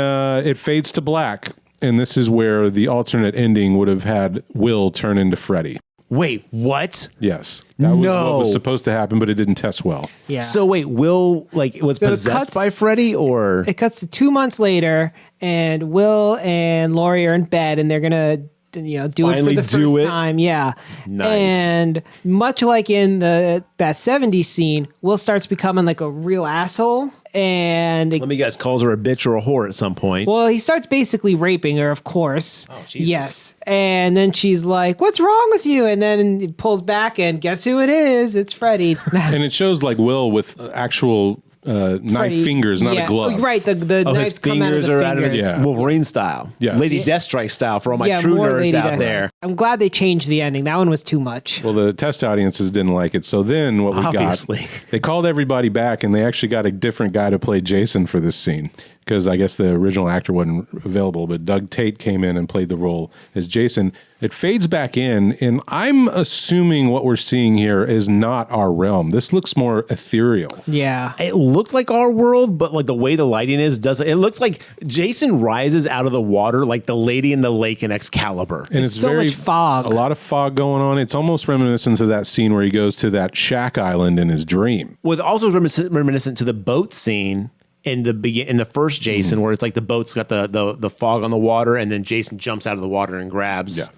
it fades to black. And this is where the alternate ending would have had Will turn into Freddy. Wait, what? Yes. That was what was supposed to happen, but it didn't test well. Yeah. So wait, Will was possessed by Freddy, or? It cuts to 2 months later, and Will and Laurie are in bed, and they're going to do Finally it for the first time. Yeah. Nice. And much like in that 70s scene, Will starts becoming like a real asshole. And let me guess, calls her a bitch or a whore at some point. Well, he starts basically raping her, of course. Oh, Jesus. Yes. And then she's like, what's wrong with you? And then he pulls back, and guess who it is? It's Freddy. And it shows like Will with actual knife fingers, not a glove. Right, the knives come out of the fingers. Wolverine style. Yes. Lady Deathstrike style for all my true nerds out there. I'm glad they changed the ending. That one was too much. Well, the test audiences didn't like it. So then what we got, they called everybody back, and they actually got a different guy to play Jason for this scene. Because I guess the original actor wasn't available, but Doug Tate came in and played the role as Jason. It fades back in, and I'm assuming what we're seeing here is not our realm. This looks more ethereal. Yeah. It looked like our world, but like the way the lighting is, it looks like Jason rises out of the water like the lady in the lake in Excalibur. And it's so very, much fog. A lot of fog going on. It's almost reminiscent of that scene where he goes to that shack island in his dream. With also reminiscent to the boat scene in the first Jason, where it's like the boat's got the fog on the water, and then Jason jumps out of the water and grabs.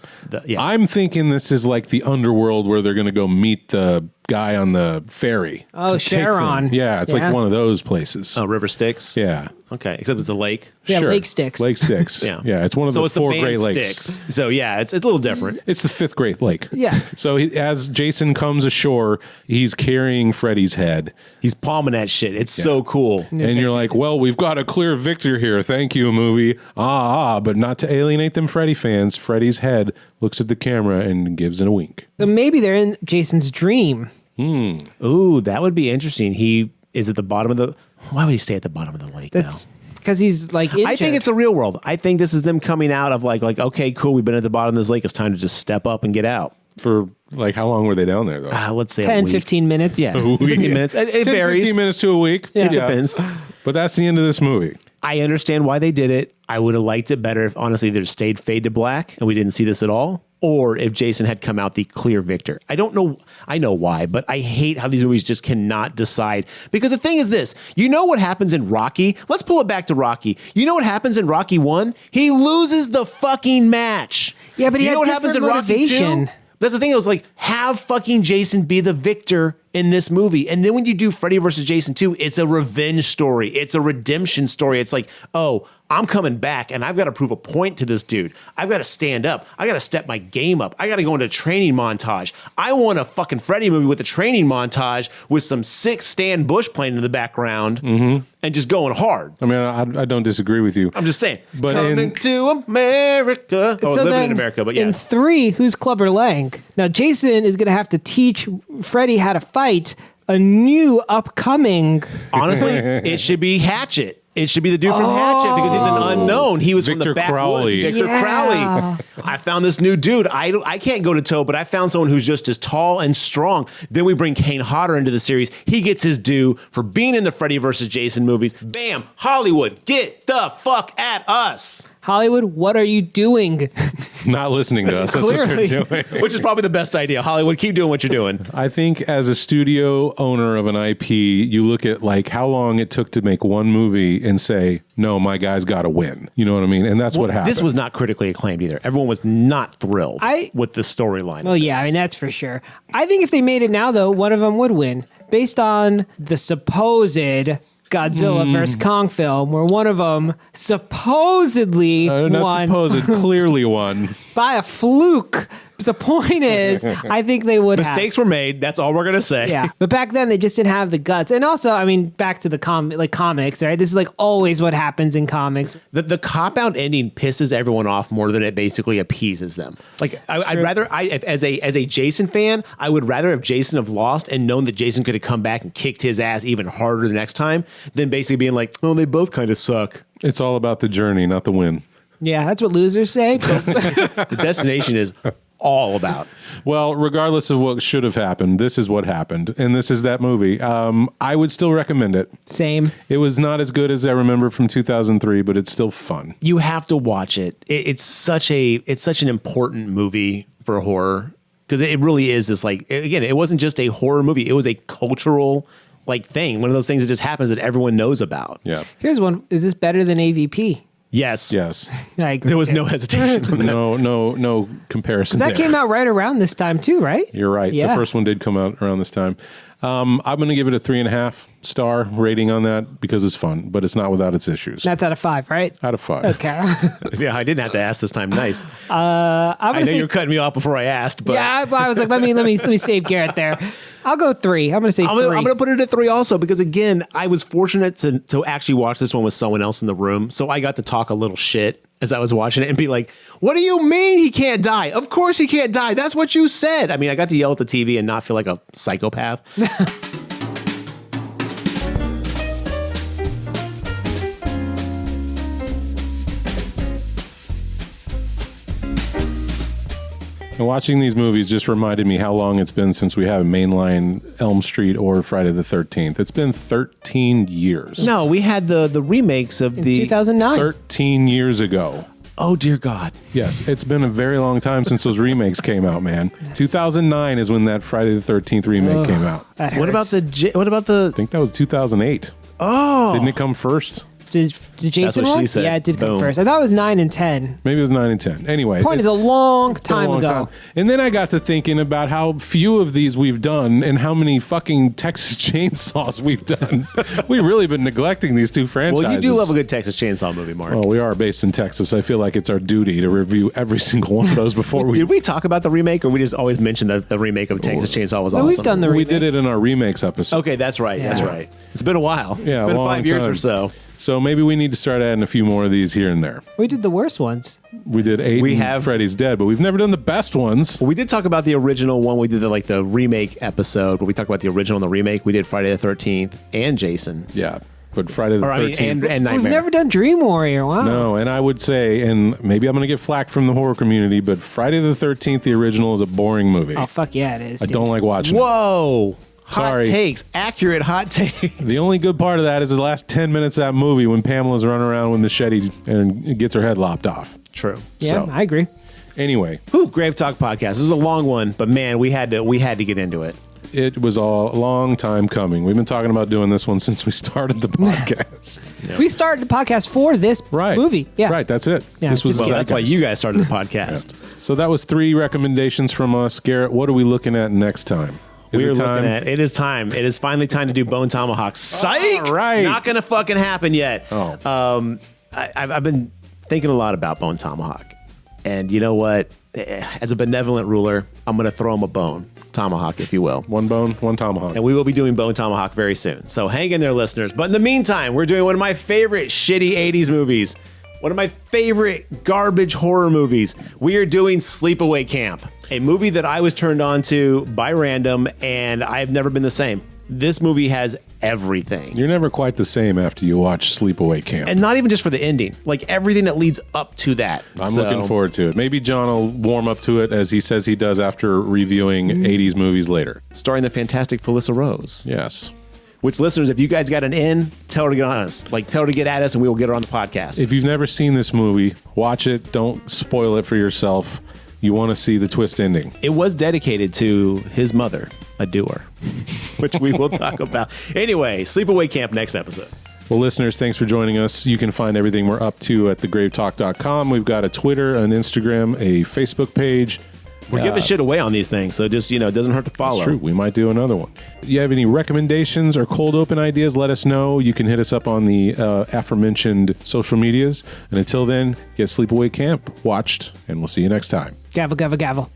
I'm thinking this is like the underworld where they're going to go meet the guy on the ferry. Oh, Sharon. Yeah, it's like one of those places. Oh, River Styx. Yeah. Okay, except it's a lake. Yeah, Lake Styx. Lake Styx. Yeah, it's one of the 4 Great Lakes. Styx. So yeah, it's a little different. It's the 5th Great Lake. Yeah. So as Jason comes ashore, he's carrying Freddy's head. He's palming that shit. It's so cool. And you're like, well, we've got a clear victor here. Thank you, movie. But not to alienate them Freddy fans. Freddy's head looks at the camera and gives it a wink. So maybe they're in Jason's dream. Ooh, that would be interesting. He is at the bottom of the... Why would he stay at the bottom of the lake now? Because he's like injured. I think it's the real world. I think this is them coming out of like, okay, cool, we've been at the bottom of this lake. It's time to just step up and get out. For like, how long were they down there, though? Let's say 10, 15 minutes. Yeah, 15 minutes. It varies. 15 minutes to a week. It depends. But that's the end of this movie. I understand why they did it. I would have liked it better if, honestly, they stayed fade to black and we didn't see this at all. Or if Jason had come out the clear victor. I don't know. I know why, but I hate how these movies just cannot decide. Because the thing is this, you know what happens in Rocky? Let's pull it back to Rocky. You know what happens in Rocky 1? He loses the fucking match. Yeah, but he you know had what happens in Rocky 2? That's the thing. It was like, have fucking Jason be the victor in this movie. And then when you do Freddy vs. Jason 2, it's a revenge story. It's a redemption story. It's like, oh, I'm coming back and I've got to prove a point to this dude. I've got to stand up. I got to step my game up. I got to go into a training montage. I want a fucking Freddy movie with a training montage with some sick Stan Bush playing in the background and just going hard. I mean, I don't disagree with you. I'm just saying. But coming to America. Oh, so living in America, but yeah. In 3, who's Clubber Lang? Now, Jason is going to have to teach Freddy how to fight a new upcoming... Honestly, it should be Hatchet. It should be the dude from Hatchet because he's an unknown. He was Victor from the backwoods. Crowley. Victor Crowley. I found this new dude. I can't go to toe, but I found someone who's just as tall and strong. Then we bring Kane Hodder into the series. He gets his due for being in the Freddy vs. Jason movies. Bam! Hollywood, get the fuck at us. Hollywood, what are you doing? Not listening to us. That's what they're doing. Which is probably the best idea. Hollywood, keep doing what you're doing. I think as a studio owner of an IP, you look at like how long it took to make one movie and say, no, my guy's got to win. You know what I mean? And that's what happened. This was not critically acclaimed either. Everyone was not thrilled with the storyline. Well, yeah, I mean, that's for sure. I think if they made it now, though, one of them would win. Based on the supposed Godzilla vs. Kong film, where one of them supposedly won. Clearly won. By a fluke. The point is, I think they would Mistakes were made. That's all we're going to say. Yeah. But back then, they just didn't have the guts. And also, I mean, back to the comics, right? This is like always what happens in comics. The cop-out ending pisses everyone off more than it basically appeases them. Like, I'd rather, as a Jason fan, I would rather have Jason have lost and known that Jason could have come back and kicked his ass even harder the next time than basically being like, oh, they both kind of suck. It's all about the journey, not the win. Yeah, that's what losers say. The destination is all about. Well, regardless of what should have happened, this is what happened. And this is that movie. I would still recommend it. Same. It was not as good as I remember from 2003, but it's still fun. You have to watch it. It's such an important movie for horror because it really is this, like, again, it wasn't just a horror movie. It was a cultural like thing. One of those things that just happens that everyone knows about. Yeah. Here's one. Is this better than AVP? Yes. There was no hesitation. No comparison. That came out right around this time too, right? You're right. Yeah. The first one did come out around this time. I'm going to give it a 3.5 star rating on that because it's fun, but it's not without its issues. That's out of 5, right? Out of 5. Okay. Yeah, I didn't have to ask this time. Nice. I know you're cutting me off before I asked, but yeah, I was like, let me save Garrett there. I'll go 3. I'm going to say 3. I'm going to put it at 3 also because, again, I was fortunate to actually watch this one with someone else in the room, so I got to talk a little shit as I was watching it and be like, what do you mean he can't die? Of course he can't die. That's what you said. I mean, I got to yell at the TV and not feel like a psychopath. And watching these movies just reminded me how long it's been since we have mainline Elm Street or Friday the 13th. It's been 13 years. No, we had the remakes of in 2009. 13 years ago. Oh, dear God. Yes, it's been a very long time since those remakes came out, man. Yes. 2009 is when that Friday the 13th remake came out. What about the... I think that was 2008. Oh. Didn't it come first? Did Jason what she one? said. Yeah, it did come Boom. first. I thought it was 9 and 10. Maybe it was 9 and 10. Anyway. Point is a long time ago. And then I got to thinking about how few of these we've done and how many fucking Texas Chainsaws we've done. We've really been neglecting these two franchises. Well, you do love a good Texas Chainsaw movie, Mark. Well, we are based in Texas. I feel like it's our duty to review every single one of those before we... Did we talk about the remake, or we just always mentioned that the remake of Texas Chainsaw was awesome? We've done the remake. We did it in our remakes episode. Okay, that's right. Yeah. That's right. It's been a while. Yeah, it's been a long 5 years time. or so. So maybe we need to start adding a few more of these here and there. We did the worst ones. We did 8 We and have- Freddy's Dead, but we've never done the best ones. We did talk about the original one. We did the remake episode where we talked about the original and the remake. We did Friday the 13th and Jason. Yeah, but Friday the 13th... and Nightmare. We've never done Dream Warrior. Wow. No, and I would say, and maybe I'm going to get flack from the horror community, but Friday the 13th, the original, is a boring movie. Oh, fuck yeah, it is. I don't like watching it. Whoa. Hot Sorry. takes. Accurate hot takes. The only good part of that is the last 10 minutes of that movie when Pamela's running around with machete and gets her head lopped off. True. Yeah, So, I agree. anyway, Whew, Grave Talk podcast. It was a long one, but man, we had to get into it. it was a long time coming. We've been talking about doing this one since we started the podcast. We started the podcast for this movie. Yeah. Right, that's it. Yeah, this was just the Well, that's why zeitgeist. you guys started the podcast. So that was 3 recommendations from us. Garrett, what are we looking at next time? Is We're it time? looking at it is time. It is finally time to do Bone Tomahawk. Psych! All right. Not gonna fucking happen yet. Oh. I've been thinking a lot about Bone Tomahawk, and you know what? As a benevolent ruler, I'm gonna throw him a bone tomahawk, if you will. One bone, one tomahawk. And we will be doing Bone Tomahawk very soon. So hang in there, listeners. But in the meantime, we're doing one of my favorite shitty 80s movies. One of my favorite garbage horror movies. We are doing Sleepaway Camp, a movie that I was turned on to by random, and I've never been the same. This movie has everything. You're never quite the same after you watch Sleepaway Camp. And not even just for the ending, like everything that leads up to that. I'm looking forward to it. Maybe John will warm up to it as he says he does after reviewing 80s movies later. Starring the fantastic Felissa Rose. Yes. Which, listeners, if you guys got an in, tell her to get on us. Like, tell her to get at us and we will get her on the podcast. If you've never seen this movie, watch it. Don't spoil it for yourself. You want to see the twist ending. It was dedicated to his mother, a doer, which we will talk about. Anyway, Sleepaway Camp next episode. Well, listeners, thanks for joining us. You can find everything we're up to at thegravetalk.com. We've got a Twitter, an Instagram, a Facebook page. We're giving shit away on these things, so just, it doesn't hurt to follow. That's true. We might do another one. You have any recommendations or cold open ideas, let us know. You can hit us up on the aforementioned social medias. And until then, get Sleepaway Camp watched, and we'll see you next time. Gavel, gavel, gavel.